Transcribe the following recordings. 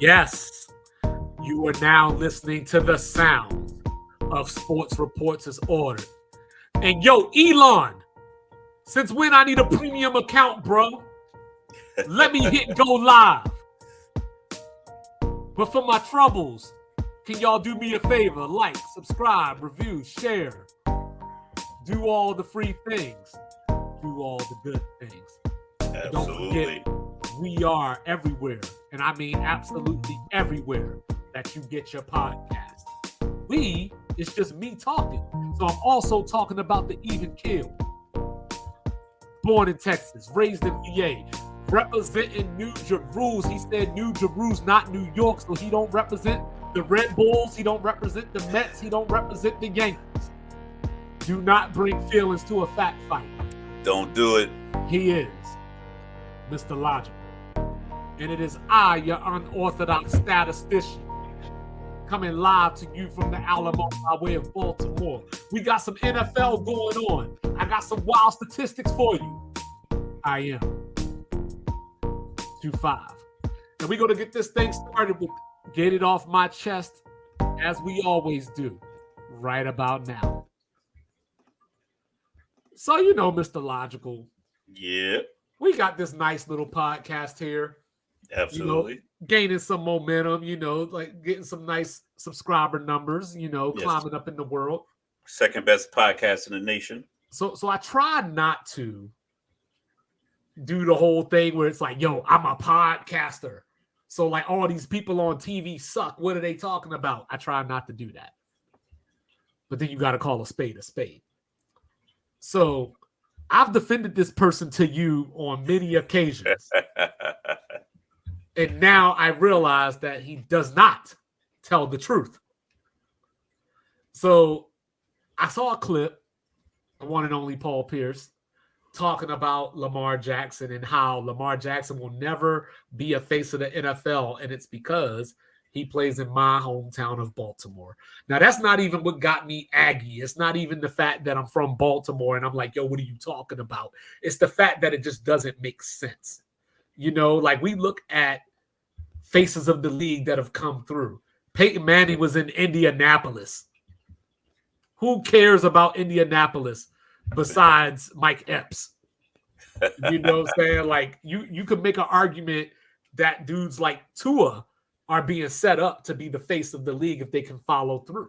Yes, you are now listening to the sound of Sports Reports as Ordered. And yo, Elon, since when I need a premium account, bro? Let me hit go live. But for my troubles, can y'all do me a favor? Like, subscribe, review, share. Do all the free things. Do all the good things. Absolutely. Don't forget, we are everywhere, and I mean absolutely everywhere that you get your podcast. We is just me talking. So I'm also talking about the even keel. Born in Texas, raised in VA, representing New Jerusalem. He said New Jerusalem, not New York, so he don't represent the Red Bulls. He don't represent the Mets. He don't represent the Yankees. Do not bring feelings to a fact fight. Don't do it. He is Mr. Logical. And it is I, your unorthodox statistician, coming live to you from the Alamo by way of Baltimore. We got some NFL going on. I got some wild statistics for you. I am 2-5. And we're going to get this thing started with get it off my chest, as we always do, right about now. So, you know, Mr. Logical. Yeah. We got this nice little podcast here. Absolutely. You know, gaining some momentum, you know, like getting some nice subscriber numbers, you know, Yes. climbing up in the world. Second best podcast in the nation. So I try not to do the whole thing where it's like, yo, I'm a podcaster. So like all these people on TV suck. What are they talking about? I try not to do that. But then you got to call a spade a spade. So I've defended this person to you on many occasions. And now I realize that he does not tell the truth. So I saw a clip, the one and only Paul Pierce, talking about Lamar Jackson and how Lamar Jackson will never be a face of the NFL. And it's because he plays in my hometown of Baltimore. Now, that's not even what got me Aggie. It's not even the fact that I'm from Baltimore and I'm like, yo, what are you talking about? It's the fact that it just doesn't make sense. You know, like we look at faces of the league that have come through. Peyton Manning was in Indianapolis. Who cares about Indianapolis besides Mike Epps? You know what I'm saying? Like you could make an argument that dudes like Tua are being set up to be the face of the league if they can follow through.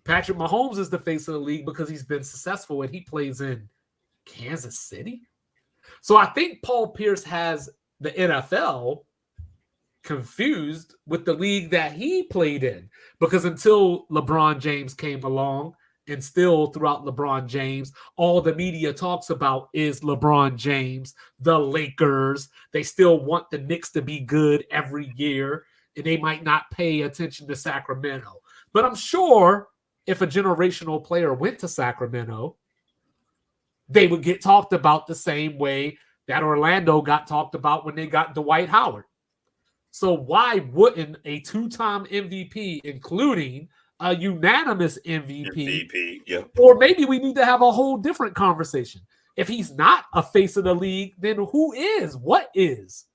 Patrick Mahomes is the face of the league because he's been successful and he plays in Kansas City. So I think Paul Pierce has the NFL confused with the league that he played in, because until LeBron James came along, and still throughout LeBron James, all the media talks about is LeBron James, the Lakers. They still want the Knicks to be good every year, and they might not pay attention to Sacramento. But I'm sure if a generational player went to Sacramento, they would get talked about the same way that Orlando got talked about when they got Dwight Howard. So why wouldn't a two-time MVP, including a unanimous MVP, yeah. Or maybe we need to have a whole different conversation. If he's not a face of the league, then who is? What is?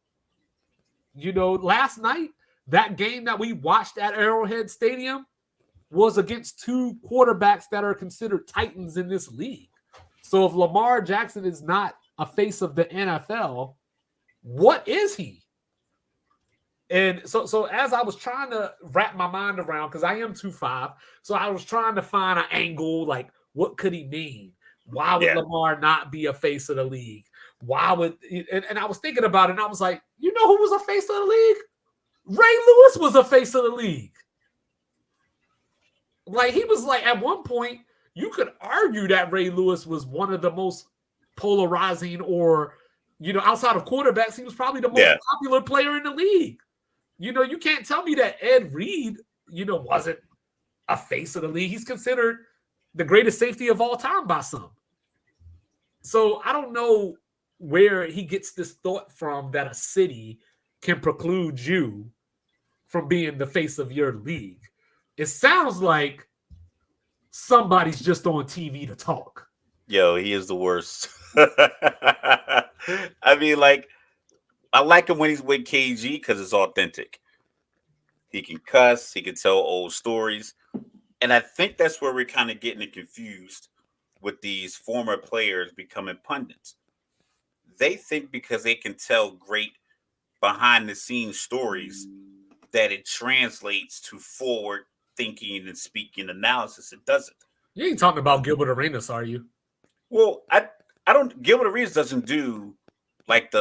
You know, last night, that game that we watched at Arrowhead Stadium was against two quarterbacks that are considered titans in this league. So if Lamar Jackson is not a face of the NFL, what is he? And so as I was trying to wrap my mind around, because I am 2-5, so I was trying to find an angle, like, what could he mean? Why would Lamar not be a face of the league? Why would and I was thinking about it, and I was like, you know who was a face of the league? Ray Lewis was a face of the league. Like, he was like, at one point, you could argue that Ray Lewis was one of the most polarizing, or, you know, outside of quarterbacks, he was probably the most popular player in the league. You know, you can't tell me that Ed Reed, you know, wasn't a face of the league. He's considered the greatest safety of all time by some. So I don't know where he gets this thought from that a city can preclude you from being the face of your league. It sounds like somebody's just on TV to talk. Yo, he is the worst. I mean, like, I like him when he's with KG because it's authentic. He can cuss. He can tell old stories. And I think that's where we're kind of getting it confused with these former players becoming pundits. They think because they can tell great behind the scenes stories that it translates to forward thinking and speaking analysis. It doesn't. You ain't talking about Gilbert Arenas, are you? Well, I don't. Gilbert Arenas doesn't do like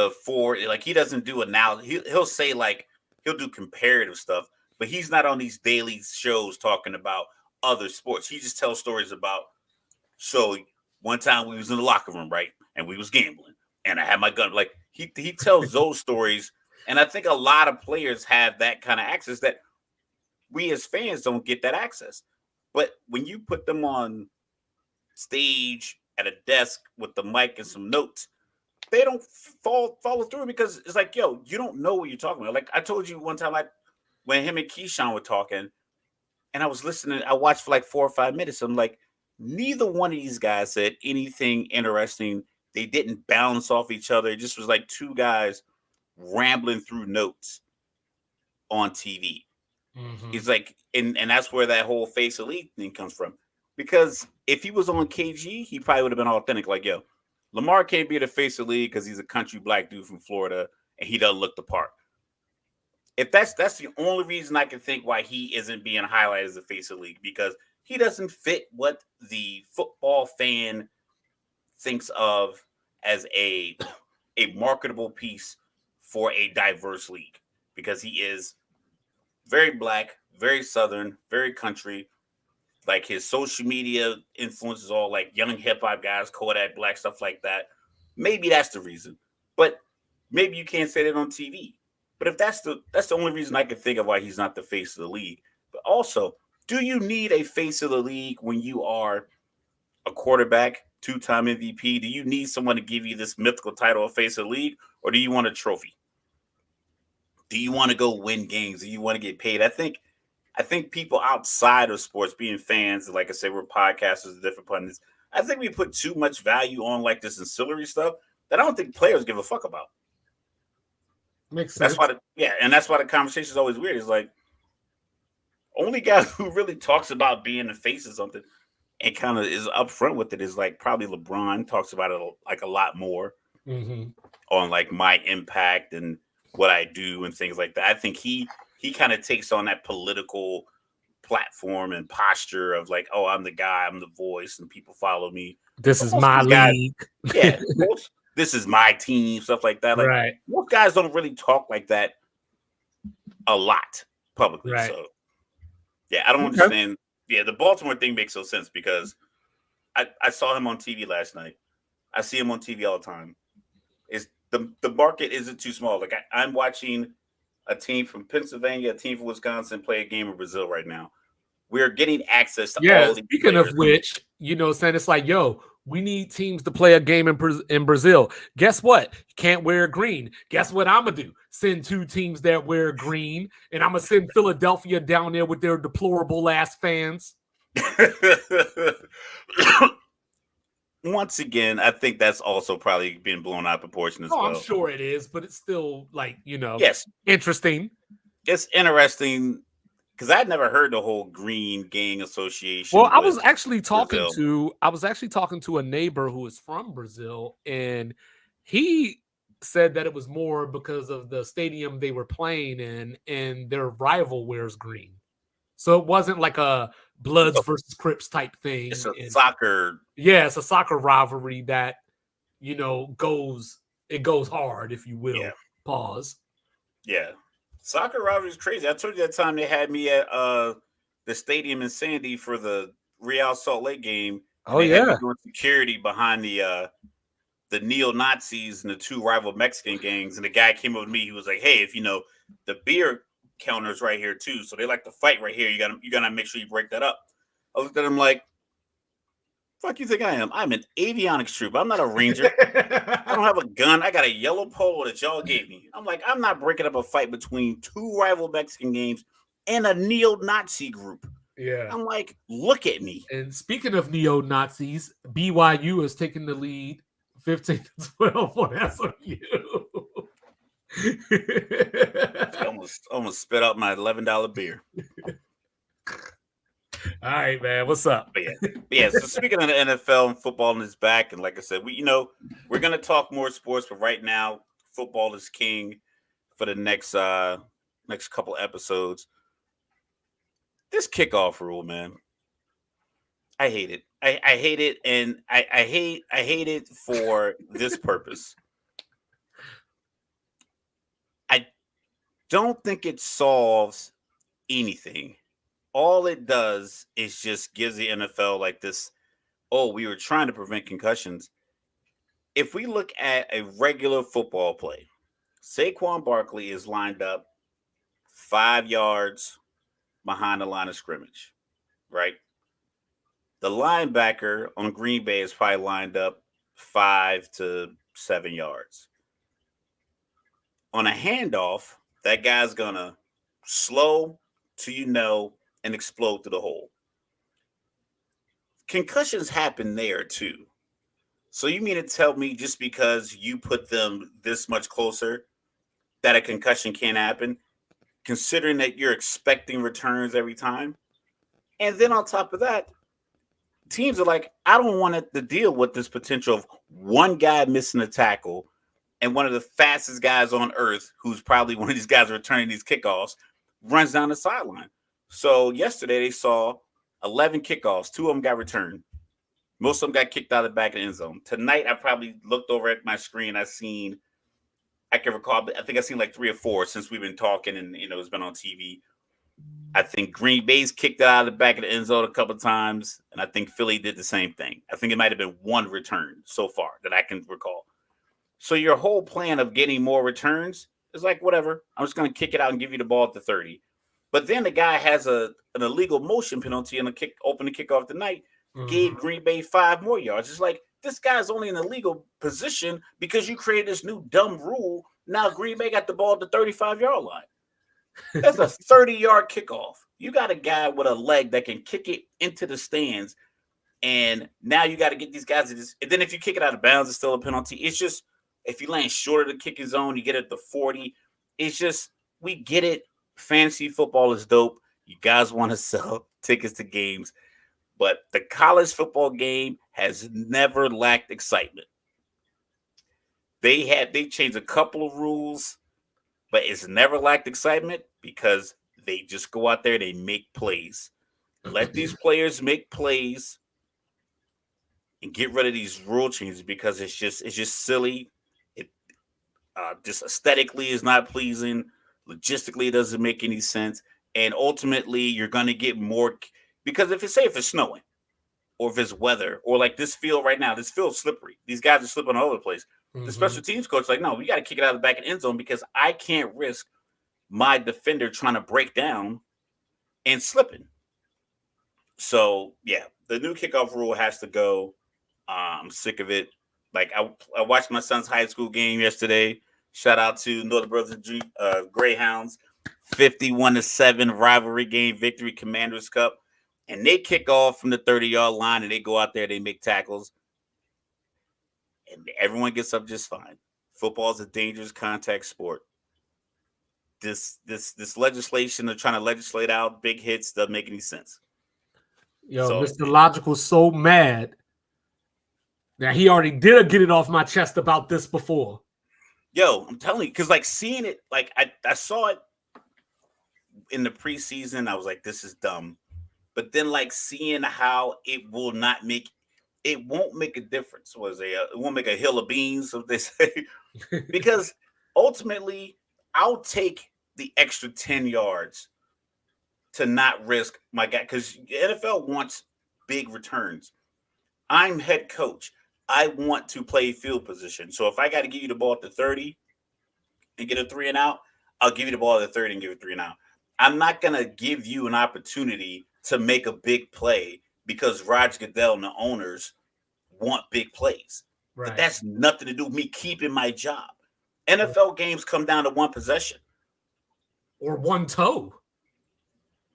he doesn't do analysis. He'll say like he'll do comparative stuff, but he's not on these daily shows talking about other sports. He just tells stories about. So one time we was in the locker room, right, and we was gambling, and I had my gun. Like he tells those stories, and I think a lot of players have that kind of access that we as fans don't get that access. But when you put them on stage at a desk with the mic and some notes, they don't follow through because it's like, yo, you don't know what you're talking about. Like I told you one time, like when him and Keyshawn were talking, and I was listening, I watched for like 4 or 5 minutes. I'm like, neither one of these guys said anything interesting. They didn't bounce off each other. It just was like two guys rambling through notes on TV. Mm-hmm. It's like, and that's where that whole face elite thing comes from. Because if he was on KG, he probably would have been authentic. Like, yo, Lamar can't be the face of the league because he's a country black dude from Florida and he doesn't look the part. If that's the only reason I can think why he isn't being highlighted as the face of the league, because he doesn't fit what the football fan thinks of as a marketable piece for a diverse league, because he is very black, very Southern, very country. Like his social media influences all like young hip hop guys, Kodak Black, stuff like that. Maybe that's the reason, but maybe you can't say that on TV. But if that's the only reason I can think of why he's not the face of the league. But also, do you need a face of the league when you are a quarterback, 2-time MVP? Do you need someone to give you this mythical title of face of the league, or do you want a trophy? Do you want to go win games? Do you want to get paid? I think people outside of sports, being fans, like I said, we're podcasters and different pundits, I think we put too much value on like this ancillary stuff that I don't think players give a fuck about. Makes sense. That's why the conversation is always weird. It's like only guy who really talks about being the face of something and kind of is upfront with it is like probably LeBron. Talks about it like a lot more on like my impact and what I do and things like that. I think he kind of takes on that political platform and posture of like, oh, I'm the guy, I'm the voice, and people follow me. This is my league. Yeah. This is my team, stuff like that. Like, right. Most guys don't really talk like that a lot publicly. Right. So, yeah, I don't understand. Yeah, the Baltimore thing makes no sense because I saw him on TV last night. I see him on TV all the time. It's the market isn't too small. Like I'm watching a team from Pennsylvania, a team from Wisconsin play a game in Brazil right now. We're getting access to all of these speaking players. Of which, saying it's like, yo, we need teams to play a game in Brazil. Guess what? You can't wear green. Guess what I'm going to do? Send 2 teams that wear green, and I'm going to send Philadelphia down there with their deplorable-ass fans. Once again, I think that's also probably been blown out of proportion as well. I'm sure it is, but it's still like, yes, interesting. It's interesting because I'd never heard the whole Green Gang Association. Well, I was actually talking to a neighbor who is from Brazil, and he said that it was more because of the stadium they were playing in, and their rival wears green. So it wasn't like a Bloods versus Crips type thing. It's a soccer. Yeah, it's a soccer rivalry that, goes hard, if you will. Yeah. Pause. Yeah. Soccer rivalry is crazy. I told you that time they had me at the stadium in Sandy for the Real Salt Lake game. Oh, yeah. Had me doing security behind the neo-Nazis and the 2 rival Mexican gangs. And the guy came over to me. He was like, hey, if the beer counters right here too, so they like to fight right here. You gotta make sure you break that up. I looked at him like, fuck you think I am? I'm an avionics troop. I'm not a ranger. I don't have a gun. I got a yellow polo that y'all gave me. I'm like, I'm not breaking up a fight between 2 rival Mexican games and a neo-Nazi group. Yeah. I'm like, look at me. And speaking of neo-Nazis, BYU has taken the lead 15-12 for SMU. I almost spit out my $11 beer. All right, man. What's up? But yeah. So speaking of the NFL and football is back, and like I said, we're gonna talk more sports, but right now, football is king for the next couple episodes. This kickoff rule, man, I hate it. I hate it, and I hate it for this purpose. I don't think it solves anything. All it does is just gives the NFL like this. Oh, we were trying to prevent concussions. If we look at a regular football play, Saquon Barkley is lined up 5 yards behind the line of scrimmage, right? The linebacker on Green Bay is probably lined up 5 to 7 yards. On a handoff, that guy's gonna slow to and explode through the hole. Concussions happen there too. So you mean to tell me just because you put them this much closer that a concussion can't happen, considering that you're expecting returns every time? And then on top of that, teams are like, I don't want to deal with this potential of one guy missing a tackle and one of the fastest guys on earth, who's probably one of these guys returning these kickoffs, runs down the sideline. So yesterday they saw 11 kickoffs. 2 of them got returned. Most of them got kicked out of the back of the end zone. Tonight, I probably looked over at my screen. I think I've seen like 3 or 4 since we've been talking and, it's been on TV. I think Green Bay's kicked it out of the back of the end zone a couple of times, and I think Philly did the same thing. I think it might have been 1 return so far that I can recall. So your whole plan of getting more returns is like, whatever. I'm just going to kick it out and give you the ball at the 30. But then the guy has an illegal motion penalty and open the kickoff tonight, gave Green Bay 5 more yards. It's like, this guy's only in a legal position because you created this new dumb rule. Now Green Bay got the ball at the 35-yard line. That's a 30-yard kickoff. You got a guy with a leg that can kick it into the stands, and now you got to get these guys to this. And then if you kick it out of bounds, it's still a penalty. It's just, if you land short of the kicking zone, you get it at the 40. It's just, we get it. Fantasy football is dope. You guys want to sell tickets to games, but the college football game has never lacked excitement. They changed a couple of rules, but it's never lacked excitement because they just go out there, they make plays. Let these players make plays and get rid of these rule changes because it's just silly. It just aesthetically is not pleasing. Logistically, it doesn't make any sense. And ultimately, you're going to get more because if it's snowing or if it's weather or like this field right now, this field's slippery. These guys are slipping all over the place. The special teams coach is like, no, we got to kick it out of the back of the end zone because I can't risk my defender trying to break down and slipping. So, yeah, the new kickoff rule has to go. I'm sick of it. Like, I watched my son's high school game yesterday. Shout out to Northern Brothers Greyhounds, 51-7 rivalry game victory, Commanders Cup. And they kick off from the 30-yard line, and they go out there, they make tackles. And everyone gets up just fine. Football is a dangerous contact sport. This legislation they're trying to legislate out big hits doesn't make any sense. Yo, Mr. Logical's so mad. Now he already did get it off my chest about this before. Yo, I'm telling you, because like seeing it, like I saw it in the preseason, I was like, this is dumb. But then like seeing how it won't make a difference. It won't make a hill of beans, so they say. Because ultimately, I'll take the extra 10 yards to not risk my guy. Because the NFL wants big returns. I'm head coach. I want to play field position. So if I got to give you the ball at the 30 and get a 3 and out, I'll give you the ball at the 30 and give it 3 and out. I'm not going to give you an opportunity to make a big play because Roger Goodell and the owners want big plays. Right. But that's nothing to do with me keeping my job. NFL games come down to one possession. Or one toe.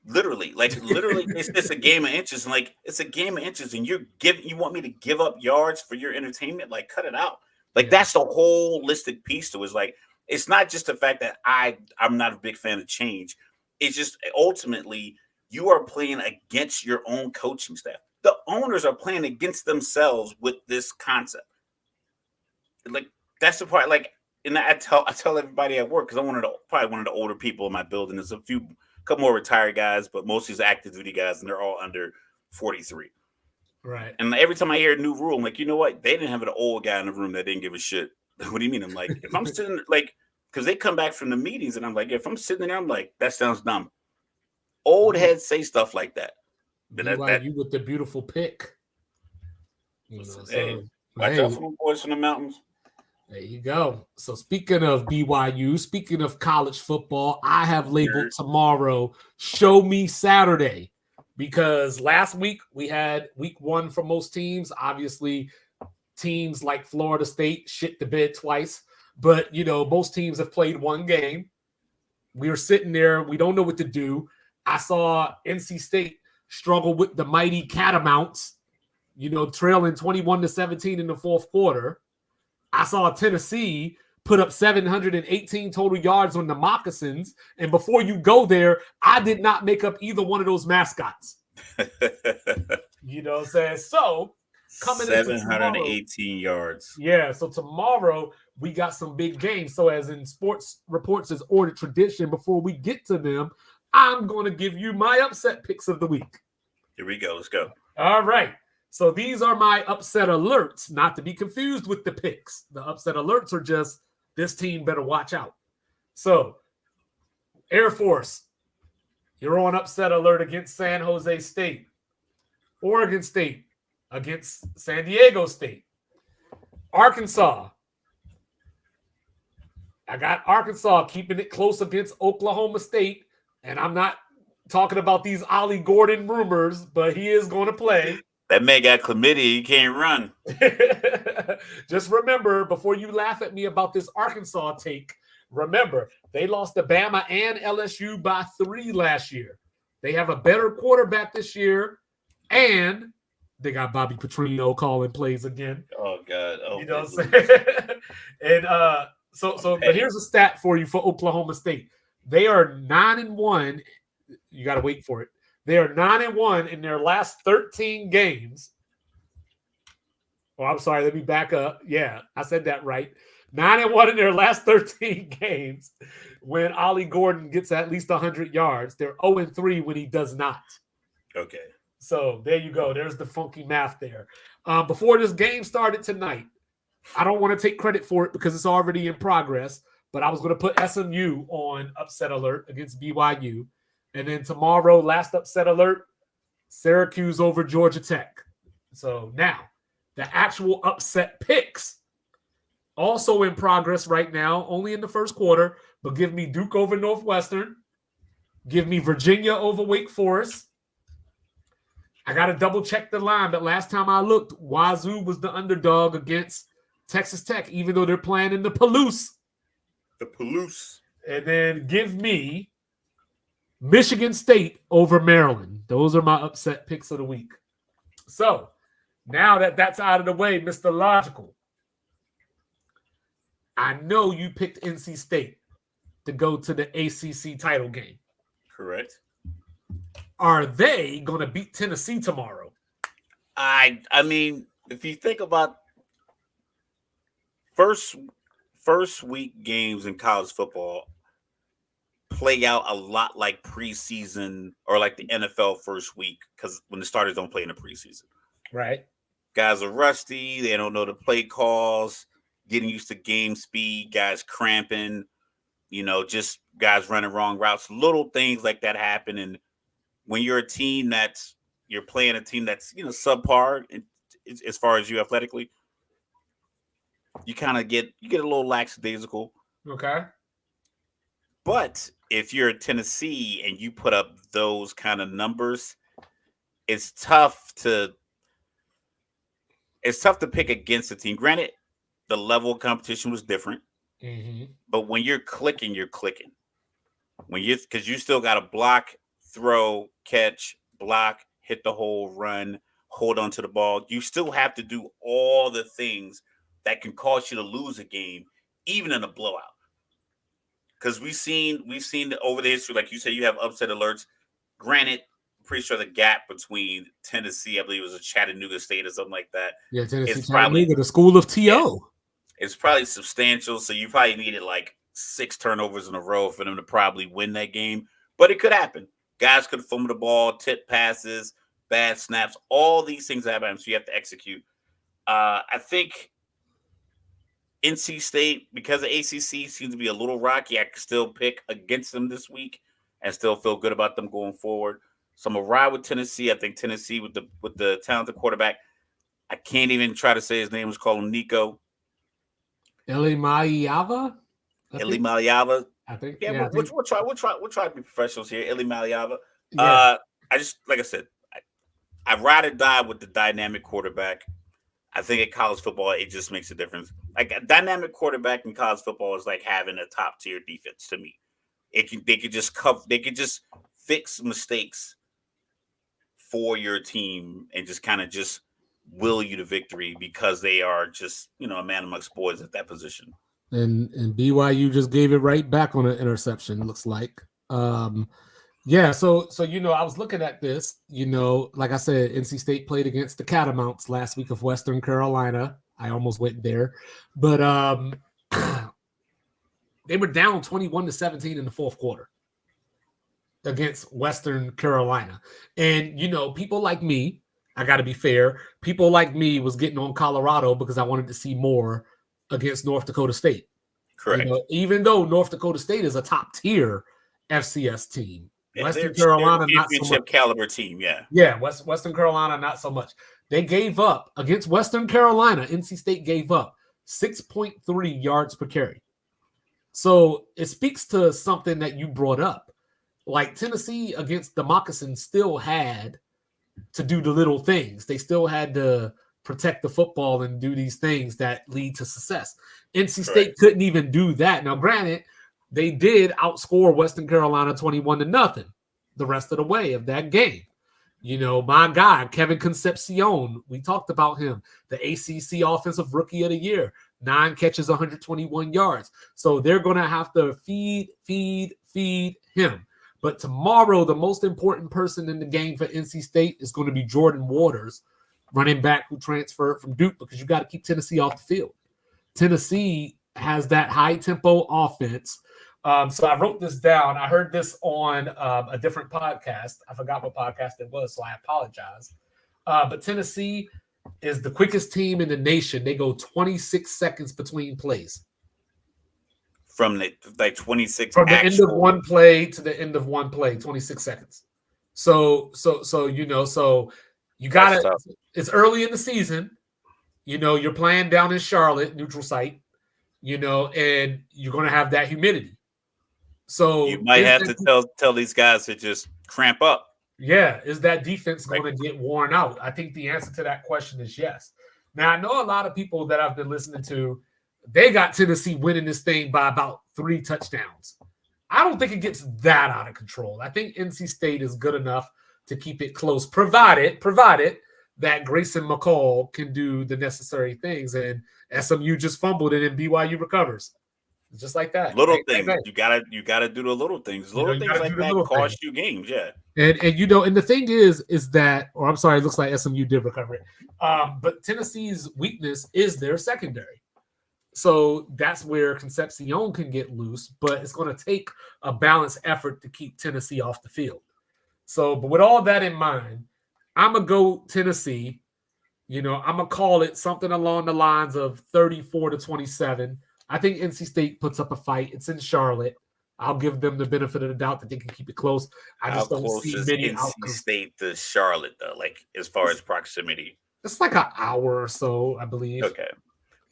Literally, it's a game of inches, and like it's a game of inches, and you want me to give up yards for your entertainment? Like, cut it out. Like that's the holistic piece to it. Is like It's not just the fact that I'm not a big fan of change. It's just ultimately you are playing against your own coaching staff. The owners are playing against themselves with this concept. Like that's the part. Like, and I tell everybody at work, because I'm probably one of the older people in my building. There's a couple more retired guys, but most of these active duty guys, and they're all under 43. Right. And every time I hear a new rule, I'm like, you know what? They didn't have an old guy in the room that didn't give a shit. What do you mean? I'm like, if I'm sitting like, because they come back from the meetings, and I'm like, if I'm sitting there, I'm like, that sounds dumb. Old heads say stuff like that. BYU with the beautiful pick. You know, hey, watch out for them boys from the mountains. There you go. So speaking of BYU, speaking of college football, I have labeled tomorrow Show Me Saturday, because last week we had week 1 for most teams. Obviously, teams like Florida State shit the bed twice, but most teams have played one game. We were sitting there, we don't know what to do. I saw NC State struggle with the mighty Catamounts, trailing 21-17 in the fourth quarter. I saw Tennessee put up 718 total yards on the Moccasins. And before you go there, I did not make up either one of those mascots. You know what I'm saying? So coming 718 yards. Yeah. So tomorrow we got some big games. So as in sports reports is ordered tradition, before we get to them, I'm going to give you my upset picks of the week. Here we go. Let's go. All right. So these are my upset alerts, not to be confused with the picks. The upset alerts are just, this team better watch out. So, Air Force, you're on upset alert against San Jose State. Oregon State against San Diego State. Arkansas. I got Arkansas keeping it close against Oklahoma State. And I'm not talking about these Ollie Gordon rumors, but he is going to play. That man got chlamydia. He can't run. Just remember, before you laugh at me about this Arkansas take, remember, they lost to Bama and LSU by 3 last year. They have a better quarterback this year, and they got Bobby Petrino calling plays again. Oh, God. Oh, you know what I'm saying? And but here's a stat for you for Oklahoma State. They are 9-1. You got to wait for it. They are 9-1 in their last 13 games. Oh, I'm sorry. Let me back up. Yeah, I said that right. 9-1 in their last 13 games when Ollie Gordon gets at least 100 yards. They're 0-3 when he does not. Okay. So there you go. There's the funky math there. Before this game started tonight, I don't want to take credit for it because it's already in progress, but I was going to put SMU on upset alert against BYU. And then tomorrow, last upset alert, Syracuse over Georgia Tech. So now, the actual upset picks, also in progress right now, only in the first quarter, but give me Duke over Northwestern. Give me Virginia over Wake Forest. I got to double check the line, but last time I looked, Wazoo was the underdog against Texas Tech, even though they're playing in the Palouse. The Palouse. And then give me Michigan State over Maryland. Those are my upset picks of the week. So now that that's out of the way, Mr. Logical, I know you picked NC State to go to the ACC title game. Correct. Are they going to beat Tennessee tomorrow? I mean, if you think about first week games in college football, play out a lot like preseason or like the NFL first week, because when the starters don't play in the preseason. Right. Guys are rusty. They don't know the play calls, getting used to game speed, guys cramping, just guys running wrong routes. Little things like that happen. And when you're you're playing a team that's, subpar as far as you athletically, you kind of get a little lackadaisical. Okay. But if you're at Tennessee and you put up those kind of numbers, it's tough to pick against the team. Granted, the level of competition was different, but when you're clicking, you're clicking. Because you still got to block, throw, catch, block, hit the hole, run, hold on to the ball. You still have to do all the things that can cause you to lose a game, even in a blowout. because we've seen over the history, like you said, you have upset alerts. Granted, I'm pretty sure the gap between Tennessee, I believe it was a Chattanooga State or something like that. Yeah, Tennessee, It's probably Chattanooga, the school of TO. Yeah, it's probably substantial. So you probably needed like 6 turnovers in a row for them to probably win that game. But it could happen. Guys could fumble the ball, tip passes, bad snaps, all these things happen. So you have to execute. I think NC State, because the ACC seems to be a little rocky, I can still pick against them this week and still feel good about them going forward. So I'm gonna ride with Tennessee. I think Tennessee with the talented quarterback. I can't even try to say his name. Let's call him Nico. Elimaliava? Elimaliava. I think. Yeah, we'll try to be professionals here. Elimaliava. Yeah. I just, like I said, I ride or die with the dynamic quarterback. I think at college football, it just makes a difference. Like a dynamic quarterback in college football is like having a top tier defense to me. They could just fix mistakes for your team and just kind of just will you to victory because they are just, a man amongst boys at that position. And BYU just gave it right back on an interception, looks like. Yeah, so I was looking at this, like I said, NC State played against the Catamounts last week of Western Carolina. I almost went there. But they were down 21-17 in the fourth quarter against Western Carolina. And, people like me, I got to be fair, people like me was getting on Colorado because I wanted to see more against North Dakota State. Correct. Even though North Dakota State is a top tier FCS team. Yeah, Western Carolina, not so much. Caliber team, yeah. Yeah, Western Carolina, not so much. They gave up against Western Carolina. NC State gave up 6.3 yards per carry. So it speaks to something that you brought up. Like Tennessee against the Moccasins still had to do the little things. They still had to protect the football and do these things that lead to success. NC State couldn't even do that. Now, granted, they did outscore Western Carolina 21-0 the rest of the way of that game. My guy, Kevin Concepcion, we talked about him, the ACC Offensive Rookie of the Year, 9 catches, 121 yards. So they're going to have to feed him. But tomorrow, the most important person in the game for NC State is going to be Jordan Waters, running back who transferred from Duke, because you got to keep Tennessee off the field. Tennessee has that high-tempo offense. So I wrote this down. I heard this on a different podcast. I forgot what podcast it was, so I apologize. But Tennessee is the quickest team in the nation. They go 26 seconds between plays. From the 26 from the end of one play to the end of one play, 26 seconds. So you got it. It's early in the season. You're playing down in Charlotte, neutral site, and you're going to have that humidity. So you might have to tell these guys to just cramp up. Yeah. Is that defense going to get worn out? I think the answer to that question is yes. Now, I know a lot of people that I've been listening to, they got Tennessee winning this thing by about 3 touchdowns. I don't think it gets that out of control. I think NC State is good enough to keep it close, provided that Grayson McCall can do the necessary things. And SMU just fumbled it and BYU recovers. Just like that. Little things. You gotta do the little things. Little things like that cost you games, yeah. And and the thing is that, or I'm sorry, it looks like SMU did recover it. But Tennessee's weakness is their secondary. So that's where Concepcion can get loose, but it's going to take a balanced effort to keep Tennessee off the field. So, but with all that in mind, I'm going to go Tennessee. I'm going to call it something along the lines of 34-27. I think NC State puts up a fight. It's in Charlotte. I'll give them the benefit of the doubt that they can keep it close. I just don't see many NC State to Charlotte, though, like as far as proximity. It's like an hour or so, I believe. Okay.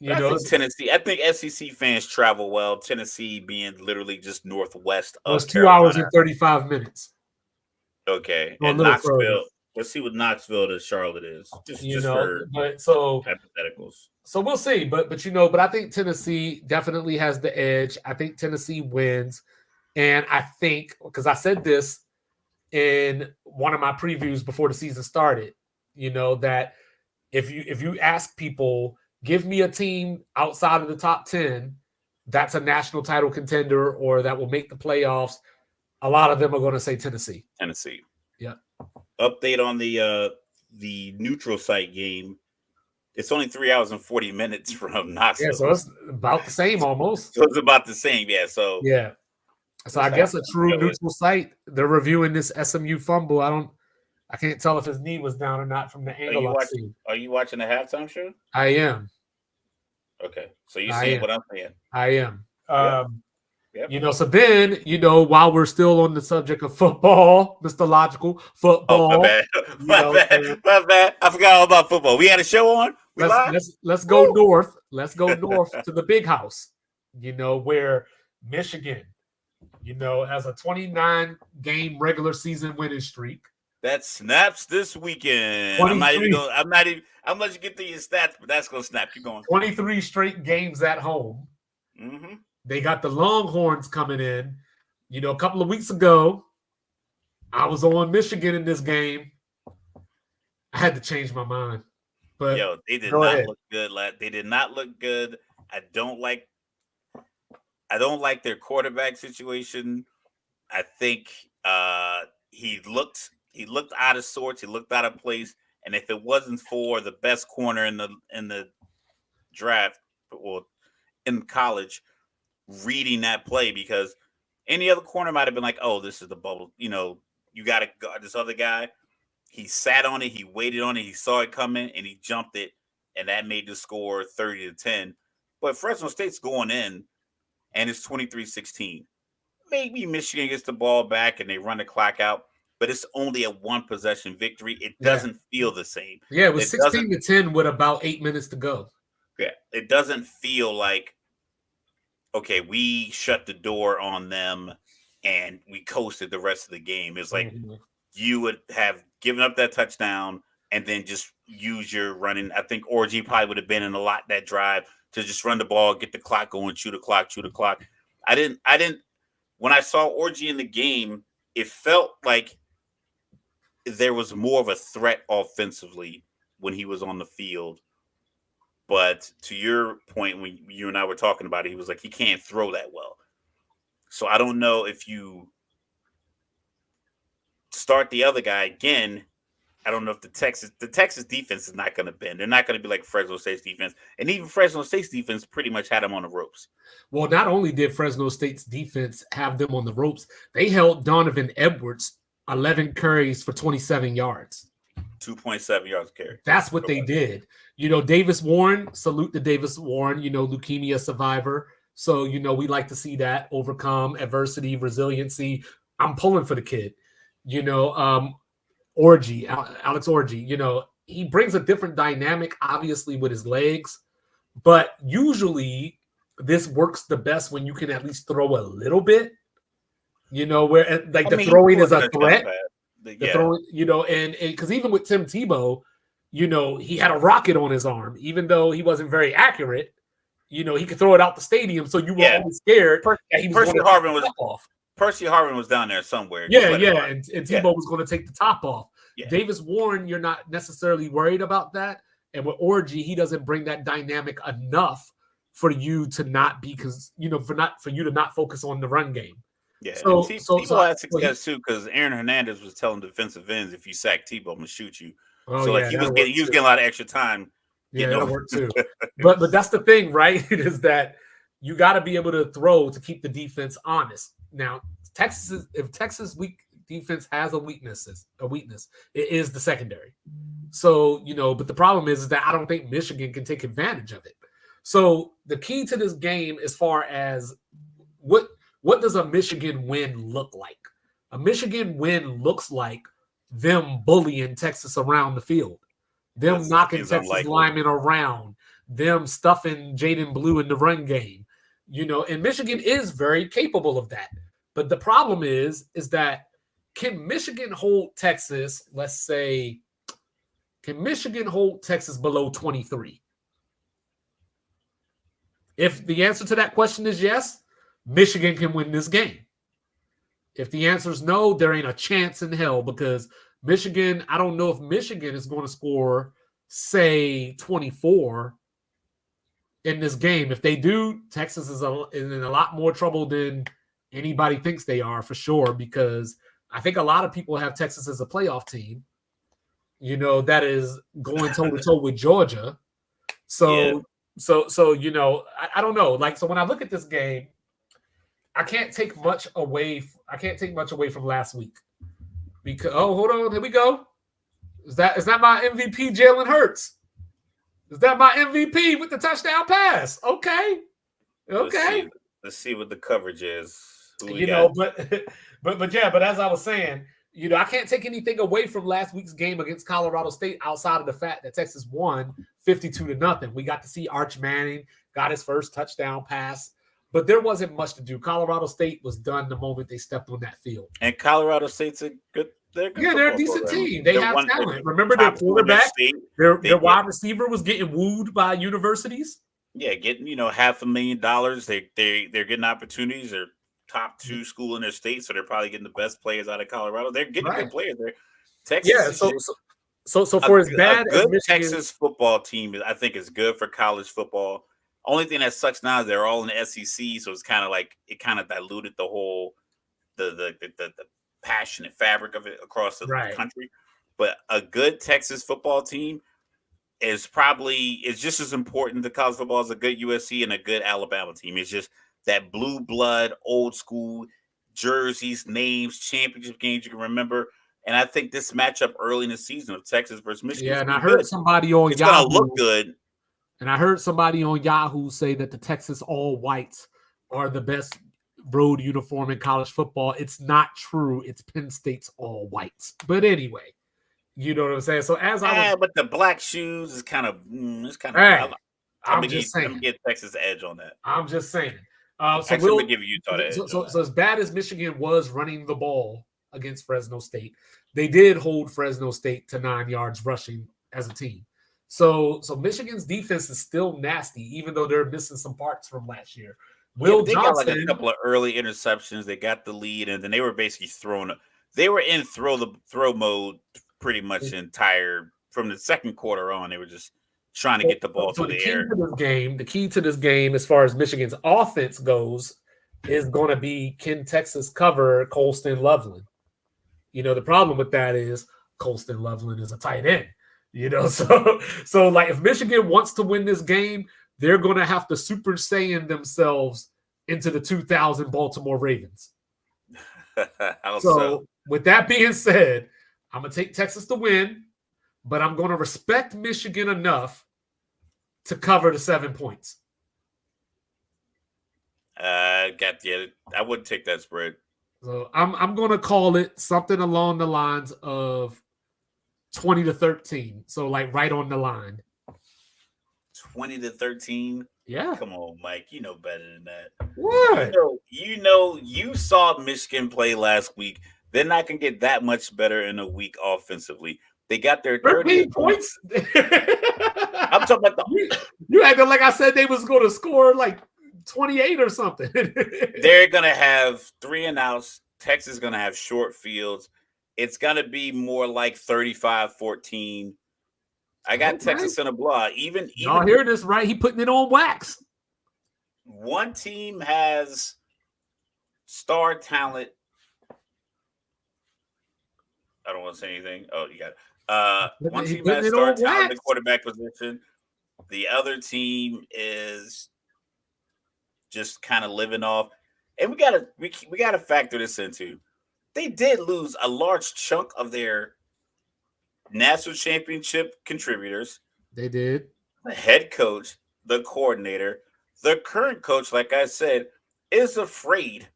I think Tennessee. I think SEC fans travel well. Tennessee being literally just northwest of it's 2 hours and 35 minutes. Okay, and Knoxville. Further. Let's see what Knoxville to Charlotte is. Just for hypotheticals. So we'll see, but I think Tennessee definitely has the edge. I think Tennessee wins, and I think because I said this in one of my previews before the season started, that if you ask people, give me a team outside of the top 10 that's a national title contender or that will make the playoffs, a lot of them are going to say Tennessee. Tennessee. Yeah. Update on the neutral site game. It's only 3 hours and 40 minutes from Knoxville. Yeah, so it's about the same almost. So it's about the same, yeah. So yeah. So I guess a true neutral site. They're reviewing this SMU fumble. I can't tell if his knee was down or not from the angle I've seen. Are you watching the halftime show? I am. Okay, so you see what I'm saying? I am. Yep. You know, so then, you know, while we're still on the subject of football, Mr. Logical, football. Oh, my bad. I forgot all about football. We had a show on. Let's go north. Let's go north to the big house, you know, where Michigan, you know, has a 29-game regular season winning streak. That snaps this weekend. I'm not gonna get to your stats, but that's gonna snap. Keep going. 23 straight games at home. Mm-hmm. They got the Longhorns coming in. You know, a couple of weeks ago, I was on Michigan in this game. I had to change my mind. But they did not look good. They did not look good. I don't like their quarterback situation. I think he looked out of sorts. He looked out of place. And if it wasn't for the best corner in the draft, well, in college, reading that play, because any other corner might have been like, oh, this is the bubble. You know, you got to guard this other guy. He sat on it. He waited on it. He saw it coming, and he jumped it, and that made the score 30-10. But Fresno State's going in, and it's 23-16. Maybe Michigan gets the ball back, and they run the clock out, but it's only a one-possession victory. It doesn't feel the same. Yeah, it was 16-10 with about 8 minutes to go. Yeah, it doesn't feel like, okay, we shut the door on them and we coasted the rest of the game. It's like you would have given up that touchdown and then just use your running. I think Orgy probably would have been in a lot that drive to just run the ball, get the clock going, chew the clock. I didn't. When I saw Orgy in the game, it felt like there was more of a threat offensively when he was on the field. But to your point, when you and I were talking about it, he was like, he can't throw that well. So I don't know if you start the other guy again. I don't know if the Texas defense is not going to bend. They're not going to be like Fresno State's defense. And even Fresno State's defense pretty much had them on the ropes. Well, not only did Fresno State's defense have them on the ropes, they held Donovan Edwards 11 carries for 27 yards. 2.7 yards carry. That's what they did. You know, Davis Warren, salute to Davis Warren, you know, leukemia survivor. So, you know, we like to see that overcome adversity, resiliency. I'm pulling for the kid. You know, Alex Orgy, you know, he brings a different dynamic, obviously, with his legs. But usually this works the best when you can at least throw a little bit, you know, where like the throwing is a threat. The throwing, you know, and because even with Tim Tebow, you know, he had a rocket on his arm, even though he wasn't very accurate. You know, he could throw it out the stadium, so you were always scared that he was Percy Harvin was off. Percy Harvin was down there somewhere. And Tebow was going to take the top off. Yeah. Davis Warren, you're not necessarily worried about that. And with Orgy, he doesn't bring that dynamic enough for you to not be, because you know, for you to not focus on the run game. Yeah, so Tebow had success too, because Aaron Hernandez was telling defensive ends, if you sack Tebow, I'm gonna shoot you. Oh, so like he was getting a lot of extra time. Yeah, that'll work too. but that's the thing, right? Is that you got to be able to throw to keep the defense honest. Now, if Texas weak defense has a weakness, it is the secondary. So, you know, but the problem is that I don't think Michigan can take advantage of it. So the key to this game, as far as what does a Michigan win look like? A Michigan win looks like them bullying Texas around the field, them knocking Texas linemen around, them stuffing Jaden Blue in the run game, you know, and Michigan is very capable of that. But the problem is that can Michigan hold Texas, let's say, can Michigan hold Texas below 23? If the answer to that question is yes, Michigan can win this game. If the answer is no, there ain't a chance in hell, because Michigan, I don't know if Michigan is going to score, say, 24 in this game. If they do, Texas is in a lot more trouble than anybody thinks they are, for sure, because I think a lot of people have Texas as a playoff team, that is going toe-to-toe with Georgia. So, I don't know. Like, so when I look at this game, I can't take much away from last week. Because hold on, here we go. Is that my MVP, Jalen Hurts? Is that my MVP with the touchdown pass? Okay. Let's see what the coverage is. But as I was saying, I can't take anything away from last week's game against Colorado State outside of the fact that Texas won 52-0. We got to see Arch Manning got his first touchdown pass, but there wasn't much to do. Colorado State was done the moment they stepped on that field. And Colorado State's they're a decent team. They have talent. Remember their quarterback, their wide receiver was getting wooed by universities. Yeah, getting $500,000. They're getting opportunities. They're top 2 school in their state, so they're probably getting the best players out of Colorado. They're getting good players there. Texas, so for as bad as Michigan, Texas football team, I think is good for college football. Only thing that sucks now is they're all in the SEC, so it's kind of like it kind of diluted the whole the passionate fabric of it across the country. But a good Texas football team is just as important to college football as a good USC and a good Alabama team. It's just that blue blood, old school jerseys, names, championship games you can remember. And I think this matchup early in the season of Texas versus Michigan. Yeah, and I heard somebody on Yahoo. It's going to look good. And I heard somebody on Yahoo say that the Texas all whites are the best road uniform in college football. It's not true. It's Penn State's all whites. But anyway, you know what I'm saying? So but the black shoes is kind of I'm just saying. Let me get Texas edge on that. I'm just saying. So we'll give you Utah edge. So as bad as Michigan was running the ball against Fresno State, they did hold Fresno State to 9 yards rushing as a team. So Michigan's defense is still nasty, even though they're missing some parts from last year. They got like a couple of early interceptions. They got the lead, and then they were basically they were in throw mode pretty much from the second quarter on. They were just trying to get the ball through the air. The key to this game, as far as Michigan's offense goes, is going to be, can Texas cover Colston Loveland? The problem with that is Colston Loveland is a tight end. So like if Michigan wants to win this game, they're going to have to Super Saiyan themselves into the 2000 Baltimore Ravens. So with that being said, I'm going to take Texas to win, but I'm going to respect Michigan enough to cover the 7 points. I wouldn't take that spread. So I'm going to call it something along the lines of 20-13. So like right on the line. 20-13. Yeah. Come on, Mike. You know better than that. What? You saw Michigan play last week. They're not going to get that much better in a week offensively. They got their 13 points. I'm talking about you acting like I said they was going to score like 28 or something. They're going to have 3 and outs. Texas is going to have short fields. It's going to be more like 35-14. I got Texas in a blowout. Even y'all hear this, right? He putting it on wax. One team has star talent. I don't want to say anything. Oh, you got it. One team has star talent in the quarterback position. The other team is just kind of living off. And we gotta factor this into. They did lose a large chunk of their national championship contributors. They did. The head coach, the coordinator, the current coach, like I said, is afraid.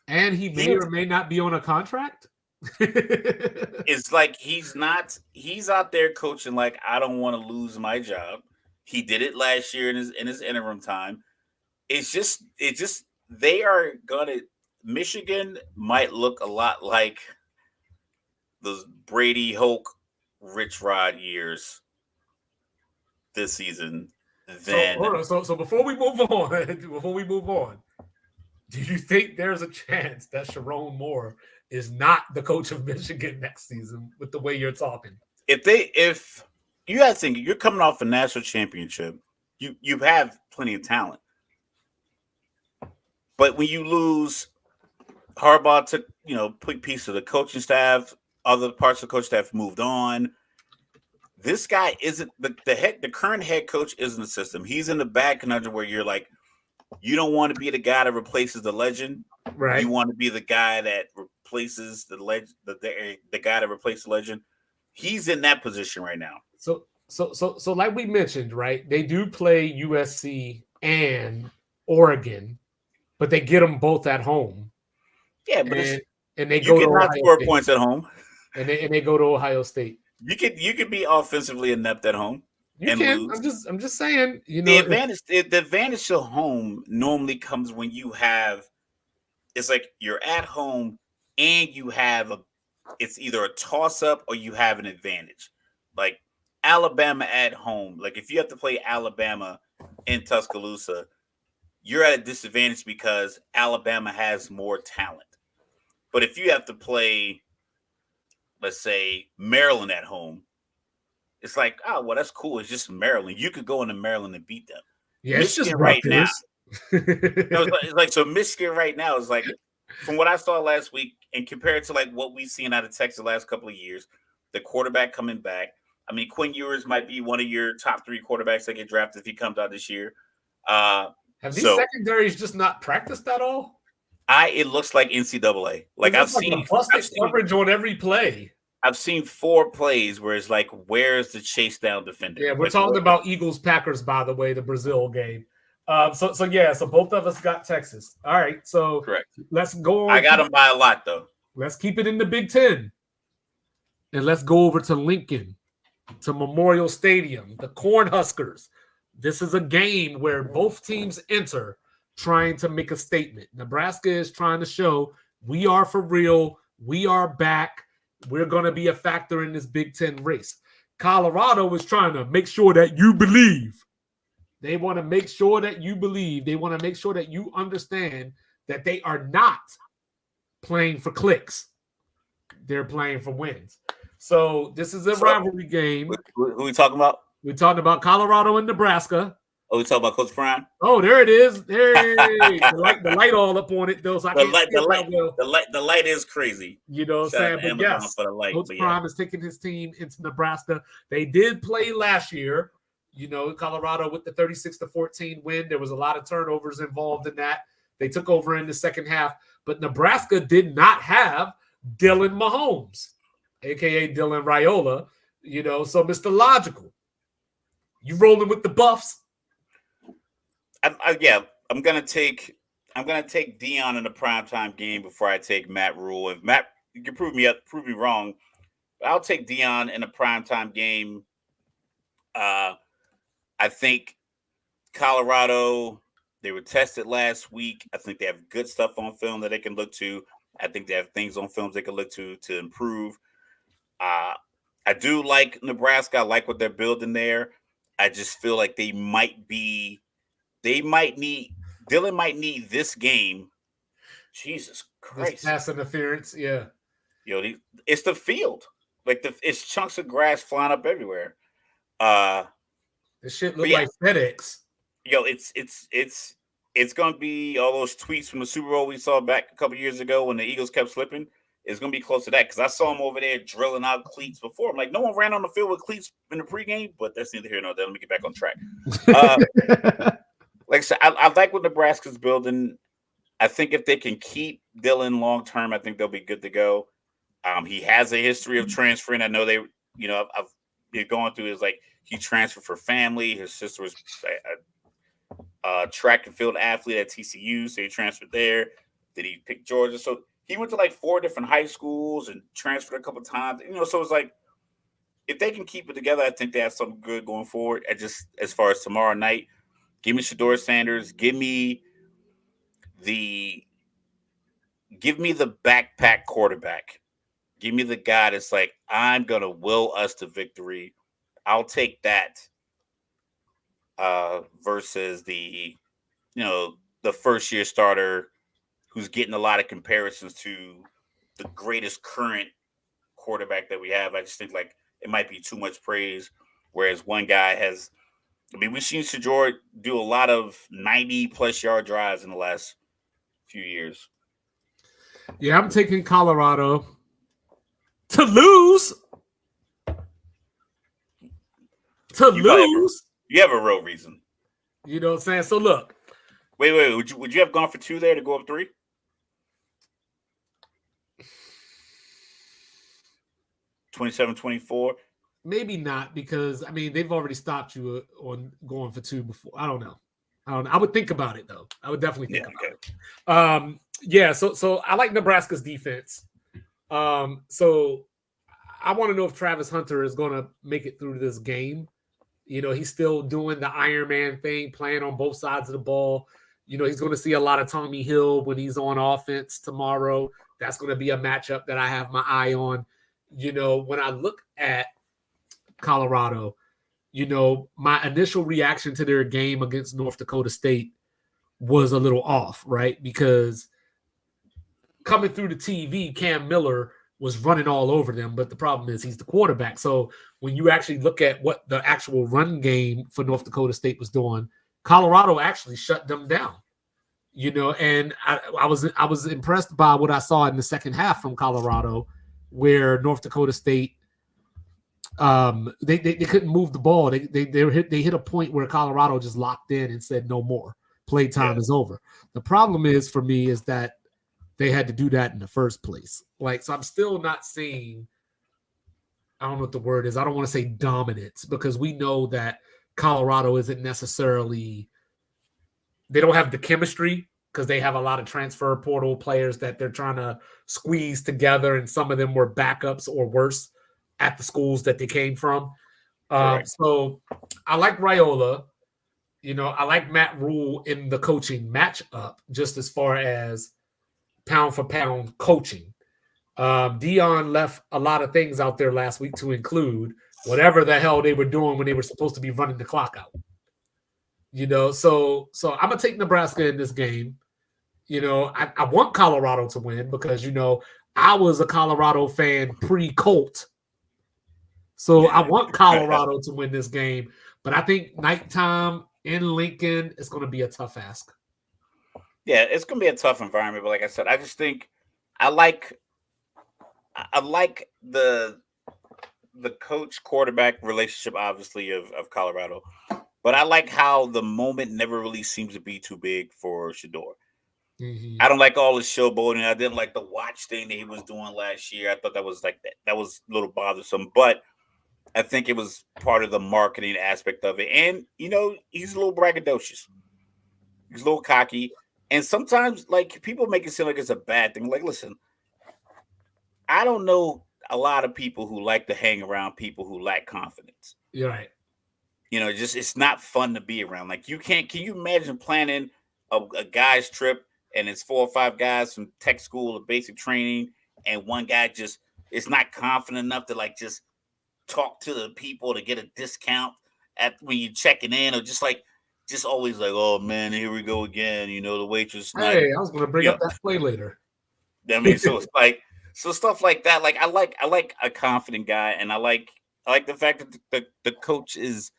And he may or may not be on a contract. It's like he's out there coaching like, I don't want to lose my job. He did it last year in his interim time. It's just they are gonna. Michigan might look a lot like those Brady Hoke, Rich Rod years this season. Then so before we move on, do you think there's a chance that Sharon Moore is not the coach of Michigan next season with the way you're talking? If you guys think you're coming off a national championship you have plenty of talent. But when you lose, Harbaugh took, quick piece of the coaching staff, other parts of the coach staff moved on. This guy isn't the current head coach isn't the system. He's in the bad conundrum where you're like, you don't want to be the guy that replaces the legend. Right. You want to be the guy that replaces the legend, the guy that replaces the legend. He's in that position right now. So like we mentioned, right? They do play USC and Oregon, but they get them both at home. Yeah, but and they you go to cannot Ohio score State. points at home. And they go to Ohio State. You could be offensively inept at home. You can. Lose. I'm just saying. The advantage to home normally comes when you have. It's like you're at home and you have it's either a toss up or you have an advantage. Like Alabama at home. Like if you have to play Alabama in Tuscaloosa, you're at a disadvantage because Alabama has more talent. But if you have to play, let's say, Maryland at home, it's like, oh, well, that's cool. It's just Maryland. You could go into Maryland and beat them. Yeah, Michigan it's just right now. It's like so Michigan right now is like, from what I saw last week and compared to like what we've seen out of Texas the last couple of years, the quarterback coming back. I mean, Quinn Ewers might be one of your top 3 quarterbacks that get drafted if he comes out this year. Have these secondaries just not practiced at all? It looks like NCAA. Like I've seen coverage on every play. I've seen 4 plays where it's like, where's the chase down defender? Yeah, we're talking about Eagles Packers, by the way, the Brazil game. So both of us got Texas. All right, so correct. Let's go on. I got them by a lot though. Let's keep it in the Big Ten, and let's go over to Lincoln, to Memorial Stadium, the Cornhuskers. This is a game where both teams enter trying to make a statement. Nebraska is trying to show we are for real. We are back. We're going to be a factor in this Big Ten race. Colorado is trying to make sure that you believe. They want to make sure that you believe. They want to make sure that you understand that they are not playing for clicks. They're playing for wins. So this is a rivalry game. Who are we talking about? We're talking about Colorado and Nebraska. Oh, we talking about Coach Prime? Oh, there it is. Hey, the light all up on it though. So the light is crazy. You know what I'm saying? But yes, Coach Prime is taking his team into Nebraska. They did play last year. You know, Colorado with the 36-14 win. There was a lot of turnovers involved in that. They took over in the second half, but Nebraska did not have Dylan Mahomes, aka Dylan Raiola. You know, so Mr. Logical, you rolling with the Buffs? I'm gonna take Deion in the primetime game before I take Matt Rule. If Matt, you can prove me wrong, but I'll take Deion in a primetime game. I think Colorado, they were tested last week. I think they have good stuff on film that they can look to. I think they have things on films they can look to improve. I do like Nebraska. I like what they're building there. I just feel like Dylan might need this game. Jesus Christ. This pass interference, yeah. It's the field. Like it's chunks of grass flying up everywhere. This shit look like FedEx. It's gonna be all those tweets from the Super Bowl we saw back a couple years ago when the Eagles kept slipping. It's gonna be close to that because I saw him over there drilling out cleats before. I'm like, no one ran on the field with cleats in the pregame, but that's neither here nor there. Let me get back on track. Like I said, I like what Nebraska's building. I think if they can keep Dylan long term, I think they'll be good to go. He has a history of transferring. I know I've been going through his like he transferred for family. His sister was a track and field athlete at TCU, so he transferred there. Did he pick Georgia? So he went to like 4 different high schools and transferred a couple of times. So it's like if they can keep it together, I think they have something good going forward. Just as far as tomorrow night, give me Shedeur Sanders. Give me the backpack quarterback. Give me the guy that's like, I'm gonna will us to victory. I'll take that versus the first year starter who's getting a lot of comparisons to the greatest current quarterback that we have. I just think like it might be too much praise, whereas one guy has I mean, we've seen Shador do a lot of 90-plus yard drives in the last few years. Yeah, I'm taking Colorado to lose. You have a real reason. You know what I'm saying? So look. Wait. Would you have gone for 2 there to go up 3? 27-24? Maybe not, because I mean they've already stopped you on going for 2 before. I don't know. I would think about it though. I would definitely think about it. Yeah. So I like Nebraska's defense. So I want to know if Travis Hunter is going to make it through this game. You know, he's still doing the Iron Man thing, playing on both sides of the ball. You know, he's going to see a lot of Tommy Hill when he's on offense tomorrow. That's going to be a matchup that I have my eye on. You know, when I look at Colorado, you know, my initial reaction to their game against North Dakota State was a little off, right? Because coming through the TV, Cam Miller was running all over them, but the problem is he's the quarterback. So when you actually look at what the actual run game for North Dakota State was doing, Colorado actually shut them down. You know, and I was impressed by what I saw in the second half from Colorado, where North Dakota State they couldn't move the ball. They hit a point where Colorado just locked in and said no more. Playtime is over. The problem is for me is that they had to do that in the first place. Like, so I'm still not seeing, I don't know what the word is. I don't want to say dominance, because we know that Colorado isn't necessarily, they don't have the chemistry, because they have a lot of transfer portal players that they're trying to squeeze together, and some of them were backups or worse at the schools that they came from. So I like Raiola. You know, I like Matt Rule in the coaching matchup, just as far as pound for pound coaching. Dion left a lot of things out there last week, to include whatever the hell they were doing when they were supposed to be running the clock out. You know, so I'm gonna take Nebraska in this game. You know, I want Colorado to win, because, you know, I was a Colorado fan pre-Colt. So I want Colorado to win this game. But I think nighttime in Lincoln is going to be a tough ask. Yeah, it's going to be a tough environment. But like I said, I just think I like the coach quarterback relationship, obviously, of Colorado. But I like how the moment never really seems to be too big for Shador. Mm-hmm. I don't like all the showboating. I didn't like the watch thing that he was doing last year. I thought that was that was a little bothersome. But I think it was part of the marketing aspect of it. And, you know, he's a little braggadocious. He's a little cocky. And sometimes, like, people make it seem like it's a bad thing. Like, listen, I don't know a lot of people who like to hang around people who lack confidence. You're right. You know, just it's not fun to be around. Like, can you imagine planning a guy's trip and it's 4 or 5 guys from tech school or basic training, and one guy just is not confident enough to, like, just talk to the people to get a discount at when you're checking in, or just always like, oh man, here we go again. You know, the waitress. Hey, I was going to bring up that play later. I mean, so it's like, so stuff like that. Like, I like a confident guy, and I like the fact that the coach is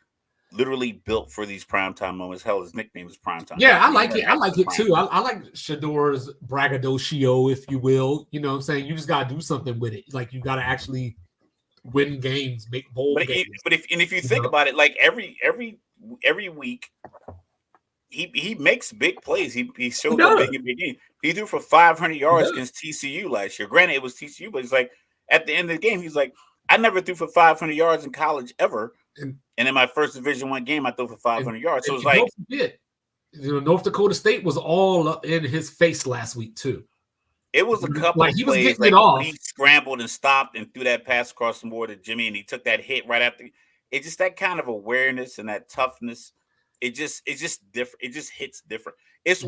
literally built for these primetime moments. Hell, his nickname is primetime. Yeah, I like it. I like it too. I like Shador's braggadocio, if you will. You know what I'm saying? You just got to do something with it. Like, you got to actually win games, make bold games. But if you think about it, like every week, he makes big plays. He shows up big in big game. He threw for 500 yards against TCU last year. Granted, it was TCU, but it's like at the end of the game, he's like, I never threw for 500 yards in college ever. And in my first Division I game, I threw for 500 yards. So it's like, you know, North Dakota State was all up in his face last week too. It was a couple of plays, like he scrambled and stopped and threw that pass across the board to Jimmy, and he took that hit right after. It's just that kind of awareness and that toughness. It's just different. It just hits different. It's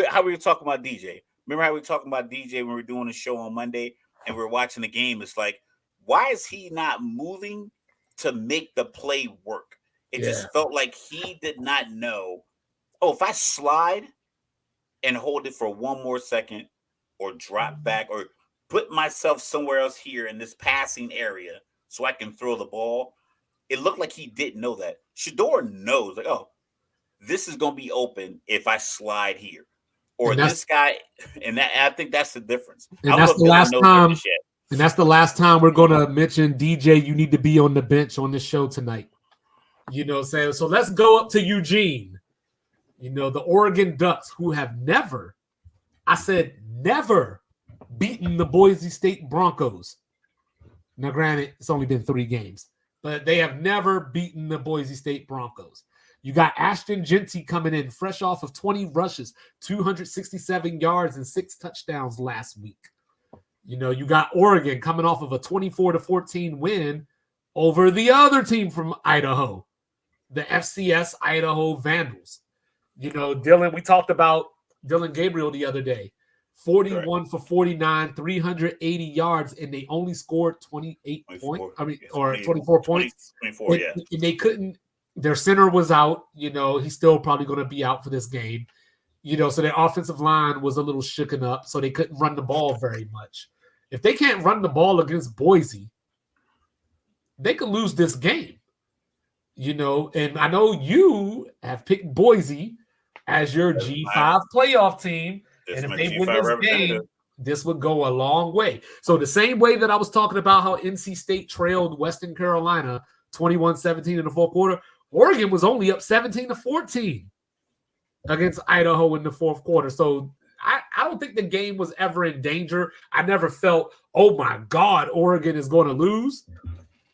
how we were talking about DJ. Remember how we were talking about DJ when we were doing the show on Monday and we were watching the game? It's like, why is he not moving to make the play work? It just felt like he did not know. Oh, if I slide and hold it for one more second, or drop back, or put myself somewhere else here in this passing area so I can throw the ball, it looked like he didn't know that. Shador knows, like, oh, this is going to be open if I slide here. Or this guy, and that I think that's the difference. And that's the last time. And that's the last time we're going to mention DJ. You need to be on the bench on this show tonight. You know what I'm saying? So let's go up to Eugene. You know, the Oregon Ducks, who have never, I said never, beaten the Boise State Broncos. Now, granted, it's only been 3 games, but they have never beaten the Boise State Broncos. You got Ashton Genty coming in fresh off of 20 rushes, 267 yards, and 6 touchdowns last week. You know, you got Oregon coming off of a 24-14 win over the other team from Idaho, the FCS Idaho Vandals. You know, Dylan, we talked about Dylan Gabriel the other day. 41 for 49, 380 yards, and they only scored 28 points. I mean, or 24 points. 24, yeah. And they couldn't. Their center was out. You know, he's still probably going to be out for this game. You know, so their offensive line was a little shooken up, so they couldn't run the ball very much. If they can't run the ball against Boise, they could lose this game. You know, and I know you have picked Boise as your G5 playoff team. And if they win this game, this would go a long way. So the same way that I was talking about how NC State trailed Western Carolina 21-17 in the fourth quarter, Oregon was only up 17-14 against Idaho in the fourth quarter. So I don't think the game was ever in danger. I never felt, oh my God, Oregon is going to lose.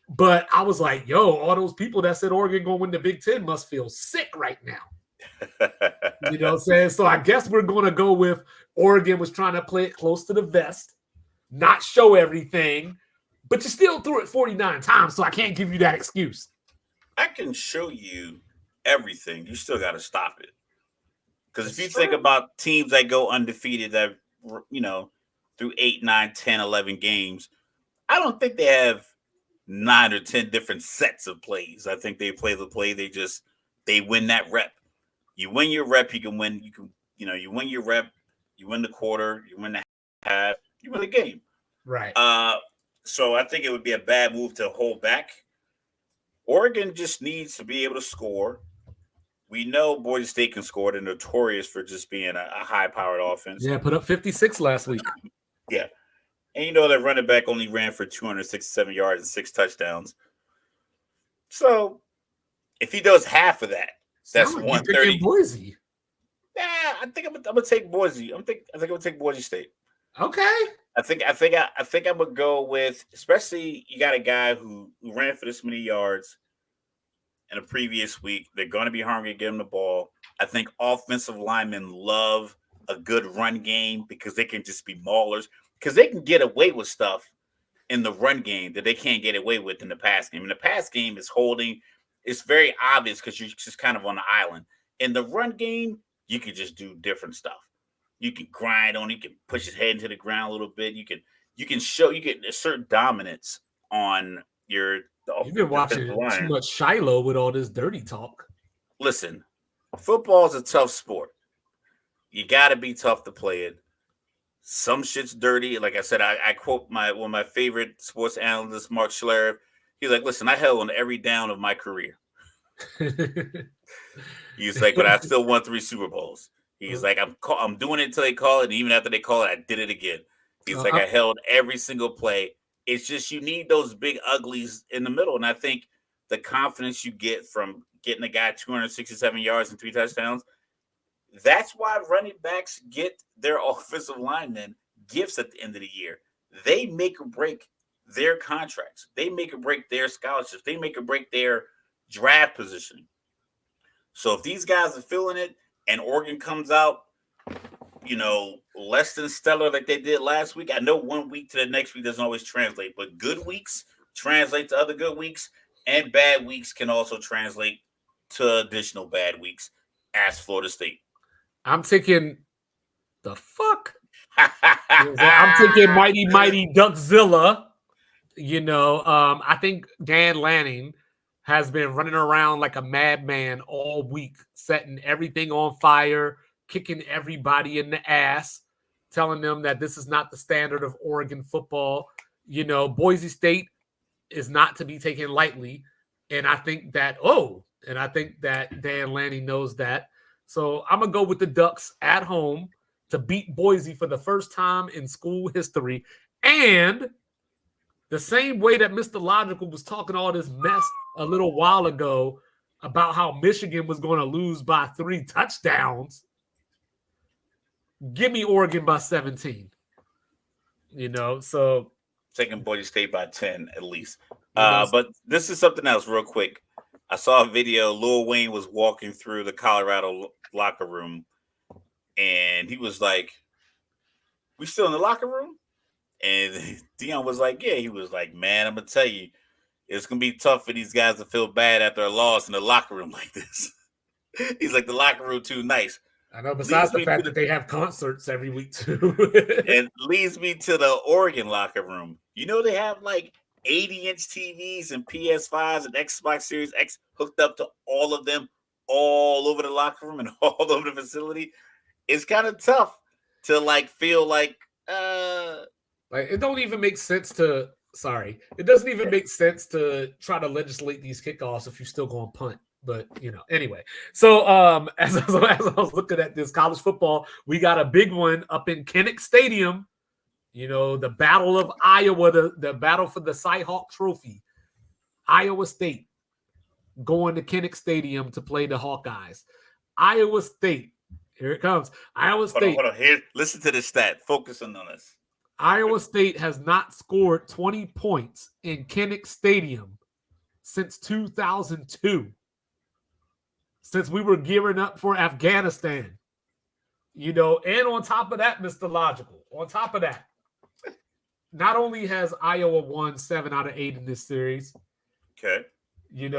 But I was like, yo, all those people that said Oregon going to win the Big Ten must feel sick right now. You know what I'm saying? So I guess we're going to go with Oregon was trying to play it close to the vest, not show everything, but you still threw it 49 times, so I can't give you that excuse. I can show you everything. You still got to stop it. Because if you think about teams that go undefeated that, you know, through 8, 9, 10, 11 games, I don't think they have 9 or 10 different sets of plays. I think they play the play. They win that rep. You win your rep, you can win. You win your rep, you win the quarter, you win the half, you win the game. Right. So I think it would be a bad move to hold back. Oregon just needs to be able to score. We know Boise State can score. They're notorious for just being a high-powered offense. Yeah, put up 56 last week. Yeah. And you know that running back only ran for 267 yards and 6 touchdowns. So if he does half of that, that's 130. Boise. Yeah, I think I'm gonna take Boise. I think I'm gonna take Boise State. Okay. I think I'm gonna go with, especially you got a guy who ran for this many yards in a previous week. They're gonna be hungry to get him the ball. I think offensive linemen love a good run game because they can just be maulers. Because they can get away with stuff in the run game that they can't get away with in the pass game. And the pass game is holding. It's very obvious because you're just kind of on the island. In the run game, you can just do different stuff. You can grind on. You can push his head into the ground a little bit. You can assert dominance on your. You've been watching too much Shiloh with all this dirty talk. Listen, football is a tough sport. You got to be tough to play it. Some shit's dirty. Like I said, I quote one of my favorite sports analysts, Mark Schlereth. He's like, listen, I held on every down of my career. He's like, but I still won 3 Super Bowls. He's like, I'm doing it until they call it. And even after they call it, I did it again. He's like, I held every single play. It's just you need those big uglies in the middle. And I think the confidence you get from getting a guy 267 yards and 3 touchdowns, that's why running backs get their offensive linemen gifts at the end of the year. They make or break their contracts. They make or break their scholarships. They make or break their draft positioning. So if these guys are feeling it and Oregon comes out, you know, less than stellar like they did last week, I know one week to the next week doesn't always translate, but good weeks translate to other good weeks, and bad weeks can also translate to additional bad weeks. Ask Florida State. I'm taking the fuck. I'm taking mighty Duckzilla. You know, I think Dan Lanning has been running around like a madman all week, setting everything on fire, kicking everybody in the ass, telling them that this is not the standard of Oregon football. You know, Boise State is not to be taken lightly. And I think that Dan Lanning knows that. So I'm gonna go with the Ducks at home to beat Boise for the first time in school history. And the same way that Mr. Logical was talking all this mess a little while ago about how Michigan was going to lose by 3 touchdowns, give me Oregon by 17. So taking Boise State by 10 at least. You know, But this is something else real quick. I saw a video. Lil Wayne was walking through the Colorado locker room, and he was like, "We still in the locker room?" And Dion was like, "Yeah." He was like, "Man, I'm gonna tell you, it's gonna be tough for these guys to feel bad after a loss in the locker room like this." He's like, "The locker room too nice." I know. Besides the fact that they have concerts every week too, and leads me to the Oregon locker room. You know they have like 80-inch TVs and PS5s and Xbox Series X hooked up to all of them, all over the locker room and all over the facility. It's kind of tough to like feel like like it don't even make sense to. Sorry, it doesn't even make sense to try to legislate these kickoffs if you're still going to punt. But anyway. So as I was looking at this college football, we got a big one up in Kinnick Stadium. The Battle of Iowa, the battle for the Cy-Hawk Trophy. Iowa State going to Kinnick Stadium to play the Hawkeyes. Iowa State, here it comes. Iowa State. Hold on. Here, listen to this stat. Focus on this. Iowa State has not scored 20 points in Kinnick Stadium since 2002. Since we were gearing up for Afghanistan. And on top of that, Mr. Logical, on top of that, not only has Iowa won 7 out of 8 in this series, okay, in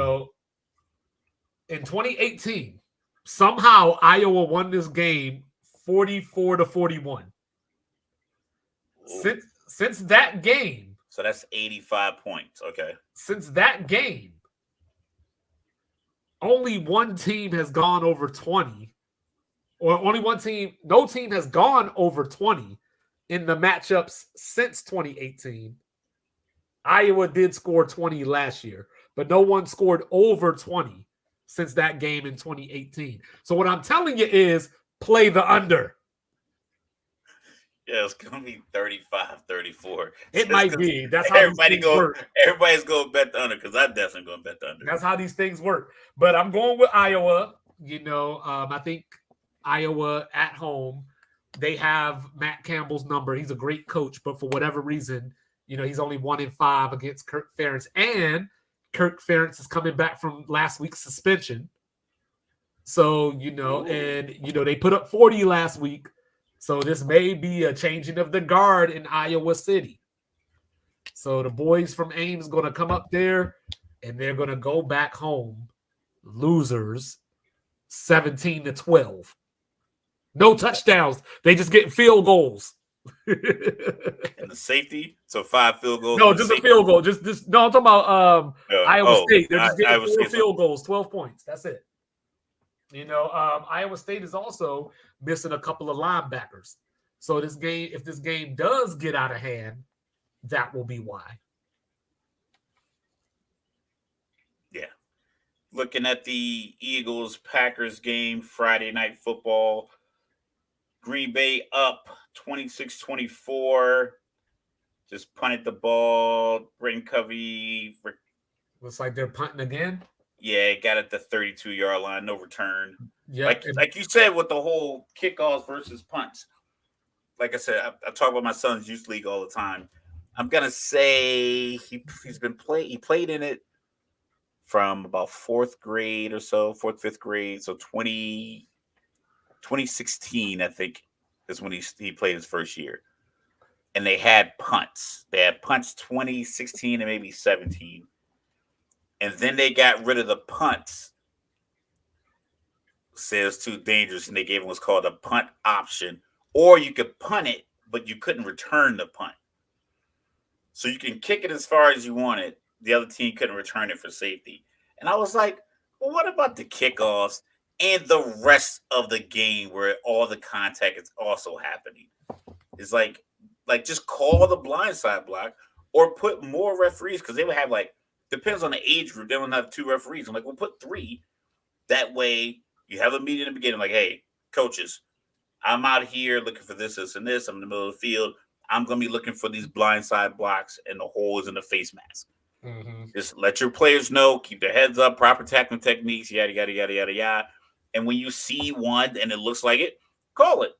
2018, somehow Iowa won this game 44-41. Since that game, so that's 85 points. Okay, since that game, only one team has gone over 20, or only one team, no team has gone over 20 in the matchups since 2018. Iowa did score 20 last year, but no one scored over 20 since that game in 2018. So what I'm telling you is play the under. Yeah, it's going to be 35-34. It might be. That's how everybody's going to bet the under because I'm definitely going to bet the under. That's how these things work. But I'm going with Iowa. I think Iowa at home, they have Matt Campbell's number. He's a great coach, but for whatever reason, he's only 1-5 against Kirk Ferentz. And Kirk Ferentz is coming back from last week's suspension. So, they put up 40 last week. So this may be a changing of the guard in Iowa City. So the boys from Ames going to come up there, and they're going to go back home, losers, 17-12. No touchdowns. They just get field goals. And the safety? So 5 field goals? No, just a field goal. Just no, I'm talking about Iowa State. They're just getting 4 field goals, 12 points. That's it. Iowa State is also missing a couple of linebackers. So if this game does get out of hand, that will be why. Yeah. Looking at the Eagles-Packers game, Friday Night Football. Green Bay up 26-24. Just punted the ball. Britton Covey. Looks like they're punting again. Yeah, got at the 32-yard line, no return. Yeah, like you said with the whole kickoffs versus punts. Like I said, I talk about my son's youth league all the time. I'm gonna say he played in it from about 4th grade or so, 4th, 5th grade. So 2016, I think, is when he played his first year. And they had punts. They had punts 2016 and maybe 17. And then they got rid of the punts. Said it was too dangerous, and they gave him what's called a punt option. Or you could punt it, but you couldn't return the punt. So you can kick it as far as you want it. The other team couldn't return it for safety. And I was like, well, what about the kickoffs and the rest of the game where all the contact is also happening? It's like just call the blindside block or put more referees, because they would have like depends on the age group. They don't have 2 referees. I'm like, we'll put 3. That way you have a meeting in the beginning, like, hey, coaches, I'm out here looking for this, this, and this. I'm in the middle of the field. I'm going to be looking for these blindside blocks and the holes in the face mask. Mm-hmm. Just let your players know, keep their heads up, proper tackling techniques, yada, yada, yada, yada, yada. And when you see one and it looks like it, call it.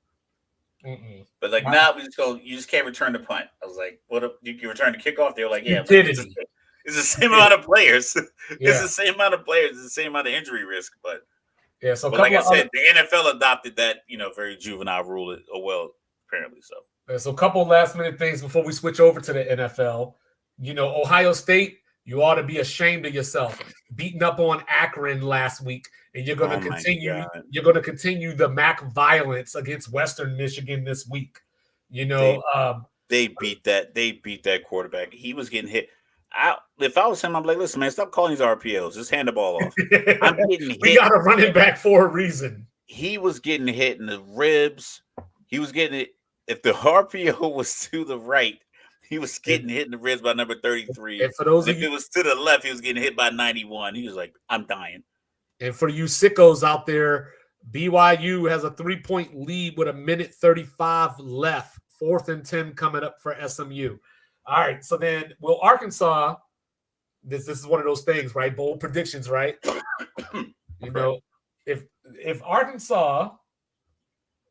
Mm-mm. But like, now we just go, you just can't return the punt. I was like, what if you can return the kickoff? They were like, yeah, like, it's the same amount of players. It's the same amount of players, it's the same amount of injury risk. But yeah, so like I said, the NFL adopted that, very juvenile rule apparently. So a couple last minute things before we switch over to the NFL. Ohio State, you ought to be ashamed of yourself, beating up on Akron last week, and you're going to continue. You're going to continue the MAC violence against Western Michigan this week. They beat that quarterback. He was getting hit. If I was him, I'm like, listen, man, stop calling these RPOs. Just hand the ball off. I'm getting hit. We got a running back for a reason. He was getting hit in the ribs. He was getting it. If the RPO was to the right, he was getting hit in the ribs by number 33. And for those if it was to the left, he was getting hit by 91. He was like, I'm dying. And for you sickos out there, BYU has a 3-point lead with 1:35 left. 4th and 10 coming up for SMU. All right, so then, will Arkansas, this is one of those things, right? Bold predictions, right? If Arkansas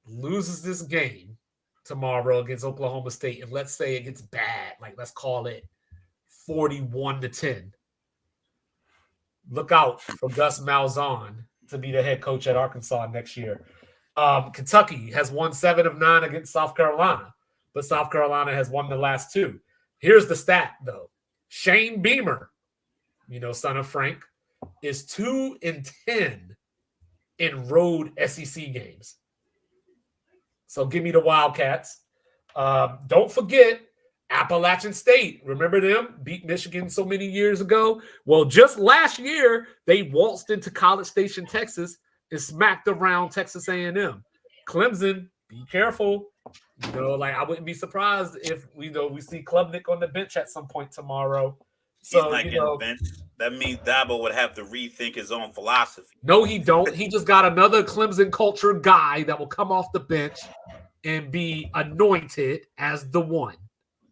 loses this game tomorrow against Oklahoma State, and let's say it gets bad, like let's call it 41-10, look out for Gus Malzahn to be the head coach at Arkansas next year. Kentucky has won 7 of 9 against South Carolina, but South Carolina has won the last 2. Here's the stat, though. Shane Beamer, son of Frank, is 2-10 in road SEC games. So give me the Wildcats. Don't forget Appalachian State. Remember them? Beat Michigan so many years ago. Well, just last year, they waltzed into College Station, Texas, and smacked around Texas A&M. Clemson, be careful. I wouldn't be surprised if we see Klubnik on the bench at some point tomorrow. So, he's not getting the bench. That means Dabo would have to rethink his own philosophy. No, he don't. He just got another Clemson culture guy that will come off the bench and be anointed as the one.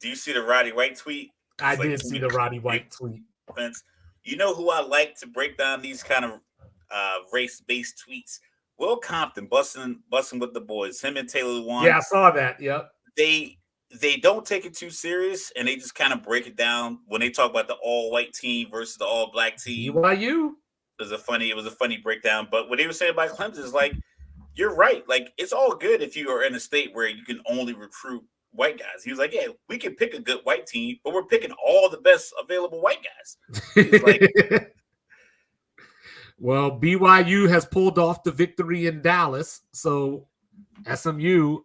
Do you see the Roddy White tweet? I did see the Roddy White tweet. You know who I like to break down these kind of race-based tweets? Will Compton busting with the boys. Him and Taylor Lewan. Yeah, I saw that. Yep. They don't take it too serious, and they just kind of break it down when they talk about the all-white team versus the all-black team. BYU. It was a funny breakdown. But what they were saying about Clemson is like, you're right. Like, it's all good if you are in a state where you can only recruit white guys. He was like, yeah, we can pick a good white team, but we're picking all the best available white guys. He was like, well, BYU has pulled off the victory in Dallas, so SMU,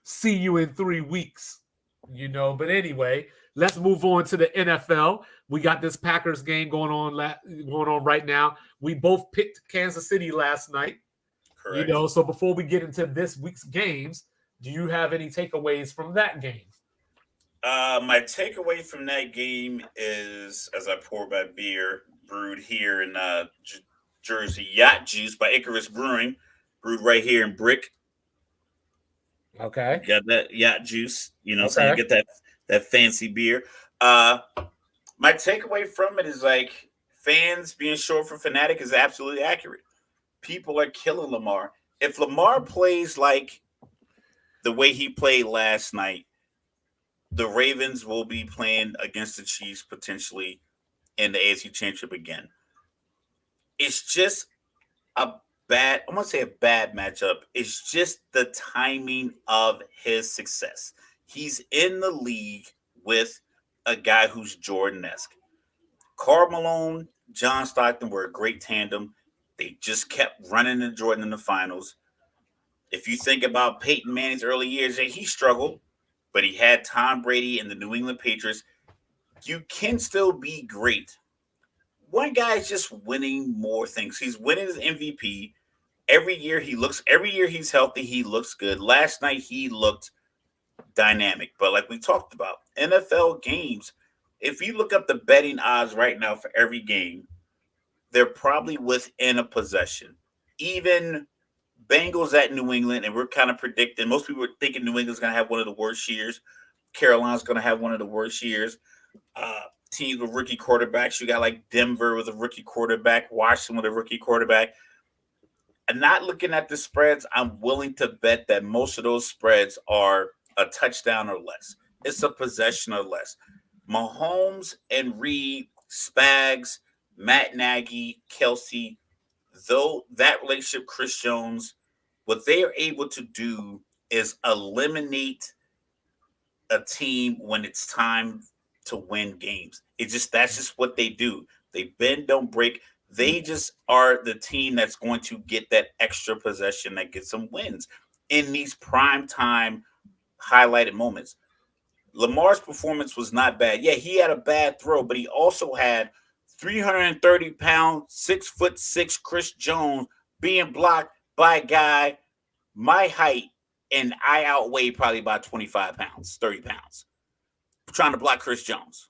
see you in 3 weeks. But anyway, let's move on to the NFL. We got this Packers game going on right now. We both picked Kansas City last night. Correct. So before we get into this week's games, do you have any takeaways from that game? My takeaway from that game is, as I pour my beer brewed here in Jersey, Yacht Juice by Icarus Brewing, brewed right here in Brick. Okay. Got that Yacht Juice, so you get that fancy beer. My takeaway from it is like, fans being short for fanatic is absolutely accurate. People are killing Lamar. If Lamar plays like the way he played last night, the Ravens will be playing against the Chiefs potentially in the AFC Championship again. It's just I want to say a bad matchup. It's just the timing of his success. He's in the league with a guy who's Jordan-esque. Karl Malone, John Stockton were a great tandem. They just kept running into Jordan in the finals. If you think about Peyton Manning's early years, he struggled, but he had Tom Brady and the New England Patriots. You can still be great. One guy is just winning more things. He's winning his MVP. Every year he's healthy, he looks good. Last night he looked dynamic. But like we talked about, NFL games, If you look up the betting odds right now for every game, they're probably within a possession. Even Bengals at New England, and we're kind of predicting. Most people are thinking New England's going to have one of the worst years. Carolina's going to have one of the worst years. Teams with rookie quarterbacks. You got like Denver with a rookie quarterback, Washington with a rookie quarterback. And not looking at the spreads, I'm willing to bet that most of those spreads are a touchdown or less. It's a possession or less. Mahomes and Reed, Spags, Matt Nagy, Kelsey, though that relationship, Chris Jones, what they are able to do is eliminate a team when it's time to win games. That's just what they do. They bend, don't break. They just are the team that's going to get that extra possession that gets them wins in these prime time highlighted moments. Lamar's performance was not bad. Yeah, he had a bad throw, but he also had 330-pound, 6'6" Chris Jones being blocked by a guy my height, and I outweigh probably about 25 pounds, 30 pounds, trying to block Chris Jones.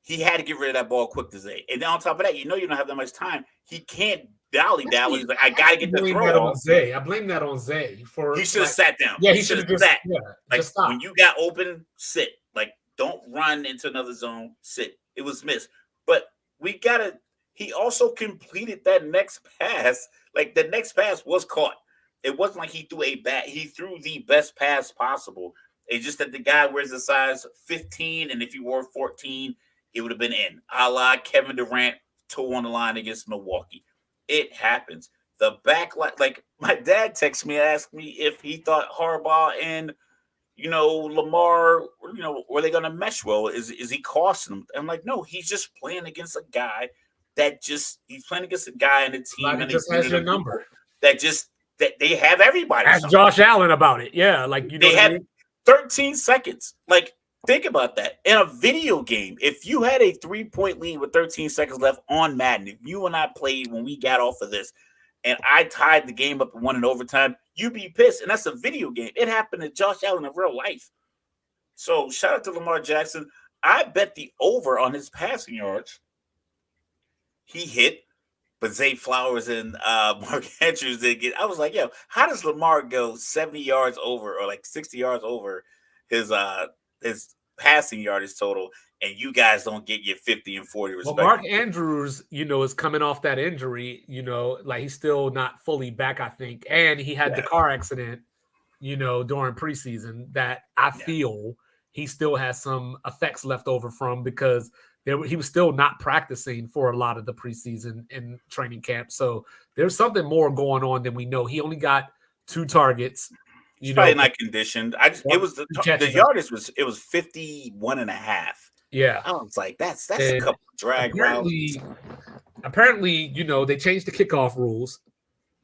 He had to get rid of that ball quick today. And then on top of that, you don't have that much time. He can't dally-dally. He's like, I got to get the throw off. I blame that on Zay. He should have sat down. Yeah, he should have just sat. Yeah, like, when you got open, sit. Like, don't run into another zone, sit. It was missed. But he also completed that next pass. Like, the next pass was caught. It wasn't like he threw the best pass possible. It's just that the guy wears a size 15, and if he wore 14, it would have been in. A la Kevin Durant toe on the line against Milwaukee. It happens. The backline, like my dad texted me, asked me if he thought Harbaugh and Lamar, were they going to mesh well? Is he costing them? I'm like, no, he's just playing against a guy he's playing against a guy in the team and just has your number. That they have everybody. Ask Josh Allen about it. Yeah, like they have 13 seconds. Like, think about that. In a video game, if you had a 3-point lead with 13 seconds left on Madden, if you and I played when we got off of this, and I tied the game up and won in overtime, you'd be pissed. And that's a video game. It happened to Josh Allen in real life. So shout out to Lamar Jackson. I bet the over on his passing yards. He hit, but Zay Flowers and Mark Andrews didn't get. I was like, yo, how does Lamar go 70 yards over or like 60 yards over his passing yardage total, and you guys don't get your 50 and 40 respectively? Well, Mark Andrews, is coming off that injury, like he's still not fully back, I think. And he had the car accident, during preseason that I feel he still has some effects left over from, because he was still not practicing for a lot of the preseason and training camp. So there's something more going on than we know. He only got 2 targets. He's probably not conditioned. It was the yardage was 51.5. Yeah. I was like, that's a couple of drag routes. Apparently, they changed the kickoff rules.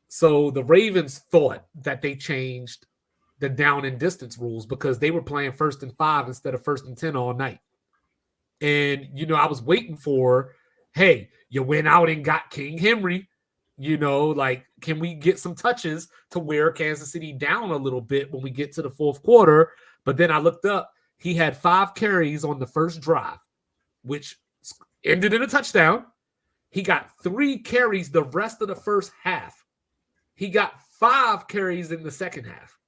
So the Ravens thought that they changed the down and distance rules because they were playing 1st and 5 instead of 1st and 10 all night. And, I was waiting for, hey, you went out and got King Henry, like, can we get some touches to wear Kansas City down a little bit when we get to the 4th quarter? But then I looked up, he had 5 carries on the first drive, which ended in a touchdown. He got 3 carries the rest of the first half. He got 5 carries in the second half.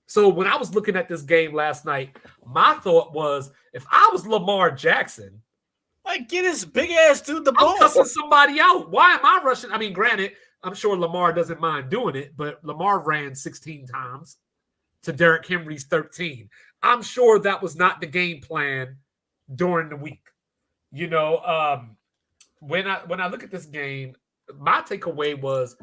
So when I was looking at this game last night, my thought was, if I was Lamar Jackson, like, get his big ass dude the ball. I'm cussing somebody out. Why am I rushing? I mean, granted, I'm sure Lamar doesn't mind doing it, but Lamar ran 16 times to Derrick Henry's 13. I'm sure that was not the game plan during the week. When I look at this game, my takeaway was,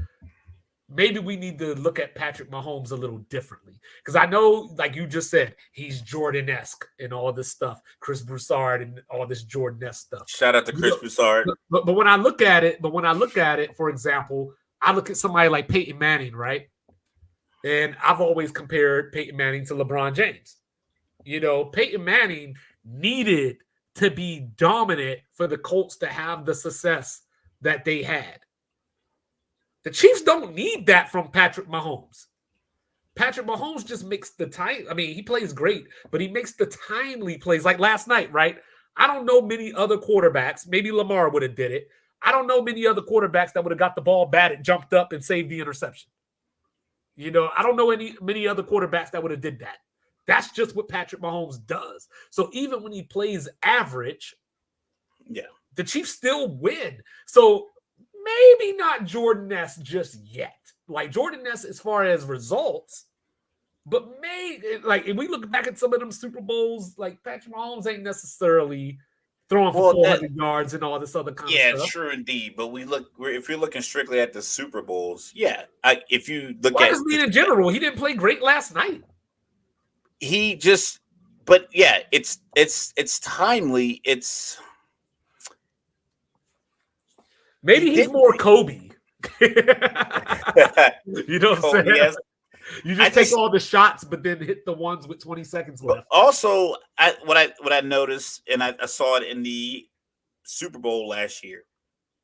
maybe we need to look at Patrick Mahomes a little differently. Because I know, like you just said, he's Jordan-esque and all this stuff. Chris Broussard and all this Jordan-esque stuff. Shout out to Chris Broussard. But when I look at it, for example, I look at somebody like Peyton Manning, right? And I've always compared Peyton Manning to LeBron James. Peyton Manning needed to be dominant for the Colts to have the success that they had. The Chiefs don't need that from Patrick Mahomes. Patrick Mahomes just makes the time. I mean, he plays great, but he makes the timely plays. Like last night, right? I don't know many other quarterbacks. Maybe Lamar would have did it. I don't know many other quarterbacks that would have got the ball batted, jumped up, and saved the interception. I don't know many other quarterbacks that would have did that. That's just what Patrick Mahomes does. So even when he plays average, the Chiefs still win. So maybe not Jordan Ness just yet. Like Jordan Ness as far as results, but if we look back at some of them Super Bowls, like Patrick Mahomes ain't necessarily throwing for 400 yards and all this other kind of stuff. Yeah, true indeed. But if you're looking strictly at the Super Bowls, if you look at in general, he didn't play great last night. It's timely. It's maybe he's more Kobe. You know what I'm saying? You just take all the shots, but then hit the ones with 20 seconds left. Also, what I noticed, and I saw it in the Super Bowl last year,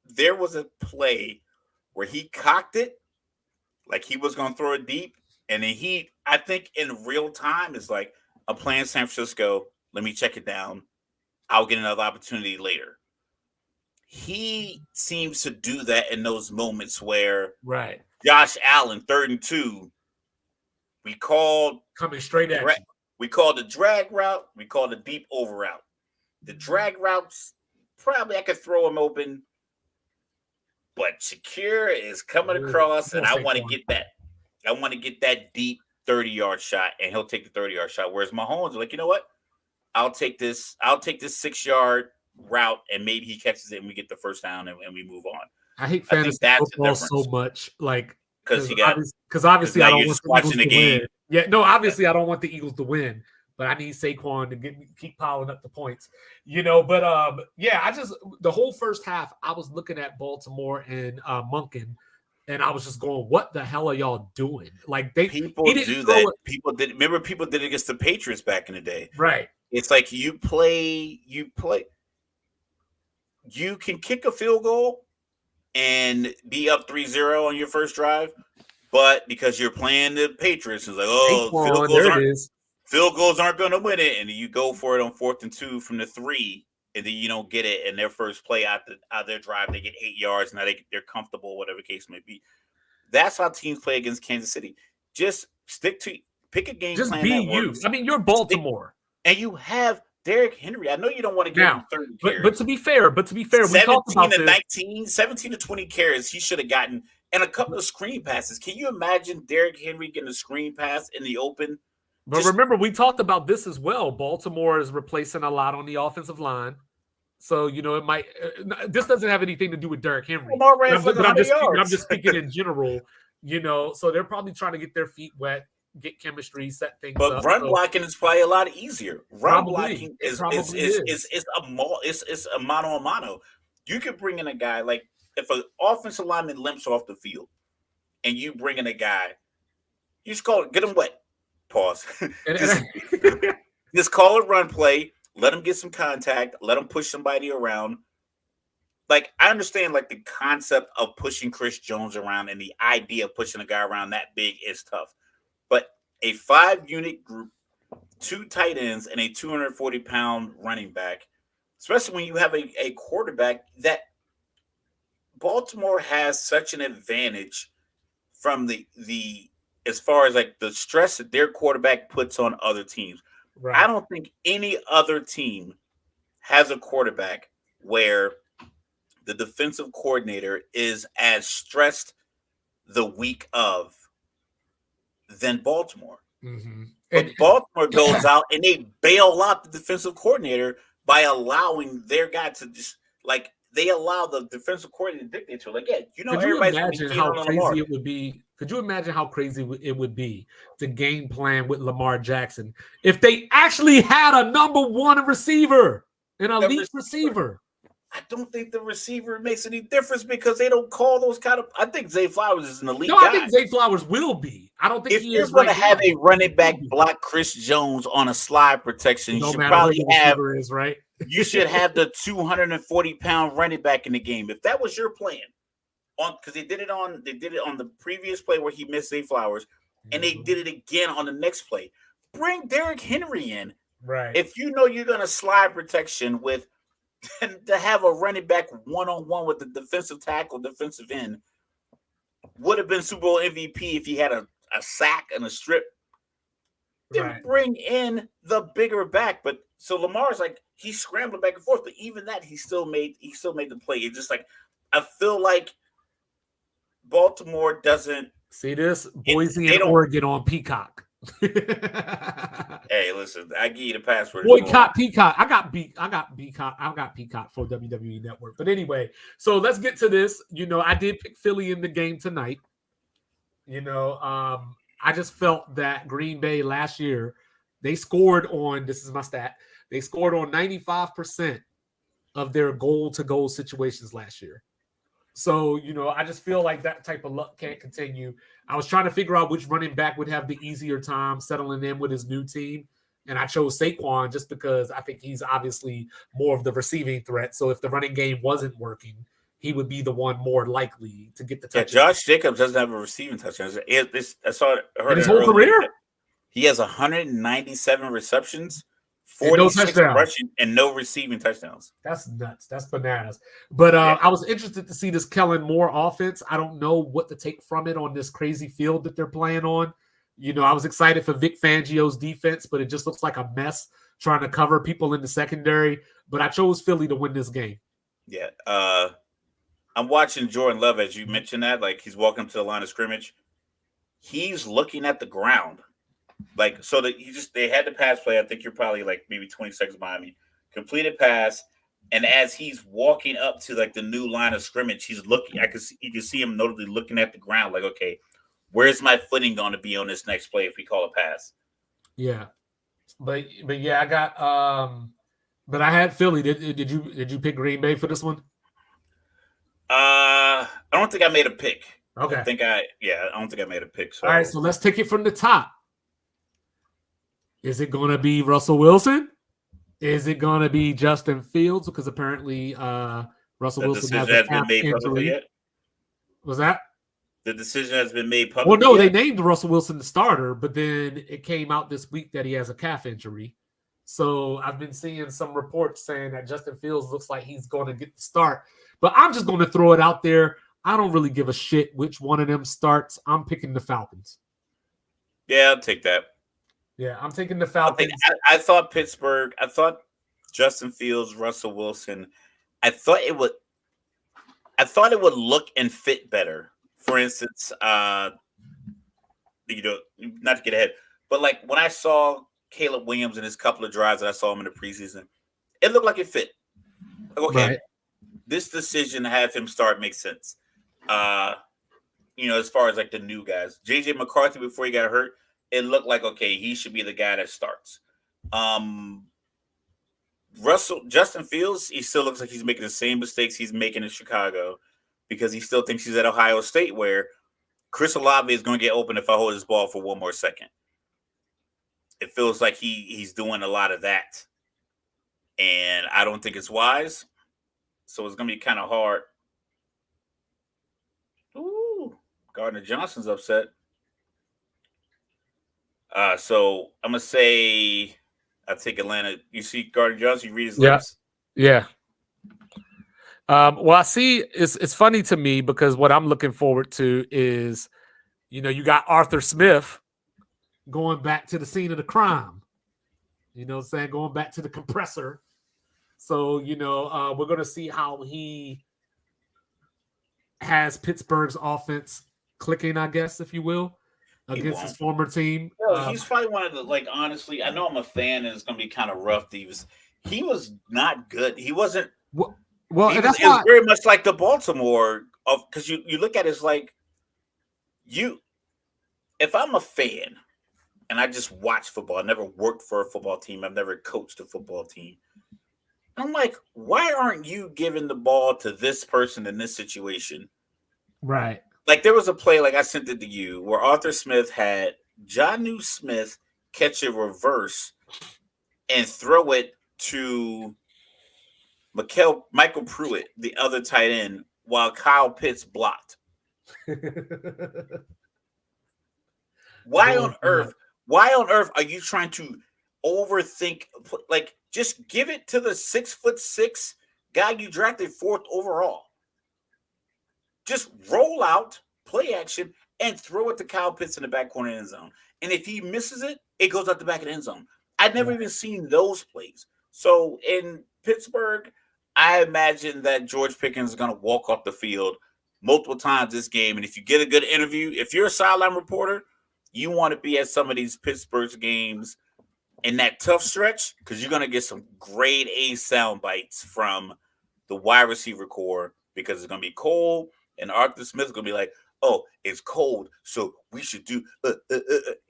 there was a play where he cocked it like he was going to throw it deep, and then I think in real time, is like, I'm playing San Francisco. Let me check it down. I'll get another opportunity later. He seems to do that in those moments where Josh Allen, 3rd and 2. We called coming straight at you. We called the drag route. We called the deep over route. The drag routes, probably I could throw him open, but Shakir is coming across, and I want to get that. I want to get that deep 30-yard shot, and he'll take the 30-yard shot. Whereas Mahomes is like, you know what? I'll take this 6-yard route, and maybe he catches it, and we get the first down, and we move on. I hate fantasy football so much, because obviously I don't want the Eagles to win. Yeah, no, obviously I don't want the Eagles to win, but I need Saquon to keep piling up the points, But the whole first half I was looking at Baltimore and Monken, and I was just going, "What the hell are y'all doing?" Like people do that. People did it against the Patriots back in the day, right? It's like you play. You can kick a field goal and be up 3-0 on your first drive, but because you're playing the Patriots, it's like, field goals aren't going to win it, and you go for it on 4th and 2 from the 3, and then you don't get it. And their first play out their drive, they get 8 yards. Now they're comfortable, whatever the case may be. That's how teams play against Kansas City. Just pick a game just plan. Just be you. I mean, you're Baltimore, and you have Derrick Henry. I know you don't want to give him 30 carries. But to be fair, we talked about 17 to 20 carries he should have gotten, and a couple of screen passes. Can you imagine Derrick Henry getting a screen pass in the open? But remember, we talked about this as well. Baltimore is replacing a lot on the offensive line. So, it might this doesn't have anything to do with Derrick Henry. I'm just speaking in general, so they're probably trying to get their feet wet, get chemistry, set things up. But run blocking is probably a lot easier. Run blocking is a mano a mano. You could bring in a guy, like if an offensive lineman limps off the field and you bring in a guy, you just get him wet. Pause. Just call a run play. Let him get some contact. Let him push somebody around. Like, I understand, like, the concept of pushing Chris Jones around and the idea of pushing a guy around that big is tough. But a 5-unit group, 2 tight ends, and a 240-pound running back, especially when you have a quarterback that Baltimore has such an advantage from the as far as like the stress that their quarterback puts on other teams. Right. I don't think any other team has a quarterback where the defensive coordinator is as stressed the week of than Baltimore. Mm-hmm. But Baltimore goes out and they bail out the defensive coordinator by allowing their guy to just like they allow the defensive coordinator to dictate to it. Like, yeah, everybody's imagine how crazy it would be. Could you imagine how crazy it would be to game plan with Lamar Jackson if they actually had a number 1 receiver, an elite receiver? I don't think the receiver makes any difference because they don't call those kind of. I think Zay Flowers is an elite guy. I think Zay Flowers will be. I don't think he is going to have a running back block Chris Jones on a slide protection. You should probably have. Right? You should have the 240-pound running back in the game if that was your plan. Because they did it on the previous play where he missed Zay Flowers, and they did it again on the next play. Bring Derrick Henry in, Right. If you know you're gonna slide protection with to have a running back one-on-one with the defensive tackle, defensive end, would have been Super Bowl MVP if he had a sack and a strip. Then Right. bring in the bigger back. But so Lamar's like he's scrambling back and forth, but even that he still made the play. It's just like I feel like Baltimore doesn't see this Boise they and don't. Oregon on Peacock. Hey, listen, I give you the password. Boycott Peacock. I got Peacock for WWE Network. But anyway, so let's get to this. I did pick Philly in the game tonight. I just felt that Green Bay last year, they scored on, this is my stat, they scored on 95% of their goal-to-goal situations last year. So, I just feel like that type of luck can't continue. I was trying to figure out which running back would have the easier time settling in with his new team. And I chose Saquon just because I think he's obviously more of the receiving threat. So if the running game wasn't working, he would be the one more likely to get the touches. Yeah, Josh Jacobs doesn't have a receiving touchdown. I heard his whole career? He has 197 receptions, 46 rushing, and no receiving touchdowns. That's nuts. That's bananas. But I was interested to see this Kellen Moore offense. I don't know what to take from it on this crazy field that they're playing on. I was excited for Vic Fangio's defense, but it just looks like a mess trying to cover people in the secondary. But I chose Philly to win this game. Yeah. I'm watching Jordan Love, as you mentioned that. Like, he's walking to the line of scrimmage. He's looking at the ground. Like, so that they had the pass play. I think you're probably like maybe 20 seconds behind me. Completed pass. And as he's walking up to like the new line of scrimmage, he's looking. You can see him notably looking at the ground. Like, okay, where's my footing going to be on this next play if we call a pass? Yeah, but yeah, I got but I had Philly. Did you pick Green Bay for this one? I don't think I made a pick. Okay. I don't think I made a pick. So. All right, so let's take it from the top. Is it going to be Russell Wilson? Is it going to be Justin Fields? Because apparently Russell Wilson hasn't been made publicly yet. Was that? The decision has been made publicly. Well, no, they named Russell Wilson the starter, but then it came out this week that he has a calf injury. So I've been seeing some reports saying that Justin Fields looks like he's going to get the start. But I'm just going to throw it out there. I don't really give a shit which one of them starts. I'm picking the Falcons. Yeah, I'll take that. Yeah, I'm taking the Falcons. I thought Pittsburgh. I thought Justin Fields, Russell Wilson. I thought it would look and fit better. For instance, not to get ahead, but like when I saw Caleb Williams in his couple of drives that I saw him in the preseason, it looked like it fit. Like, okay, right. This decision to have him start makes sense. As far as like the new guys, JJ McCarthy before he got hurt, it looked like, okay, he should be the guy that starts. Justin Fields, he still looks like he's making the same mistakes he's making in Chicago because he still thinks he's at Ohio State where Chris Olave is going to get open if I hold his ball for one more second. It feels like he's doing a lot of that. And I don't think it's wise. So it's going to be kind of hard. Ooh, Gardner Johnson's upset. So I'm going to say I take Atlanta. You see Gardner Johnson, you read his lips. Yeah. Well, I see it's funny to me because what I'm looking forward to is, you got Arthur Smith going back to the scene of the crime. You know what I'm saying? Going back to the compressor. So, we're going to see how he has Pittsburgh's offense clicking, I guess, if you will, against his former team. He's probably one of the, honestly, I know I'm a fan and it's going to be kind of rough. He was not good. He wasn't. Well, it was very much like the Baltimore, because you look at it as like, if I'm a fan and I just watch football, I never worked for a football team, I've never coached a football team. I'm like, why aren't you giving the ball to this person in this situation? Right. Like there was a play, like I sent it to you, where Arthur Smith had Jonnu Smith catch a reverse and throw it to Michael Pruitt, the other tight end, while Kyle Pitts blocked. Why on earth are you trying to overthink. Like, just give it to the 6'6" guy you drafted 4th overall. Just roll out, play action, and throw it to Kyle Pitts in the back corner of the end zone. And if he misses it, it goes out the back of the end zone. I'd never even seen those plays. So in Pittsburgh, I imagine that George Pickens is going to walk off the field multiple times this game. And if you get a good interview, if you're a sideline reporter, you want to be at some of these Pittsburgh games in that tough stretch, because you're going to get some grade A sound bites from the wide receiver core, because it's going to be cold. And Arthur Smith is going to be like, oh, it's cold, so we should do, and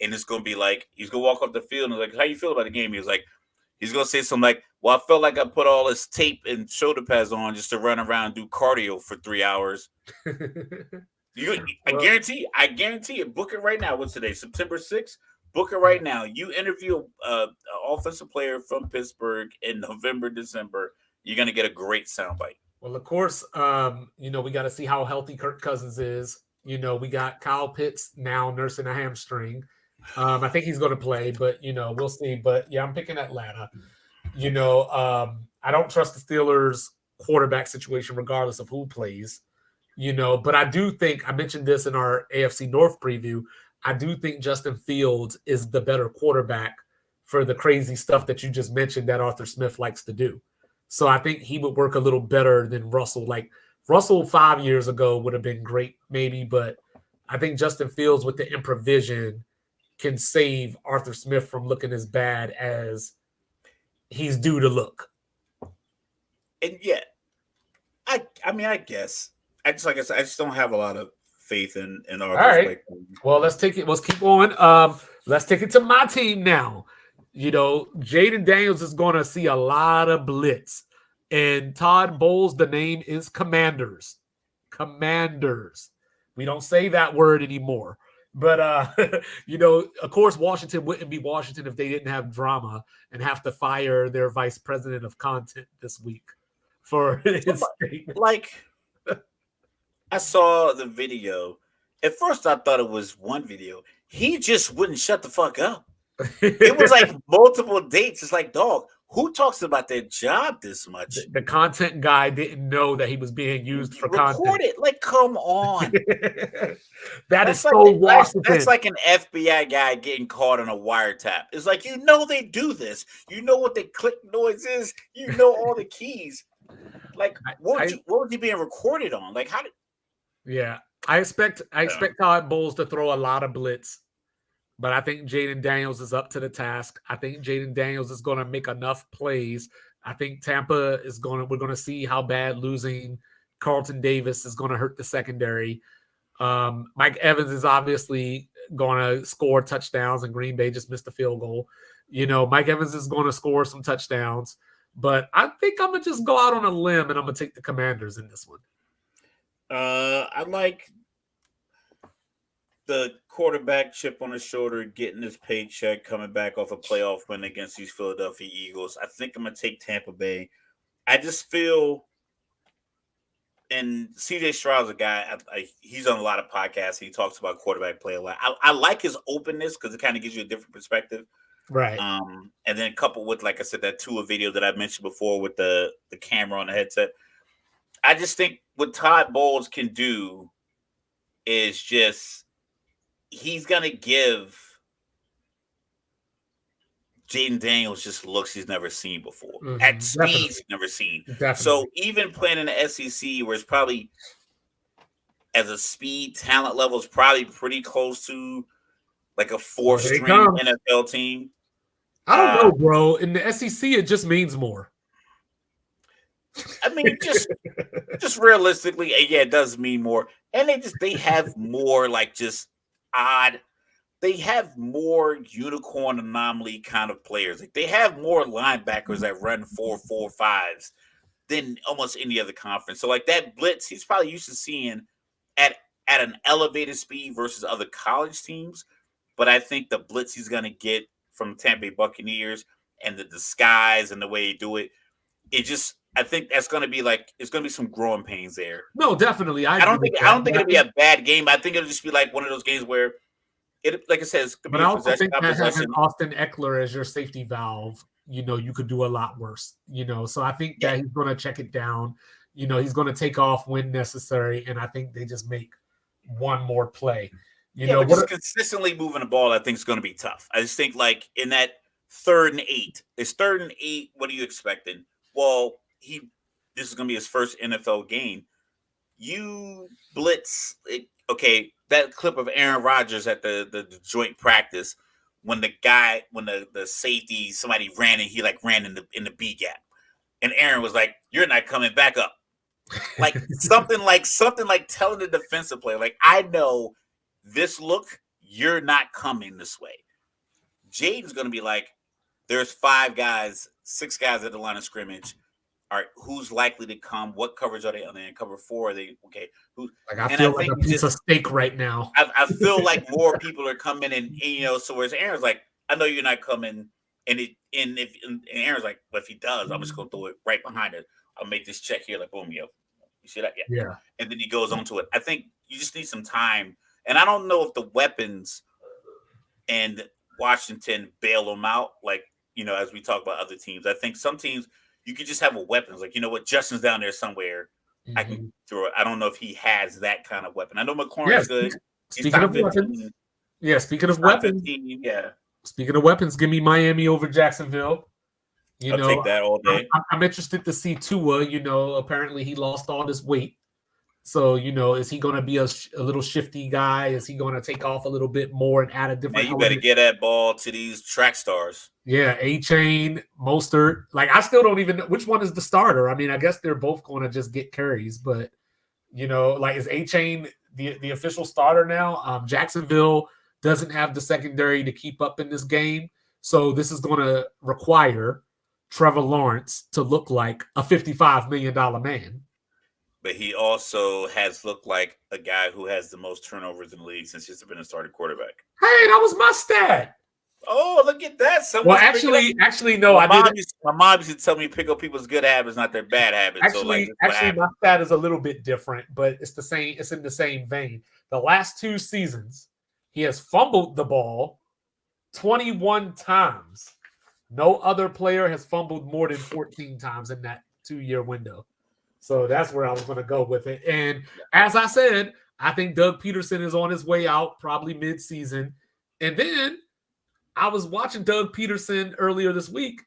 it's going to be like, he's going to walk off the field and like, how you feel about the game? He's going to say something like, well, I felt like I put all this tape and shoulder pads on just to run around and do cardio for 3 hours. I guarantee it. Book it right now. What's today? September 6th? Book it right now. You interview an offensive player from Pittsburgh in November, December. You're going to get a great soundbite. Well, of course, we got to see how healthy Kirk Cousins is. We got Kyle Pitts now nursing a hamstring. I think he's going to play, but, we'll see. But, yeah, I'm picking Atlanta. I don't trust the Steelers' quarterback situation regardless of who plays, But I do think, I mentioned this in our AFC North preview, I do think Justin Fields is the better quarterback for the crazy stuff that you just mentioned that Arthur Smith likes to do. So I think he would work a little better than Russell. Like Russell 5 years ago would have been great, maybe, but I think Justin Fields with the improvision can save Arthur Smith from looking as bad as he's due to look. And yet, I guess I just don't have a lot of faith in Arthur. All right. Well, let's take it. Let's keep on. Let's take it to my team now. Jaden Daniels is going to see a lot of blitz. And Todd Bowles, the name is Commanders. Commanders. We don't say that word anymore. But, of course, Washington wouldn't be Washington if they didn't have drama and have to fire their vice president of content this week for his statement. Like, I saw the video. At first, I thought it was one video. He just wouldn't shut the fuck up. It was like multiple dates. It's like, dog, who talks about their job this much? The content guy didn't know that he was being used for content. Record it. Like, come on. That's so Washington. That's like an FBI guy getting caught on a wiretap. It's like, they do this. You know what the click noise is. You know all the keys. Like, what was he being recorded on? Like, how did? Yeah, I expect Todd Bowles to throw a lot of blitz. But I think Jaden Daniels is up to the task. I think Jaden Daniels is going to make enough plays. I think Tampa we're going to see how bad losing Carlton Davis is going to hurt the secondary. Mike Evans is obviously going to score touchdowns, and Green Bay just missed a field goal. Mike Evans is going to score some touchdowns. But I think I'm going to just go out on a limb, and I'm going to take the Commanders in this one. I like the quarterback chip on his shoulder, getting his paycheck, coming back off a playoff win against these Philadelphia Eagles. I think I'm going to take Tampa Bay. I just feel, and CJ Stroud's a guy, he's on a lot of podcasts. He talks about quarterback play a lot. I like his openness because it kind of gives you a different perspective. Right. And then coupled with, like I said, that Tua video that I mentioned before with the camera on the headset. I just think what Todd Bowles can do is just, he's going to give Jaden Daniels just looks he's never seen before. Mm-hmm. At speeds he's never seen. Definitely. So even playing in the SEC, where it's probably, as a speed talent level, is probably pretty close to like a four-string NFL team. I don't know, bro. In the SEC, it just means more. I mean, just realistically, yeah, it does mean more. And they have more like just odd. They have more unicorn anomaly kind of players. Like they have more linebackers that run 4.45s than almost any other conference. So like that blitz, he's probably used to seeing at an elevated speed versus other college teams. But I think the blitz he's going to get from the Tampa Bay Buccaneers and the disguise and the way he do it, I think that's going to be it's going to be some growing pains there. No, definitely. I don't think it'll be a bad game. I think it'll just be like one of those games where like I said, it's gonna But be I a also think that having possession. Austin Eckler as your safety valve, you could do a lot worse. So I think that he's going to check it down. He's going to take off when necessary, and I think they just make one more play. But just consistently moving the ball, I think is going to be tough. I just think like in that 3rd and 8, it's 3rd and 8. What are you expecting? Well, this is going to be his first NFL game. You blitz, okay. That clip of Aaron Rodgers at the joint practice when the safety, somebody ran and he like ran in the B gap, and Aaron was like, "You're not coming back up." Like something like telling the defensive player, like, I know this look, you're not coming this way. Jaden's going to be like, there's 6 guys at the line of scrimmage. All right, who's likely to come? What coverage are they on? In cover 4? Are they okay? I feel like a piece of steak right now. I feel like more people are coming in, so whereas Aaron's like, I know you're not coming, and Aaron's like, well, if he does, I'm just gonna throw it right behind it. I'll make this check here, like boom, you see that? Yeah. And then he goes on to it. I think you just need some time, and I don't know if the weapons and Washington bail them out, like as we talk about other teams. I think some teams, you could just have a weapons. Like, Justin's down there somewhere. Mm-hmm. I can throw it. I don't know if he has that kind of weapon. I know McLaurin's good. Speaking of weapons. Yeah, speaking of weapons. 15, Speaking of weapons, give me Miami over Jacksonville. I'll take that all day. I'm interested to see Tua. Apparently he lost all this weight. So, is he going to be a little shifty guy? Is he going to take off a little bit more and add a different? Man, you better get that ball to these track stars. Yeah, A-Chain, Mostert. Like, I still don't even know which one is the starter. I mean, I guess they're both going to just get carries, but is A-Chain the official starter now? Jacksonville doesn't have the secondary to keep up in this game, so this is going to require Trevor Lawrence to look like a $55 million man. But he also has looked like a guy who has the most turnovers in the league since he's been a starting quarterback. Hey, that was my stat. Oh, look at that! Well, actually, no. My mom used to tell me pick up people's good habits, not their bad habits. Actually, my stat is a little bit different, but it's the same. It's in the same vein. The last 2 seasons, he has fumbled the ball 21 times. No other player has fumbled more than 14 times in that 2-year window. So that's where I was going to go with it. And as I said, I think Doug Peterson is on his way out, probably mid-season. And then I was watching Doug Peterson earlier this week,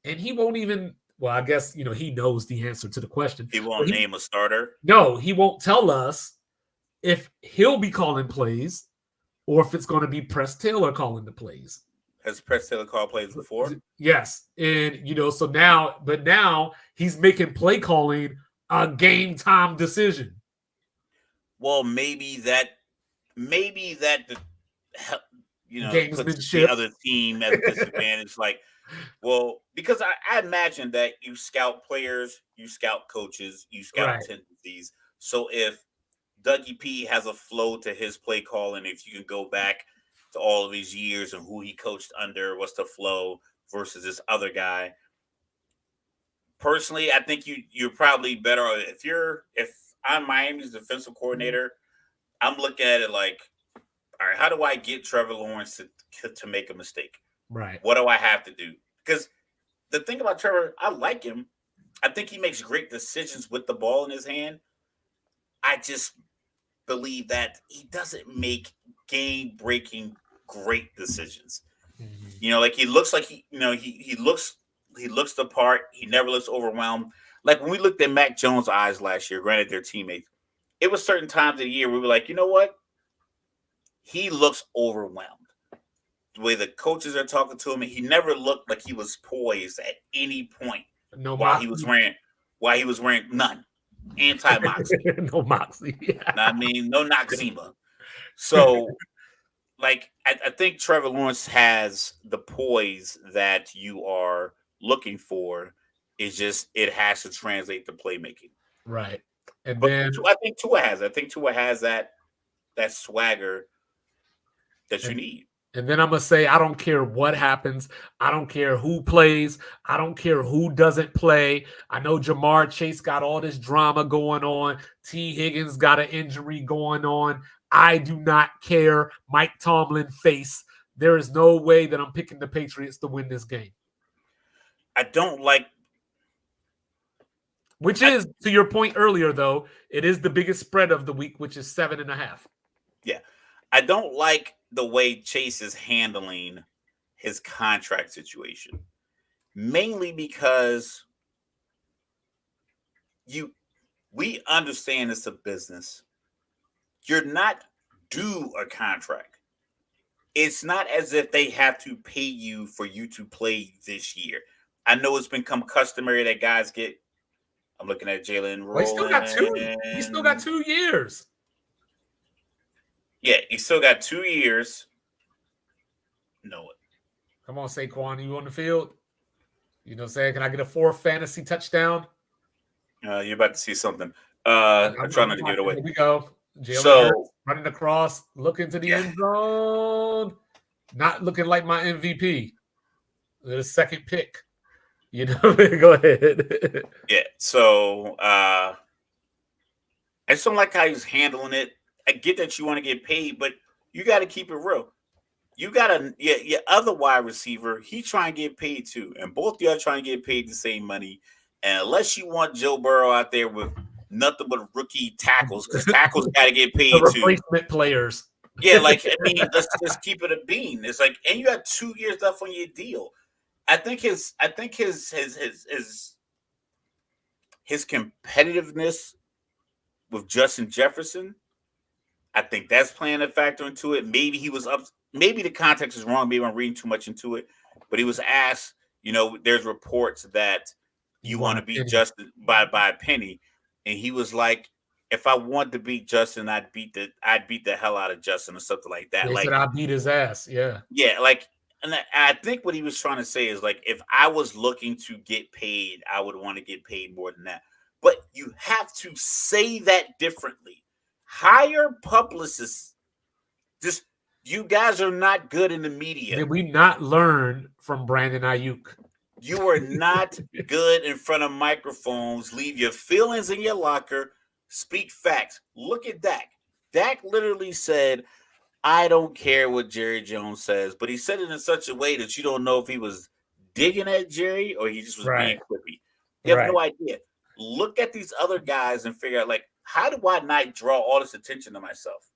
and he won't even – well, I guess, he knows the answer to the question. He won't name a starter? No, he won't tell us if he'll be calling plays or if it's going to be Press Taylor calling the plays. Has Press Taylor called plays before? Yes. And, so now he's making play calling a game time decision. Well, maybe that puts the other team at a disadvantage. Like, well, because I imagine that you scout players, you scout coaches, you scout tendencies. So if Dougie P has a flow to his play calling, if you can go back to all of these years and who he coached under, what's the flow versus this other guy. Personally, I think you're probably better if I'm Miami's defensive coordinator. I'm looking at it like, all right, how do I get Trevor Lawrence to make a mistake? Right. What do I have to do? Because the thing about Trevor, I like him. I think he makes great decisions with the ball in his hand. I just believe that he doesn't make game-breaking great decisions. Mm-hmm. Like he looks like he looks the part. He never looks overwhelmed. Like when we looked at Mac Jones' eyes last year, granted they're teammates, it was certain times of the year we were like, you know what? He looks overwhelmed. The way the coaches are talking to him, and he never looked like he was poised at any point while he was wearing none. Anti-moxie. No moxie. Yeah. I mean, no Noxema. So like I think Trevor Lawrence has the poise that you are looking for. It's just it has to translate to playmaking. Right. And but then I think Tua has that swagger that you need. And then I'm going to say, I don't care what happens. I don't care who plays. I don't care who doesn't play. I know Jamar Chase got all this drama going on. T. Higgins got an injury going on. I do not care. Mike Tomlin face. There is no way that I'm picking the Patriots to win this game. I don't like. Which is, to your point earlier, though, it is the biggest spread of the week, which is 7.5. Yeah. I don't like the way Chase is handling his contract situation. Mainly because we understand it's a business. You're not due a contract. It's not as if they have to pay you for you to play this year. I know it's become customary that guys get. I'm looking at Jalen rolling. He still got 2 years. Yeah, he still got 2 years. No. Come on, Saquon, you on the field? You know what I'm saying? Can I get a 4th fantasy touchdown? You're about to see something. I'm trying not to give it away. Here we go. Jalen Hurts running across, looking to the end zone. Not looking like my MVP. The 2nd pick. You know, go ahead. Yeah, so I just don't like how he's handling it. I get that you want to get paid, but you got to keep it real. You got your other wide receiver, he trying to get paid too. And both y'all trying to get paid the same money. And unless you want Joe Burrow out there with nothing but rookie tackles, because tackles got to get paid the too. Replacement players. Yeah, like, I mean, let's just keep it a bean. It's like, and you got 2 years left on your deal. I think his competitiveness with Justin Jefferson, I think that's playing a factor into it. Maybe he was up. Maybe the context is wrong. Maybe I'm reading too much into it. But he was asked, there's reports that you want to beat Justin by a penny, and he was like, "If I want to beat Justin, I'd beat the hell out of Justin or something like that." They said I beat his ass. Yeah. Yeah, like, and I think what he was trying to say is, like, if I was looking to get paid, I would want to get paid more than that. But you have to say that differently. Hire publicists. Just, you guys are not good in the media. Did we not learn from Brandon Ayuk? You are not good in front of microphones. Leave your feelings in your locker. Speak facts. Look at Dak. Dak literally said, I don't care what Jerry Jones says, but he said it in such a way that you don't know if he was digging at Jerry or he just was being quippy. You have no idea. Look at these other guys and figure out, like, how do I not draw all this attention to myself?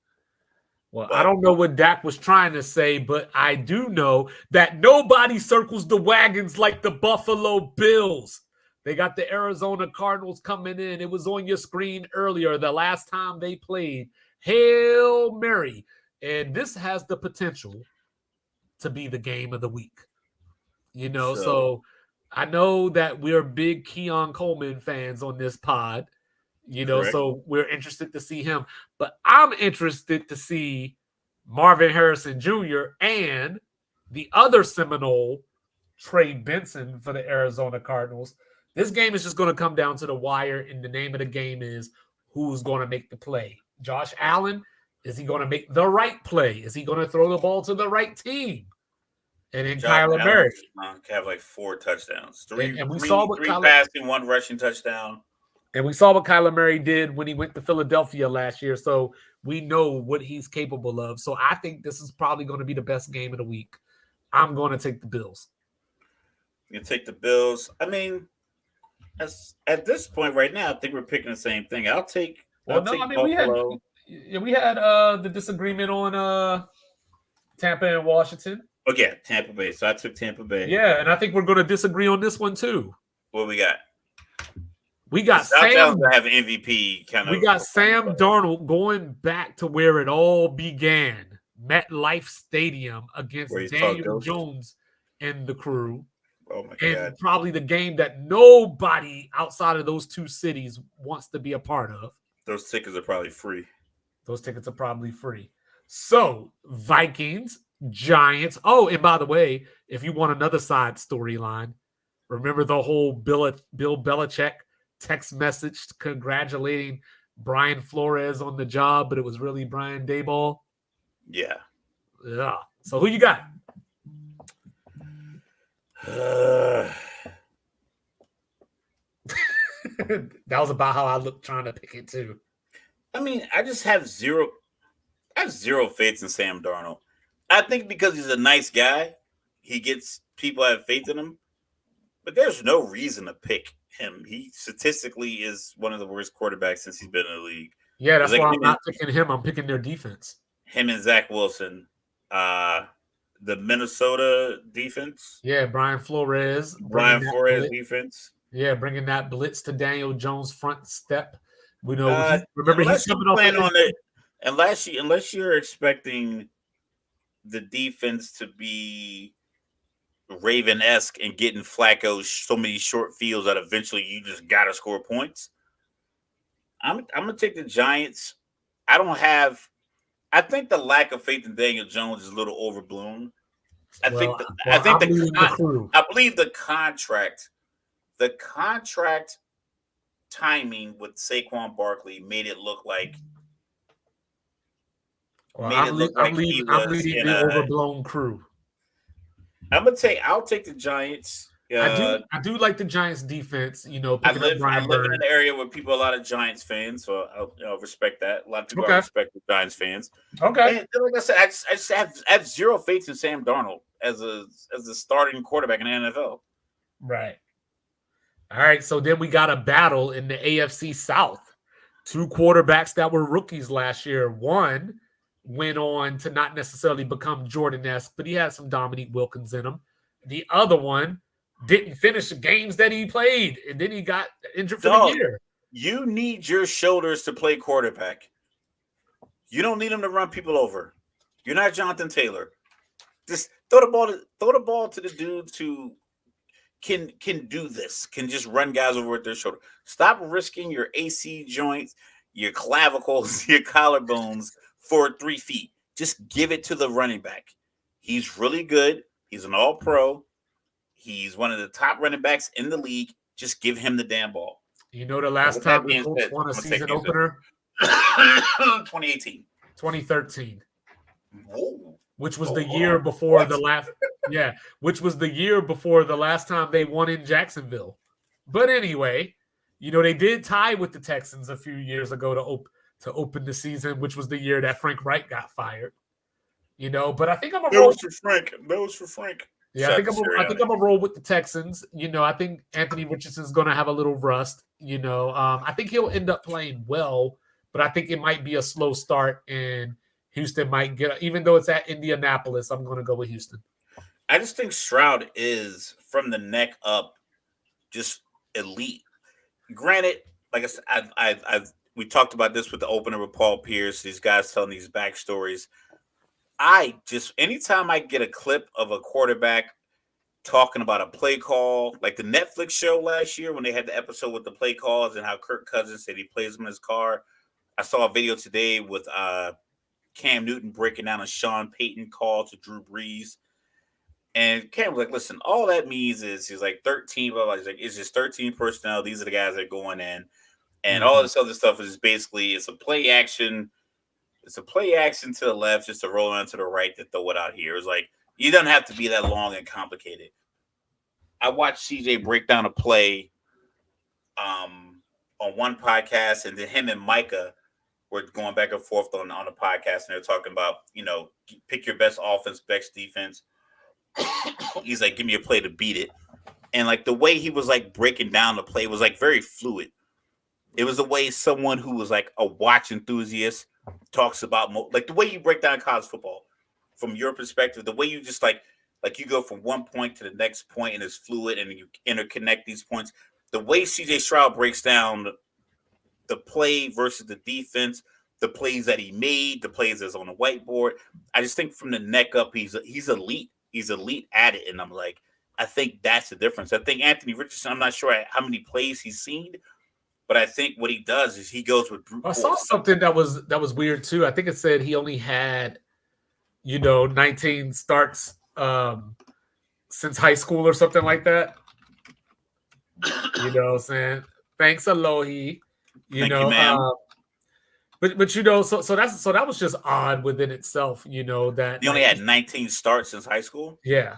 Well, I don't know what Dak was trying to say, but I do know that nobody circles the wagons like the Buffalo Bills. They got the Arizona Cardinals coming in. It was on your screen earlier, the last time they played. Hail Mary. And this has the potential to be the game of the week. So I know that we're big Keon Coleman fans on this pod. So we're interested to see him. But I'm interested to see Marvin Harrison Jr. and the other Seminole, Trey Benson, for the Arizona Cardinals. This game is just going to come down to the wire, and the name of the game is who's going to make the play. Josh Allen, is he going to make the right play? Is he going to throw the ball to the right team? And then Kyler Murray have like 4 touchdowns. Three passing, 1 rushing touchdown. And we saw what Kyler Murray did when he went to Philadelphia last year, so we know what he's capable of. So I think this is probably going to be the best game of the week. I'm going to take the Bills. You take the Bills. I mean, at this point right now, I think we're picking the same thing. I'll take Buffalo. We had the disagreement on Tampa and Washington. Okay, Tampa Bay. So I took Tampa Bay. Yeah, and I think we're going to disagree on this one too. What we got? We got Sam. Have an MVP kind of. We got Sam Darnold going back to where it all began, MetLife Stadium against Daniel Jones and the crew. Oh my God! God! Probably the game that nobody outside of those 2 cities wants to be a part of. Those tickets are probably free. So Vikings, Giants. Oh, and by the way, if you want another side storyline, remember the whole Bill Belichick text message congratulating Brian Flores on the job, but it was really Brian Daboll. Yeah. So who you got? That was about how I looked trying to pick it too. I mean, I just have zero. I have zero faith in Sam Darnold. I think because he's a nice guy, he gets people have faith in him. But there's no reason to pick him. He statistically is one of the worst quarterbacks since he's been in the league. Yeah, that's like why I'm not picking him. I'm picking their defense. Him and Zach Wilson. The Minnesota defense. Yeah, Brian Flores defense. Yeah, bringing that blitz to Daniel Jones' front step. We know. Remember, he's coming off on it. Unless you're expecting the defense to be Raven-esque and getting Flacco so many short fields that eventually you just gotta score points. I'm gonna take the Giants. I think the lack of faith in Daniel Jones is a little overblown. I believe the contract timing with Saquon Barkley made it look like I'm leading the overblown crew. I'll take the Giants. I do like the Giants defense. You know, I live in an area where people are a lot of Giants fans, so I'll respect that. A lot of people respect the Giants fans. Okay. And like I said, I just have zero faith in Sam Darnold as a starting quarterback in the NFL. Right. All right. So then we got a battle in the AFC South. Two quarterbacks that were rookies last year. One went on to not necessarily become Jordan-esque, but he had some Dominique Wilkins in him. The other one didn't finish the games that he played, and then he got injured for the year. You need your shoulders to play quarterback. You don't need them to run people over. You're not Jonathan Taylor. Just throw the ball to the dudes who can do this, can just run guys over with their shoulder. Stop risking your AC joints, your clavicles, your collarbones for 3 feet. Just give it to the running back. He's really good. He's an all-pro. He's one of the top running backs in the league. Just give him the damn ball. You know the last time the Colts won a season opener? 2018. 2013. Whoa. Which was the year before the last which was the year before the last time they won in Jacksonville. But anyway, you know, they did tie with the Texans a few years ago to open the season, which was the year that Frank Reich got fired. You know, but I think I'm a roll for Frank. That was for Frank. Yeah, I think I'm gonna roll with the Texans. You know, I think Anthony Richardson's gonna have a little rust. You know, I think he'll end up playing well, but I think it might be a slow start, and Houston might get. Even though it's at Indianapolis, I'm gonna go with Houston. I just think Stroud is from the neck up, just elite. Granted, like I said, we talked about this with the opener with Paul Pierce. These guys telling these backstories. Anytime I get a clip of a quarterback talking about a play call, like the Netflix show last year when they had the episode with the play calls and how Kirk Cousins said he plays them in his car. I saw a video today with Cam Newton breaking down a Sean Payton call to Drew Brees. And Cam was like, listen, all that means is he's like 13, blah, blah. He's like, it's just 13 personnel. These are the guys that are going in. And all this other stuff is basically, it's a play action. It's a play action to the left, just to roll on to the right to throw it out here. It's like, you don't have to be that long and complicated. I watched CJ break down a play on one podcast, and then him and Micah were going back and forth on the podcast, and they're talking about, you know, pick your best offense, best defense. He's like, give me a play to beat it. And like the way he was like breaking down the play was like very fluid. It was the way someone who was like a watch enthusiast talks about, like the way you break down college football from your perspective, the way you just like you go from one point to the next point and it's fluid and you interconnect these points. The way CJ Stroud breaks down the play versus the defense, the plays that he made, the plays that's on the whiteboard. I just think from the neck up, he's elite. He's elite at it. And I'm like, I think that's the difference. I think Anthony Richardson, I'm not sure how many plays he's seen, but I think what he does is he goes with brute force. I saw something that was weird too. I think it said he only had, 19 starts since high school or something like that. You know what I'm saying? Thanks, Alohi. Thank you, man. But so that was just odd within itself, that he only had 19 starts since high school. Yeah.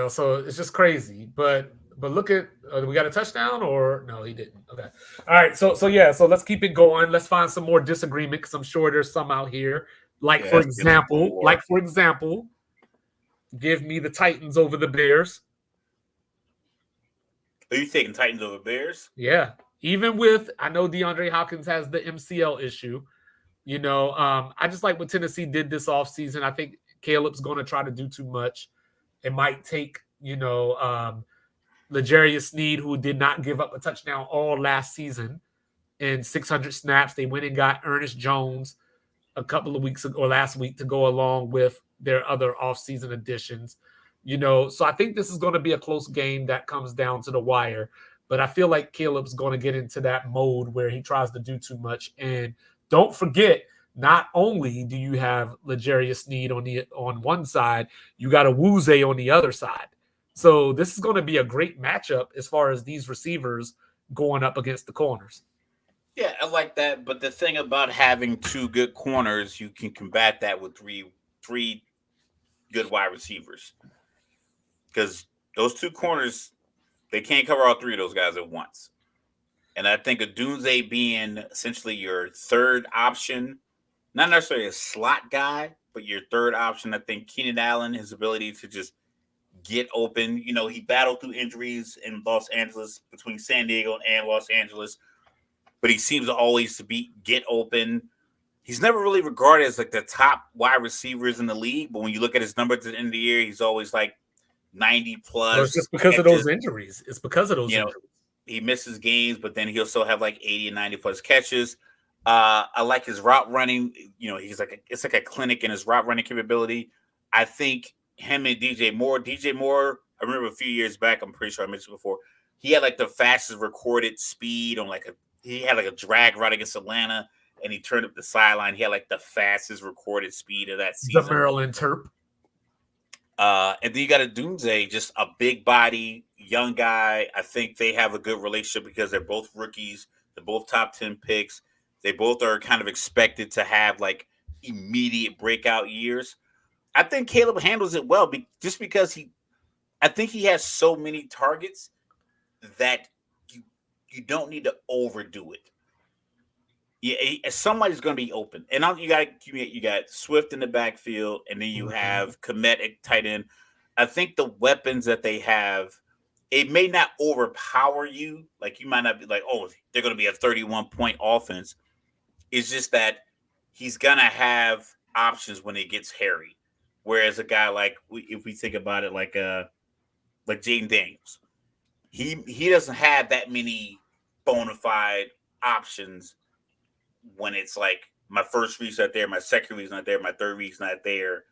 So it's just crazy. But But look at we got a touchdown or no, he didn't. Okay. All right. So let's keep it going. Let's find some more disagreement because I'm sure there's some out here. Like Yeah, for let's get some example, give me the Titans over the Bears. Are you taking Titans over Bears? Yeah. Even with I know DeAndre Hopkins has the MCL issue. I just like what Tennessee did this offseason. I think Caleb's going to try to do too much. It might take, L'Jarius Sneed, who did not give up a touchdown all last season in 600 snaps. They went and got Ernest Jones a couple of weeks ago or last week to go along with their other offseason additions. So I think this is going to be a close game that comes down to the wire. But I feel like Caleb's going to get into that mode where he tries to do too much. And don't forget, not only do you have L'Jarius Sneed on one side, you got a Wuze on the other side. So this is going to be a great matchup as far as these receivers going up against the corners. Yeah, I like that. But the thing about having two good corners, you can combat that with three good wide receivers. Because those two corners, they can't cover all three of those guys at once. And I think Odunze being essentially your third option, not necessarily a slot guy, but your third option. I think Keenan Allen, his ability to just get open. He battled through injuries in Los Angeles between San Diego and Los Angeles, but he seems to always get open. He's never really regarded as like the top wide receivers in the league, but when you look at his numbers at the end of the year, he's always like 90 plus. Well, it's just because catches. Of those injuries. It's because of those injuries. He misses games, but then he'll still have like 80 and 90 plus catches. I like his route running. It's like a clinic in his route running capability. I think him and DJ Moore, I remember a few years back, I'm pretty sure I mentioned before, he had like the fastest recorded speed on he had like a drag route against Atlanta, and he turned up the sideline. He had like the fastest recorded speed of that season. The Maryland Terp. And then you got Odunze, just a big body, young guy. I think they have a good relationship because they're both rookies. They're both top 10 picks. They both are kind of expected to have like immediate breakout years. I think Caleb handles it well just because I think he has so many targets that you don't need to overdo it. Yeah, somebody's going to be open, and you got Swift in the backfield, and then you have Kmet at tight end. I think the weapons that they have, it may not overpower you. Like you might not be like, oh, they're going to be a 31-point offense. It's just that he's going to have options when it gets hairy. Whereas a guy if we think about it, like Jaden Daniels, he doesn't have that many bona fide options. When it's like my first read's not there, my second read's not there, my third read's not there.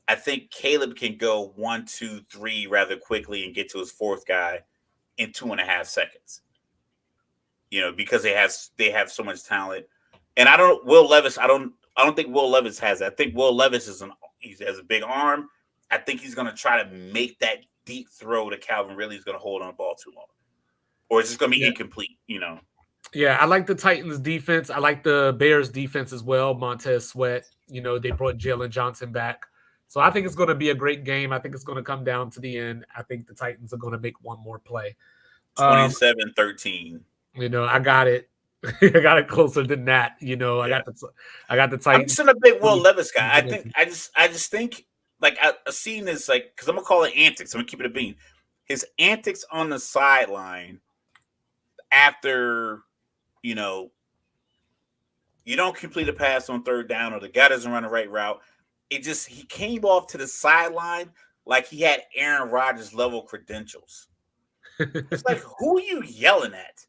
I think Caleb can go 1, 2, 3 rather quickly and get to his fourth guy in 2.5 seconds. Because they have so much talent. And Will Levis, I don't think Will Levis has that. I think Will Levis he has a big arm. I think he's gonna try to make that deep throw to Calvin Ridley. He's gonna hold on the ball too long. Or it's just gonna be incomplete, Yeah, I like the Titans defense. I like the Bears defense as well. Montez Sweat, they brought Jalen Johnson back. So I think it's going to be a great game. I think it's going to come down to the end. I think the Titans are going to make one more play. 27-13. I got it. I got it closer than that. I got the Titans. I'm just a big Will Levis guy. I just think like I've seen this because I'm gonna call it antics. I'm gonna keep it a bean. His antics on the sideline after you don't complete a pass on third down or the guy doesn't run the right route. He came off to the sideline like he had Aaron Rodgers level credentials. It's like, who are you yelling at?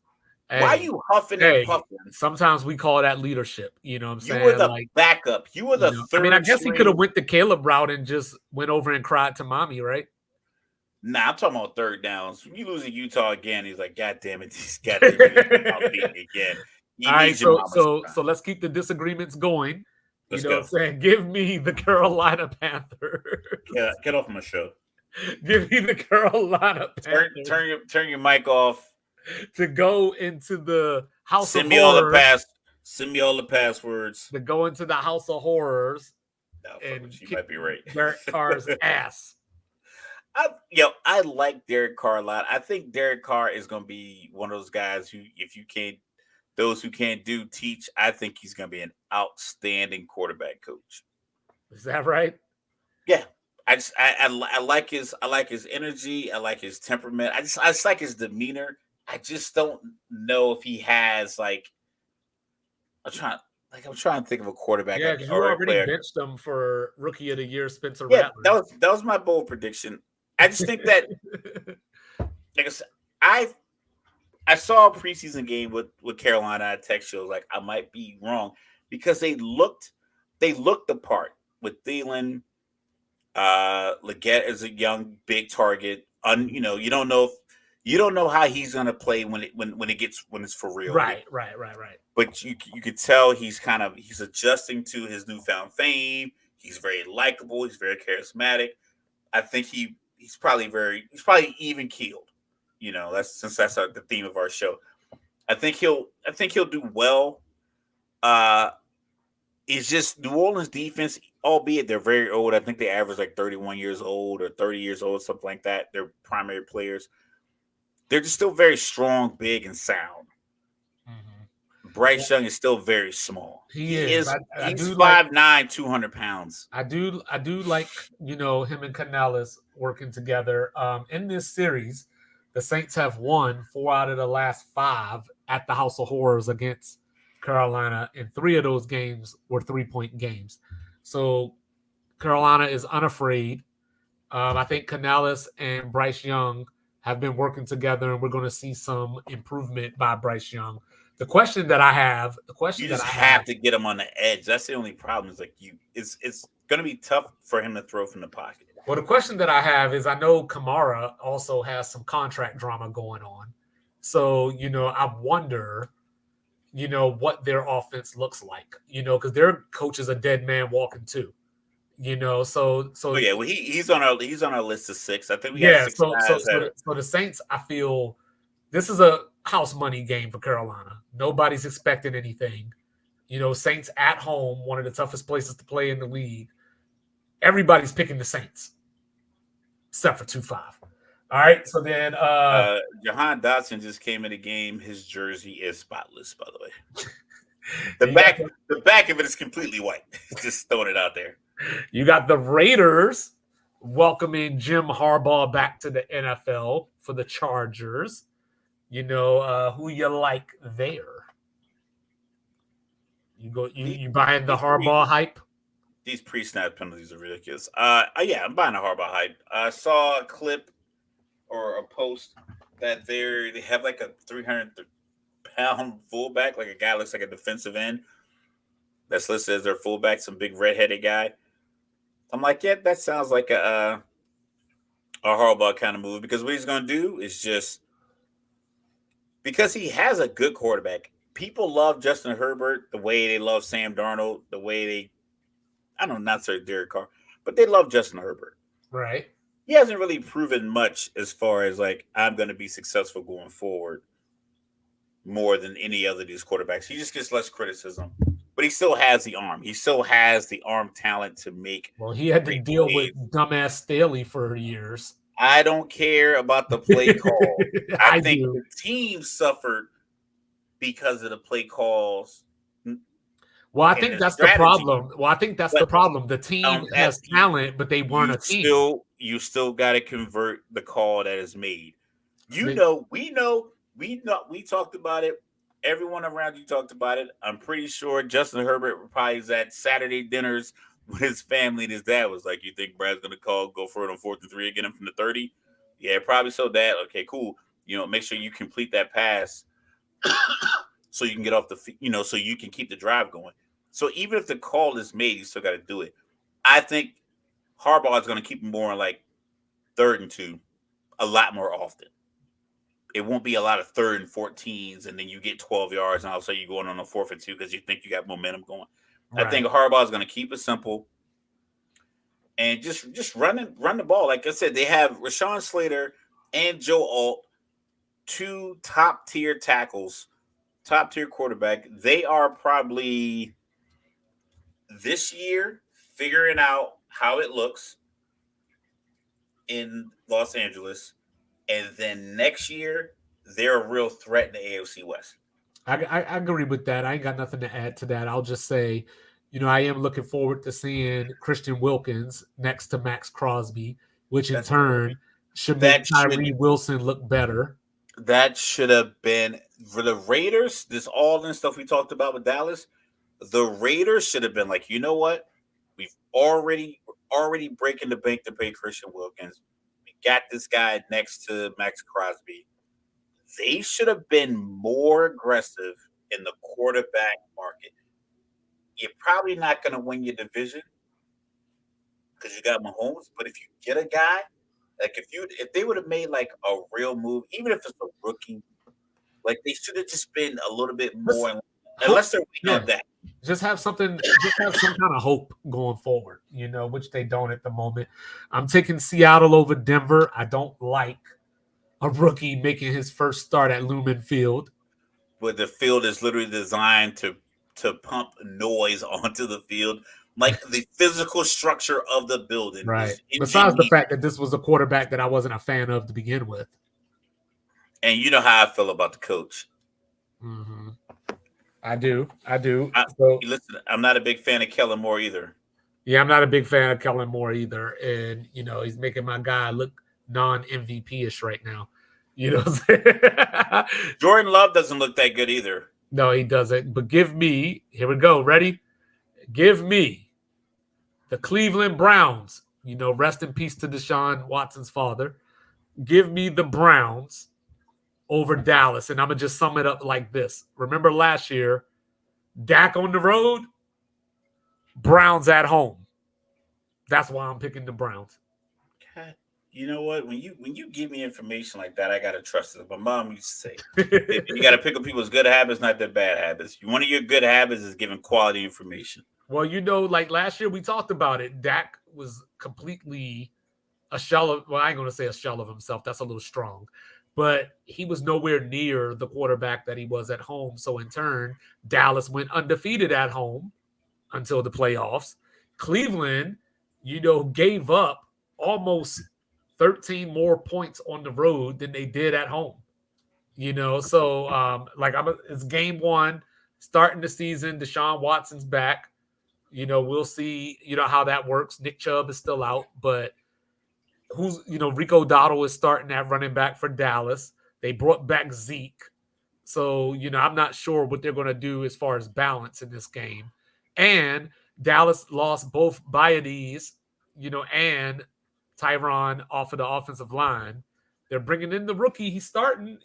Hey, why are you huffing and puffing? Sometimes we call that leadership. You know what I'm saying? You were the backup. You were the third. I guess he could have went the Caleb route and just went over and cried to mommy, right? Nah, I'm talking about third downs. When you lose to Utah again, he's like, God damn it, he's got to beat me again. All right, so let's keep the disagreements going. Let's go. What I'm saying? Give me the Carolina Panthers. Yeah, get off my show. Give me the Carolina Panthers. Turn your mic off. To go into the house Send of me horrors. Send me all the passwords. To go into the house of horrors and you might be right. Derek Carr's ass. I like Derek Carr a lot. I think Derek Carr is going to be one of those guys who, if you can't, those who can't do teach, I think he's going to be an outstanding quarterback coach. Is that right? Yeah, I like his energy. I like his temperament. I just like his demeanor. I just don't know if he has I'm trying I'm trying to think of a quarterback Yeah, because you or a already player. benched him for Rookie of the Year, Spencer Yeah, Rattler. that was my bold prediction. I just think that like I said, I saw a preseason game with Carolina at Tech shows. Like I might be wrong because they looked the part with Thielen. Leggett is a young big target. You don't know how he's gonna play when it's for real. Right. But you could tell he's adjusting to his newfound fame. He's very likable. He's very charismatic. I think he's probably even keeled. That's the theme of our show. I think he'll do well. Uh, it's just New Orleans defense, albeit they're very old. I think they average like 31 years old or 30 years old, something like that. They're primary players. They're just still very strong, big, and sound. Bryce Young is still very small. He is. I He's do like 5'9", 200 pounds. I do like him and Canales working together. In this series, the Saints have won 4 out of the last 5 at the House of Horrors against Carolina, and 3 of those games were 3-point games. So Carolina is unafraid. I think Canales and Bryce Young have been working together, and we're going to see some improvement by Bryce Young. The question that I have, to get him on the edge. That's the only problem. It's going to be tough for him to throw from the pocket. Well, the question that I have is, I know Kamara also has some contract drama going on, so I wonder, what their offense looks like, because their coach is a dead man walking too. So yeah, well, he's on our list of 6. I think we got 6 guys. So the Saints, I feel this is a house money game for Carolina. Nobody's expecting anything. Saints at home, one of the toughest places to play in the league. Everybody's picking the Saints, except for 2-5. All right, so then Jahan Dotson just came in the game. His jersey is spotless, by the way. The back of it is completely white. Just throwing it out there. You got the Raiders welcoming Jim Harbaugh back to the NFL for the Chargers. Who you like there? You buying the Harbaugh hype? These pre-snap penalties are ridiculous. Yeah, I'm buying the Harbaugh hype. I saw a clip or a post that they have like a 300-pound fullback, like a guy looks like a defensive end that's listed as their fullback, some big redheaded guy. I'm like, yeah, that sounds like a Harbaugh kind of move, because what he's going to do is just because he has a good quarterback. People love Justin Herbert the way they love Sam Darnold, the way not say Derek Carr, but they love Justin Herbert. Right. He hasn't really proven much as far as I'm going to be successful going forward more than any other of these quarterbacks. He just gets less criticism, but he still has the arm. He still has the arm talent to make. Well, he had to deal with dumbass Staley for years. I don't care about the play call. I think do. The team suffered because of the play calls. Well, I think that's the problem. The problem. The team has talent, but they weren't a team. You still got to convert the call that is made. We talked about it. Everyone around you talked about it. I'm pretty sure Justin Herbert probably is at Saturday dinners with his family, and his dad was like, "You think Brad's gonna go for it on 4th and 3 and get him from the 30?" Yeah, probably so, Dad. Okay, cool. Make sure you complete that pass so you can get off so you can keep the drive going. So even if the call is made, you still got to do it. I think Harbaugh is going to keep him more on 3rd and 2 a lot more often. It won't be a lot of 3rd and 14s, and then you get 12 yards, and all of a sudden you're going on a 4th and 2 because you think you got momentum going. Right. I think Harbaugh is going to keep it simple and just run the ball. Like I said, they have Rashawn Slater and Joe Alt, 2 top-tier tackles, top-tier quarterback. They are probably this year figuring out how it looks in Los Angeles, and then next year they're a real threat in the AFC West. I agree with that. I ain't got nothing to add to that. I'll just say, I am looking forward to seeing Christian Wilkins next to Max Crosby, which in turn should make Tyree Wilson look better. That should have been for the Raiders. This all this stuff we talked about with Dallas. The Raiders should have been like, you know what? We've already breaking the bank to pay Christian Wilkins. We got this guy next to Max Crosby. They should have been more aggressive in the quarterback market. You're probably not going to win your division because you got Mahomes, but if you get a guy, like if they would have made like a real move, even if it's a rookie, like they should have just been a little bit more. Unless they're waiting on that. Just have some kind of hope going forward, which they don't at the moment. I'm taking Seattle over Denver. I don't like a rookie making his first start at Lumen Field. But the field is literally designed to pump noise onto the field. Like the physical structure of the building. Right. Besides the fact that this was a quarterback that I wasn't a fan of to begin with. And you know how I feel about the coach. Mm-hmm. I do. Listen, I'm not a big fan of Kellen Moore either. Yeah, I'm not a big fan of Kellen Moore either. And, he's making my guy look non-MVP-ish right now. Jordan Love doesn't look that good either. No, he doesn't. But give me, here we go, ready? Give me the Cleveland Browns. Rest in peace to Deshaun Watson's father. Give me the Browns over Dallas. And I'm going to just sum it up like this. Remember last year, Dak on the road, Browns at home. That's why I'm picking the Browns. God, you know what? When you give me information like that, I got to trust it. My mom used to say, you got to pick up people's good habits, not their bad habits. One of your good habits is giving quality information. Well, like last year we talked about it. Dak was completely a shell of, well, I ain't going to say a shell of himself. That's a little strong. But he was nowhere near the quarterback that he was at home. So in turn, Dallas went undefeated at home until the playoffs. Cleveland, gave up almost 13 more points on the road than they did at home. So it's game one, starting the season. Deshaun Watson's back. We'll see, how that works. Nick Chubb is still out, but Rico Dowdle is starting at running back for Dallas. They brought back Zeke. So, I'm not sure what they're going to do as far as balance in this game. And Dallas lost both Biades, and Tyron off of the offensive line. They're bringing in the rookie. He's starting.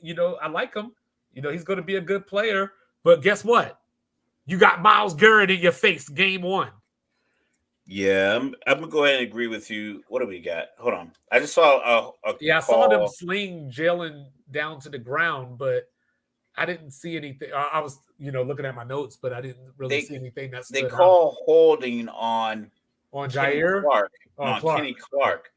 I like him. He's going to be a good player. But guess what? You got Myles Garrett in your face, game one. Yeah, I'm gonna go ahead and agree with you. What do we got? Hold on. I just saw I saw them sling Jalen down to the ground, but I didn't see anything. I was, looking at my notes, but I didn't really see anything that stood out. They call holding on Jair Clark. Kenny Clark.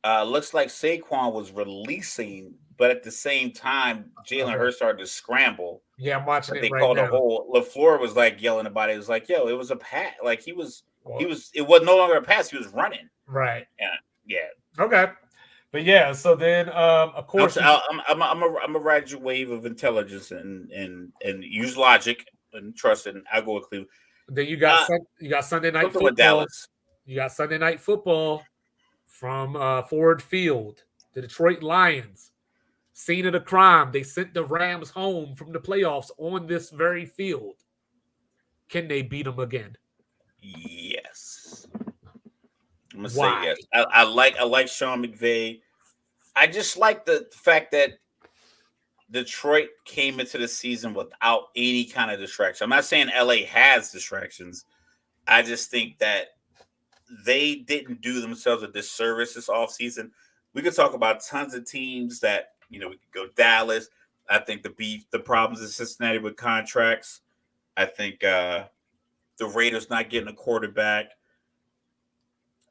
Looks like Saquon was releasing, but at the same time, Jalen Hurts started to scramble. Yeah, I'm watching it right now. They called a hold. LaFleur was like yelling about it. It was like, yo, it was a pass. Like it was no longer a pass. He was running. Right. Yeah. Okay. But yeah, so then of course I'm a ride your wave of intelligence and use logic and trust it. And I'll go with Cleveland. Then you got Sunday night football. Dallas. You got Sunday night football from Ford Field. The Detroit Lions, scene of the crime. They sent the Rams home from the playoffs on this very field. Can they beat them again? Yes. I'm gonna say yes. I like Sean McVay. I just like the fact that Detroit came into the season without any kind of distraction. I'm not saying LA has distractions. I just think that they didn't do themselves a disservice this offseason. We could talk about tons of teams that, we could go Dallas. I think the problems in Cincinnati with contracts. I think the Raiders not getting a quarterback.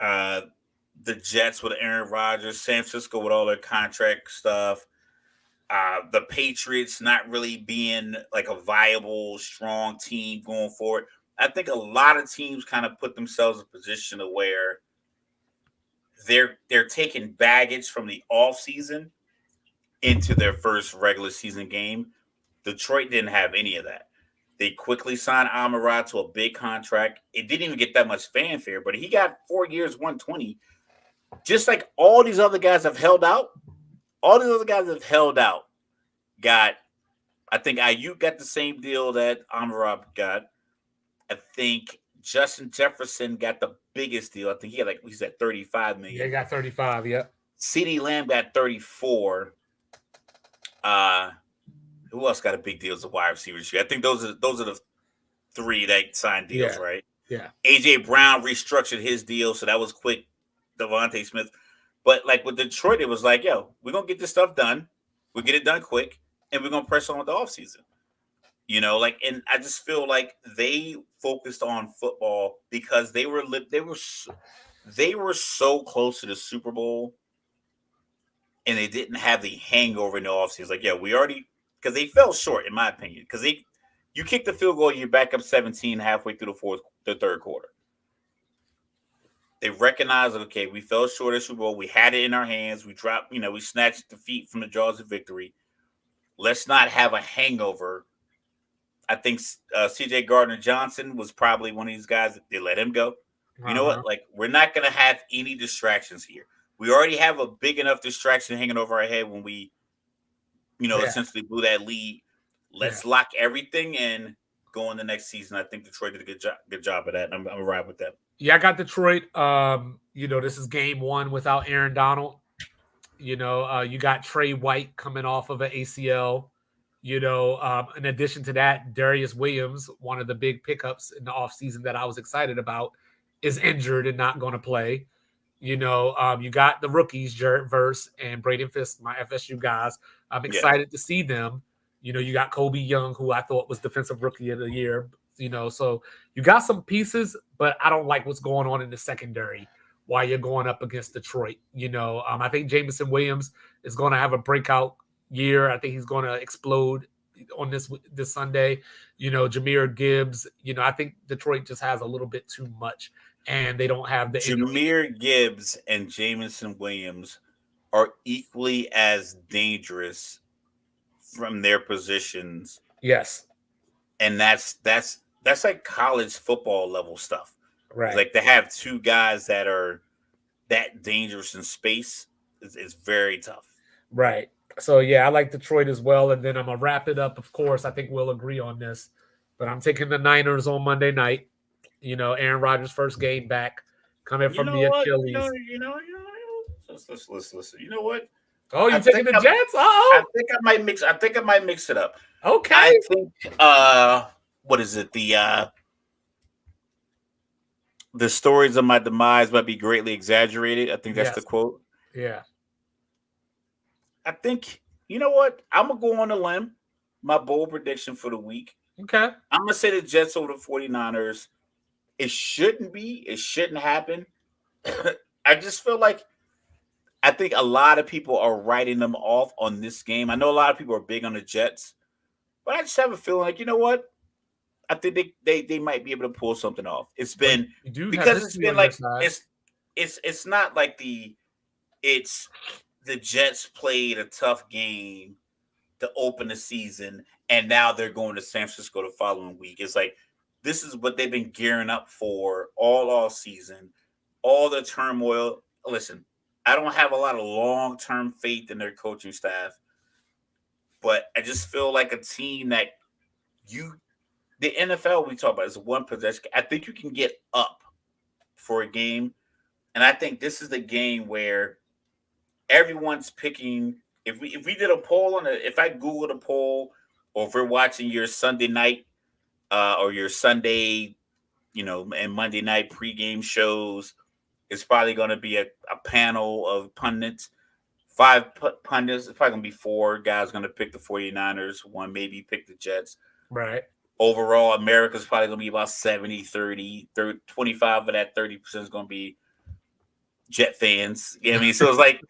The Jets with Aaron Rodgers, San Francisco with all their contract stuff. The Patriots not really being like a viable, strong team going forward. I think a lot of teams kind of put themselves in a position of where they're taking baggage from the off season into their first regular season game. Detroit didn't have any of that. They quickly signed Amon-Ra to a big contract. It didn't even get that much fanfare, but he got 4 years, 120. Just like all these other guys have held out. All these other guys have held out. Got, I think Ayuk got the same deal that Amon-Ra got. I think Justin Jefferson got the biggest deal. I think he had he's at $35 million. Yeah, he got 35. Yep. CeeDee Lamb got 34. Who else got a big deal as a wide receiver? I think those are the three that signed deals, right? Yeah. AJ Brown restructured his deal, so that was quick. Devontae Smith, but like with Detroit, it was like, yo, we're gonna get this stuff done. We'll get it done quick, and we're gonna press on with the offseason. And I just feel like they focused on football because they were so close to the Super Bowl, and they didn't have the hangover in the offseason. Like, yeah, we already, because they fell short, in my opinion, because you kick the field goal, you're back up 17 halfway through the third quarter. They recognized, okay, we fell short of Super Bowl. We had it in our hands. We dropped, we snatched defeat from the jaws of victory. Let's not have a hangover. I think C.J. Gardner-Johnson was probably one of these guys that they let him go. You know what? Like, we're not going to have any distractions here. We already have a big enough distraction hanging over our head when we, essentially blew that lead. Let's lock everything in, go in the next season. I think Detroit did a good job of that. And I'm going to ride with that. Yeah, I got Detroit. This is game one without Aaron Donald. You got Trey White coming off of an ACL. In addition to that, Darius Williams, one of the big pickups in the offseason that I was excited about, is injured and not going to play. You got the rookies, Jared Verse and Braden Fisk, my FSU guys. I'm excited to see them. You got Kobe Young, who I thought was Defensive Rookie of the Year. So you got some pieces, but I don't like what's going on in the secondary while you're going up against Detroit. I think Jameson Williams is going to have a breakout year. I think he's going to explode on this Sunday. Jahmyr Gibbs, I think Detroit just has a little bit too much, and they don't have the Jahmyr Gibbs and Jameson Williams are equally as dangerous from their positions. Yes. And that's like college football level stuff. Right. Like, to have two guys that are that dangerous in space is very tough. Right. So, yeah, I like Detroit as well. And then I'm going to wrap it up. Of course, I think we'll agree on this. But I'm taking the Niners on Monday night. Aaron Rodgers' first game back, coming from the Achilles. Listen. You know what? Oh, you taking the Jets? Uh-oh. I think I might mix it up. Okay. I think what is it? The stories of my demise might be greatly exaggerated. I think that's the quote. Yeah. I think, you know what? I'm going to go on a limb. My bold prediction for the week. Okay. I'm going to say the Jets over the 49ers. It shouldn't be. It shouldn't happen. I just feel like I think a lot of people are writing them off on this game. I know a lot of people are big on the Jets, but I just have a feeling like, you know what? I think they might be able to pull something off. It's been because it's been like it's not like the Jets played a tough game to open the season and now they're going to San Francisco the following week. It's like this is what they've been gearing up for all season, all the turmoil. Listen, I don't have a lot of long-term faith in their coaching staff, but I just feel like a team that the NFL we talk about is one possession. I think you can get up for a game, and I think this is the game where everyone's picking. If we did a poll if I Googled a poll, or if we're watching your Sunday night or your Sunday, and Monday night pregame shows, it's probably going to be a panel of pundits. 5 pundits. It's probably going to be 4 guys going to pick the 49ers. 1 maybe pick the Jets. Right. Overall, America's probably going to be about 70-30. 25 of that 30% is going to be Jet fans. You know what I mean? So it's like,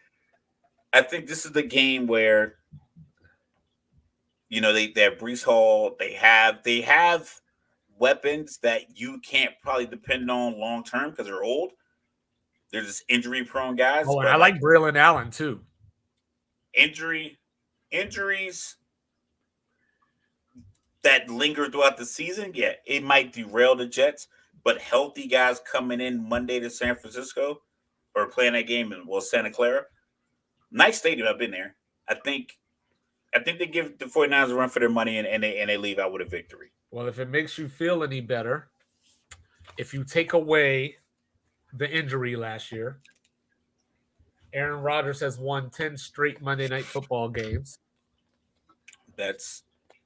I think this is the game where, they have Breece Hall. They have weapons that you can't probably depend on long term because they're old. They're just injury-prone guys. Oh, and but I like Braylon Allen too. Injuries that linger throughout the season, yeah, it might derail the Jets. But healthy guys coming in Monday to San Francisco or playing that game in Santa Clara, nice stadium. I've been there. I think they give the 49ers a run for their money and they leave out with a victory. Well, if it makes you feel any better, if you take away the injury last year, Aaron Rodgers has won 10 straight Monday Night Football games.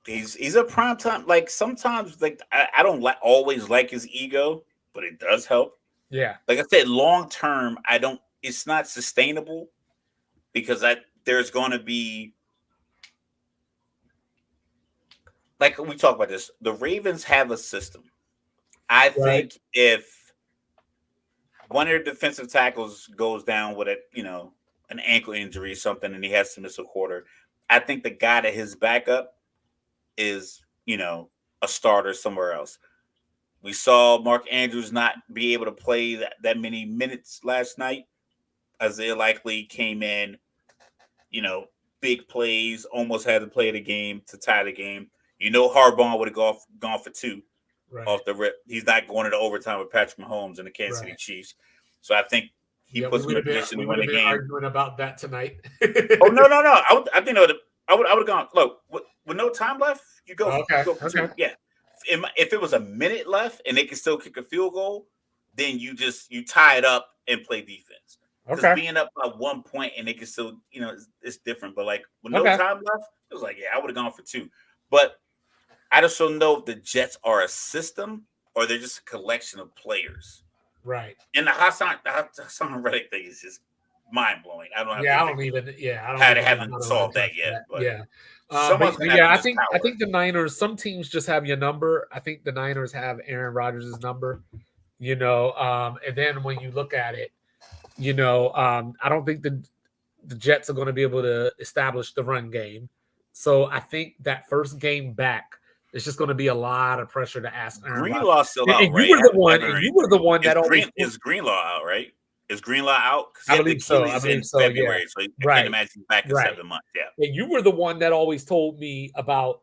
He's a prime time. Like sometimes, like I don't always like his ego, but it does help. Yeah. Like I said, long term, I don't. It's not sustainable because there's going to be, like we talk about this. The Ravens have a system. I think if one of their defensive tackles goes down with an ankle injury or something, and he has to miss a quarter, I think the guy that his backup is, a starter somewhere else. We saw Mark Andrews not be able to play that many minutes last night. Isaiah Likely came in, big plays, almost had to play the game to tie the game. Harbaugh would have gone for 2 off the rip. He's not going into overtime with Patrick Mahomes and the Kansas City Chiefs. So I think he puts him in a position to win the game. Arguing about that tonight. Oh no! I think I would have gone. Look, with no time left, you go. Okay. You go for 2. Yeah. If it was a minute left and they can still kick a field goal, then you tie it up and play defense. Because being up by 1 point and they can still, it's different. But like with no time left, it was like, yeah, I would have gone for 2. But I just don't know if the Jets are a system or they're just a collection of players. Right. And the Hassan Reddick thing is just mind blowing. I don't haven't solved that yet. But yeah. I think the Niners, some teams just have your number. I think the Niners have Aaron Rodgers' number, and then when you look at it, I don't think the Jets are going to be able to establish the run game. So I think that first game back, it's just going to be a lot of pressure to ask Aaron Greenlaw's still out, and right? You were the one that always is Greenlaw out, right? Is Greenlaw out? I believe so. February, yeah. So I can't imagine he's back in 7 months. Yeah. And you were the one that always told me about,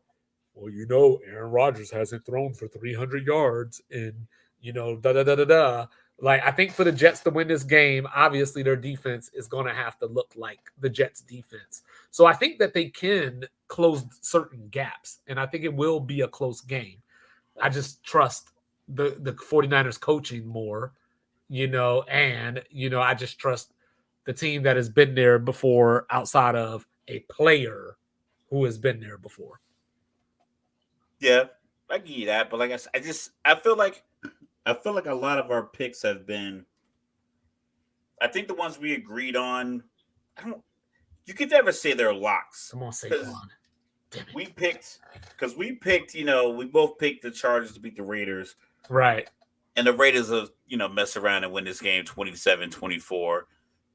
Aaron Rodgers hasn't thrown for 300 yards and, da-da-da-da-da. Like, I think for the Jets to win this game, obviously their defense is going to have to look like the Jets defense. So I think that they can close certain gaps, and I think it will be a close game. I just trust the 49ers coaching more, and, I just trust the team that has been there before outside of a player who has been there before. Yeah, I give you that. But like I said, I feel like a lot of our picks have been, I think the ones we agreed on, you could never say they're locks. Come on, Saquon. We picked, we both picked the Chargers to beat the Raiders. Right. And the Raiders will, mess around and win this game 27-24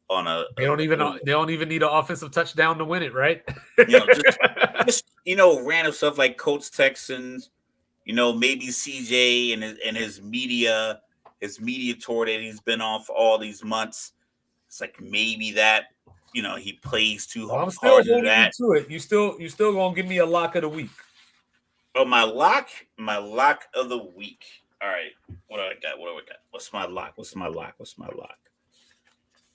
on a. They don't even need an offensive touchdown to win it, right? just random stuff like Colts Texans, maybe CJ and his media tour that he's been on for all these months. It's like maybe that, he plays too hard. I'm still holding you to it. You still gonna give me a lock of the week. Oh, my lock of the week. All right. What do I got? What's my lock?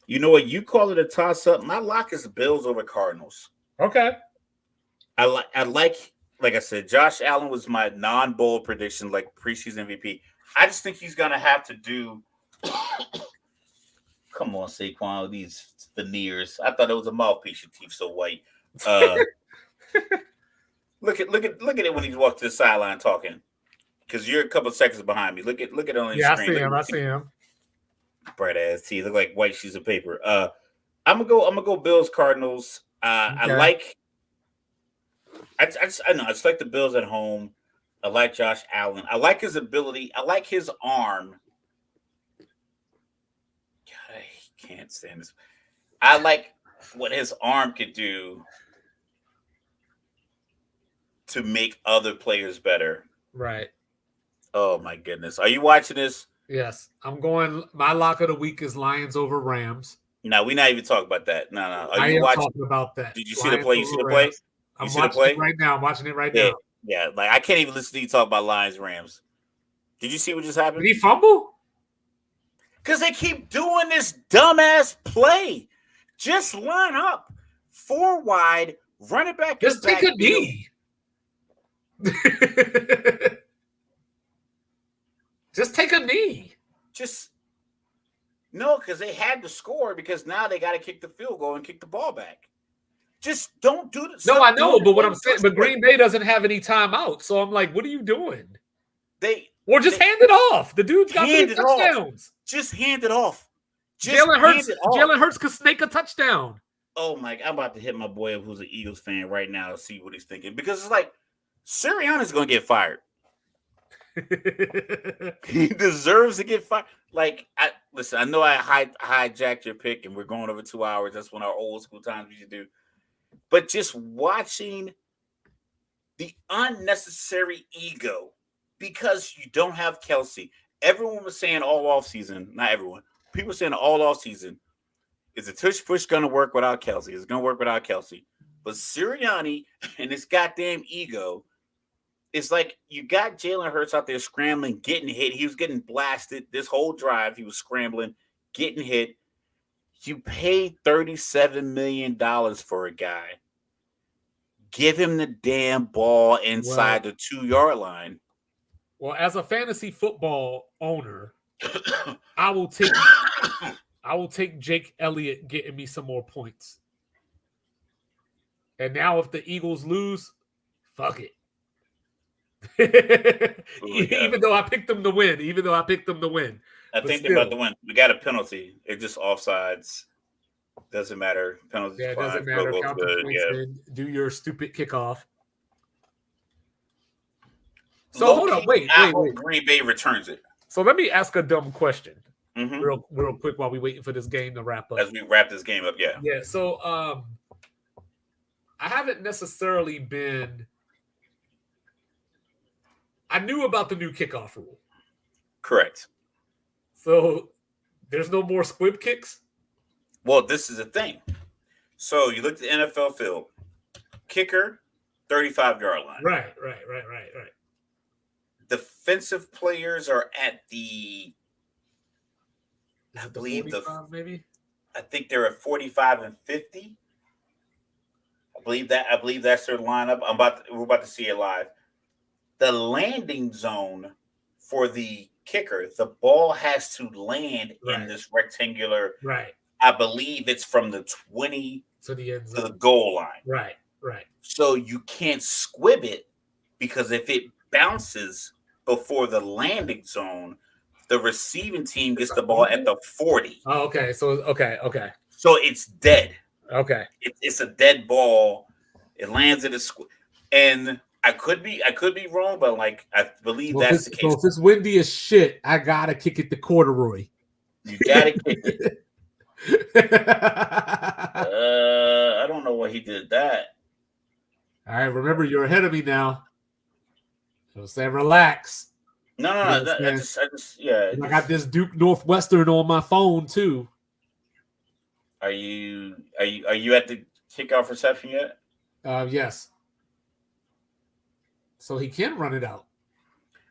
You know what? You call it a toss-up. My lock is Bills over Cardinals. Okay. I like I said, Josh Allen was my non-bold prediction, like preseason MVP. I just think he's gonna have to do. Come on, Saquon, with these veneers. I thought it was a mouthpiece. Your teeth so white. Look at it when he walked to the sideline talking. Because you're a couple seconds behind me. Look at it on the screen. I see him. Bright ass teeth. Look like white sheets of paper. I'm gonna go Bills Cardinals. Okay. I just like the Bills at home. I like Josh Allen. I like his ability. I like his arm. God, I can't stand this. I like what his arm could do to make other players better. Right. Oh my goodness. Are you watching this? Yes, I'm going. My lock of the week is Lions over Rams. No, we're not even talking about that. No. Are I you am watching? talking about that. Did you see the Lions play? You over see the play? Rams. You I'm see the watching it play? right now. I'm watching it right Yeah, now. yeah. Like I can't even listen to you talk about Lions Rams. Did you see what just happened? Did he fumble? Because they keep doing this dumbass play. Just line up 4 wide, run it back. Just take a knee. Just take a knee. No, because they had to score because now they got to kick the field goal and kick the ball back. Just don't do this. No, I know, but what I'm saying, but Green Bay doesn't have any timeout. So I'm like, what are you doing? Hand it off. The dude's got 3 touchdowns. Just hand it off. Jalen Hurts could snake a touchdown. Oh my! I'm about to hit my boy who's an Eagles fan right now to see what he's thinking because it's like Sirianni's going to get fired. He deserves to get fired. Like, listen, I know I hijacked your pick, and we're going over 2 hours. That's one of our old school times we should do. But just watching the unnecessary ego because you don't have Kelsey. Everyone was saying all off season, not everyone. People were saying all off season. Is the tush push going to work without Kelsey? It's going to work without Kelsey. But Sirianni and his goddamn ego, it's like you got Jalen Hurts out there scrambling, getting hit. He was getting blasted this whole drive. He was scrambling, getting hit. You paid $37 million for a guy. Give him the damn ball inside the 2-yard line. Well, as a fantasy football owner, I will take Jake Elliott getting me some more points. And now if the Eagles lose, fuck it. Even though I picked them to win. I think they're about to win. We got a penalty. It's just offsides. Doesn't matter. Penalties. Yeah, it doesn't matter. Count the points in. Do your stupid kickoff. So hold on. Wait. Green Bay returns it. So let me ask a dumb question. Mm-hmm. Real quick while we waiting for this game to wrap up. As we wrap this game up, yeah. Yeah. So I haven't necessarily been. I knew about the new kickoff rule. Correct. So there's no more squib kicks? Well, this is the thing. So you look at the NFL field. Kicker, 35-yard line. Right. Defensive players are at the I believe 45, maybe. I think they're at 45 and 50. I believe that's their lineup. We're about to see it live. The landing zone for the kicker, the ball has to land in this rectangular. Right. I believe it's from the 20 to the end zone. To the goal line. Right. So you can't squib it because if it bounces before the landing zone, the receiving team gets the ball at the 40. Oh, okay. So okay. So it's dead. Okay. It's a dead ball. It lands at a squib, and I could be wrong, but like I believe that's the case. So if it's windy as shit, I gotta kick it to corduroy. You gotta kick it. I don't know why he did that. All right, remember you're ahead of me now. So say relax. No. I just I got this Duke Northwestern on my phone too. Are you at the kickoff reception yet? Yes. So he can run it out.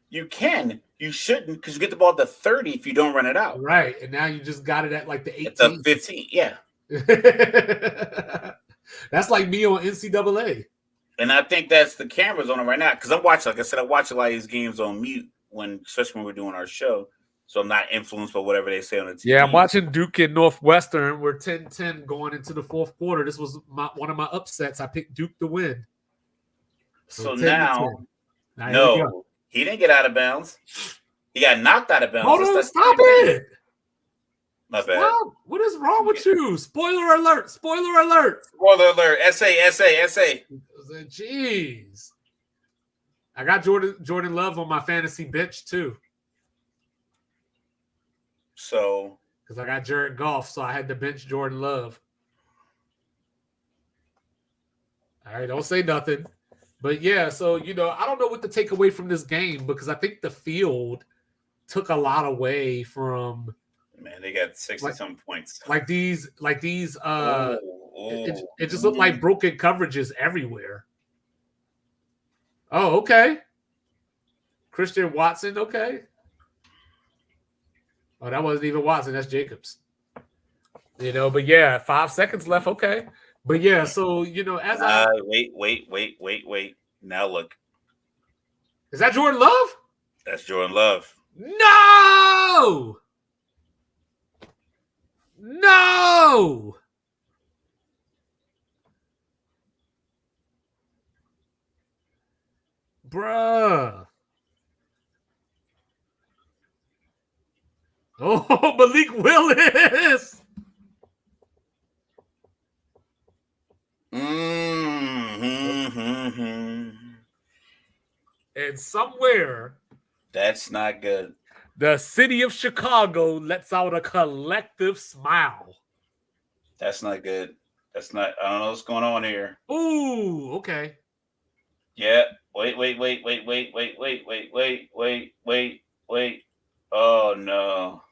You can. You shouldn't because you get the ball at the 30 if you don't run it out. Right. And now you just got it at like the 18. It's a 15. Yeah. That's like me on NCAA. And I think that's the cameras on it right now because I'm watching. Like I said, I watch a lot of these games on mute especially when we're doing our show. So I'm not influenced by whatever they say on the TV. Yeah, I'm watching Duke and Northwestern. We're 10-10 going into the fourth quarter. This was one of my upsets. I picked Duke to win. So now he didn't get out of bounds. He got knocked out of bounds. Hold on, stop it. My bad. Stop. What is wrong with you? Spoiler alert. Essay. Jeez. I got Jordan Love on my fantasy bench too. So, because I got Jared Goff, so I had to bench Jordan Love. All right, don't say nothing. But yeah, so I don't know what to take away from this game because I think the field took a lot away from. Man, they got 60-some points. Like these. It just looked Ooh. like broken coverages everywhere. Oh, okay. Christian Watson, okay. Oh, that wasn't even Watson. That's Jacobs. But yeah, 5 seconds left. Okay. But yeah, so, as Wait. Now look. Is that Jordan Love? That's Jordan Love. No! Bruh. Oh, Malik Willis. And somewhere. That's not good. The city of Chicago lets out a collective smile. That's not good. That's not. I don't know what's going on here. Ooh, okay. Yeah. Wait. Oh no.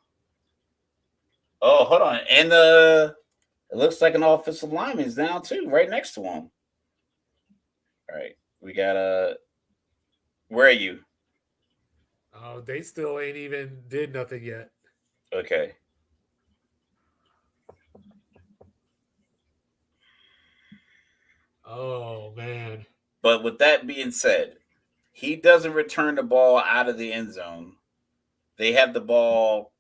Oh, hold on. And it looks like an offensive lineman is down too, right next to him. All right. We got where are you? Oh, they still ain't even did nothing yet. Okay. Oh, man. But with that being said, he doesn't return the ball out of the end zone. They have the ball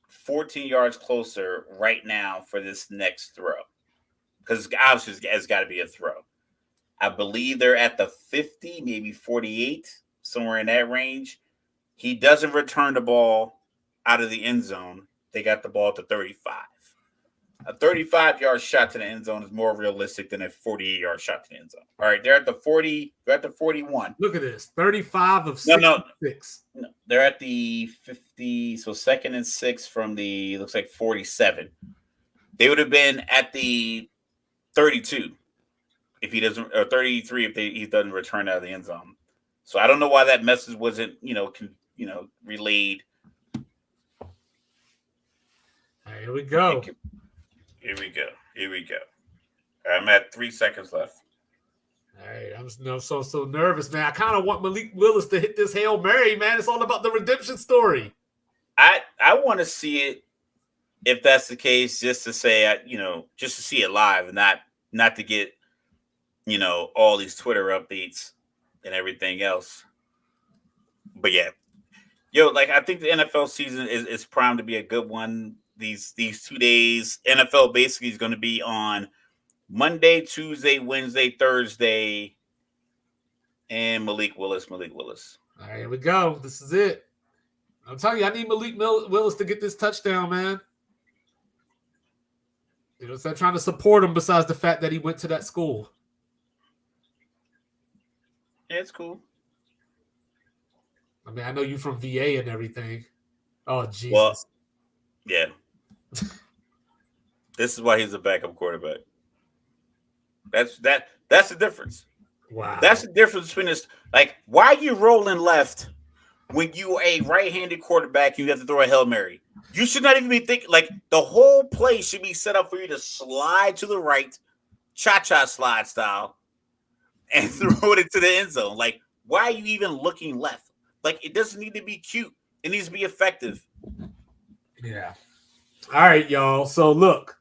14 yards closer right now for this next throw. Because obviously it's got to be a throw. I believe they're at the 50, maybe 48, somewhere in that range. He doesn't return the ball out of the end zone. They got the ball to 35. A 35-yard shot to the end zone is more realistic than a 48-yard shot to the end zone. All right, they're at the 40. They're at the 41. Look at this. 35 of 66. No, they're at the 50. So 2nd and 6 from the, looks like 47. They would have been at the 32 if he doesn't, or 33 if he doesn't return out of the end zone. So I don't know why that message wasn't, relayed. Here we go. Here we go. I'm at 3 seconds left. All right, I'm so nervous, man. I kind of want Malik Willis to hit this Hail Mary, man. It's all about the redemption story. I want to see it, if that's the case, just to say, just to see it live, and not to get, all these Twitter updates and everything else. But yeah, I think the NFL season is primed to be a good one. These 2 days, NFL basically is going to be on Monday, Tuesday, Wednesday, Thursday, and Malik Willis. All right, here we go. This is it. I'm telling you, I need Malik Willis to get this touchdown, man. So I'm trying to support him besides the fact that he went to that school. Yeah, it's cool. I mean, I know you from VA and everything. Oh, Jesus. Well, yeah. This is why he's a backup quarterback. That's the difference. Wow. That's the difference between this. Like, why are you rolling left when you a right-handed quarterback? You have to throw a Hail Mary. You should not even be thinking, like, the whole play should be set up for you to slide to the right, cha-cha slide style, and throw it into the end zone. Like, why are you even looking left? Like, it doesn't need to be cute. It needs to be effective. Yeah. All right, y'all. So look,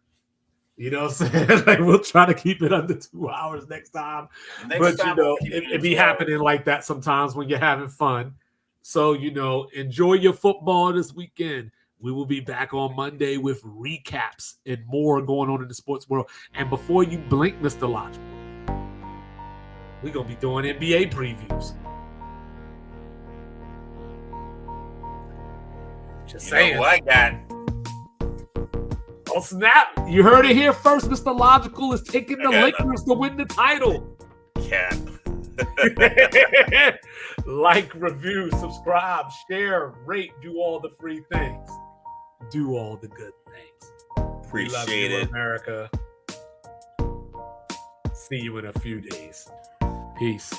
you know what I'm saying? Like, we'll try to keep it under 2 hours next time. It be happening like that sometimes when you're having fun. So, enjoy your football this weekend. We will be back on Monday with recaps and more going on in the sports world. And before you blink, Mr. Logical, we're going to be doing NBA previews. Just saying. Know who I got? Oh, snap. You heard it here first. Mr. Logical is taking the Lakers to win the title. Cap. Like, review, subscribe, share, rate, do all the free things. Do all the good things. Appreciate it, America. See you in a few days. Peace.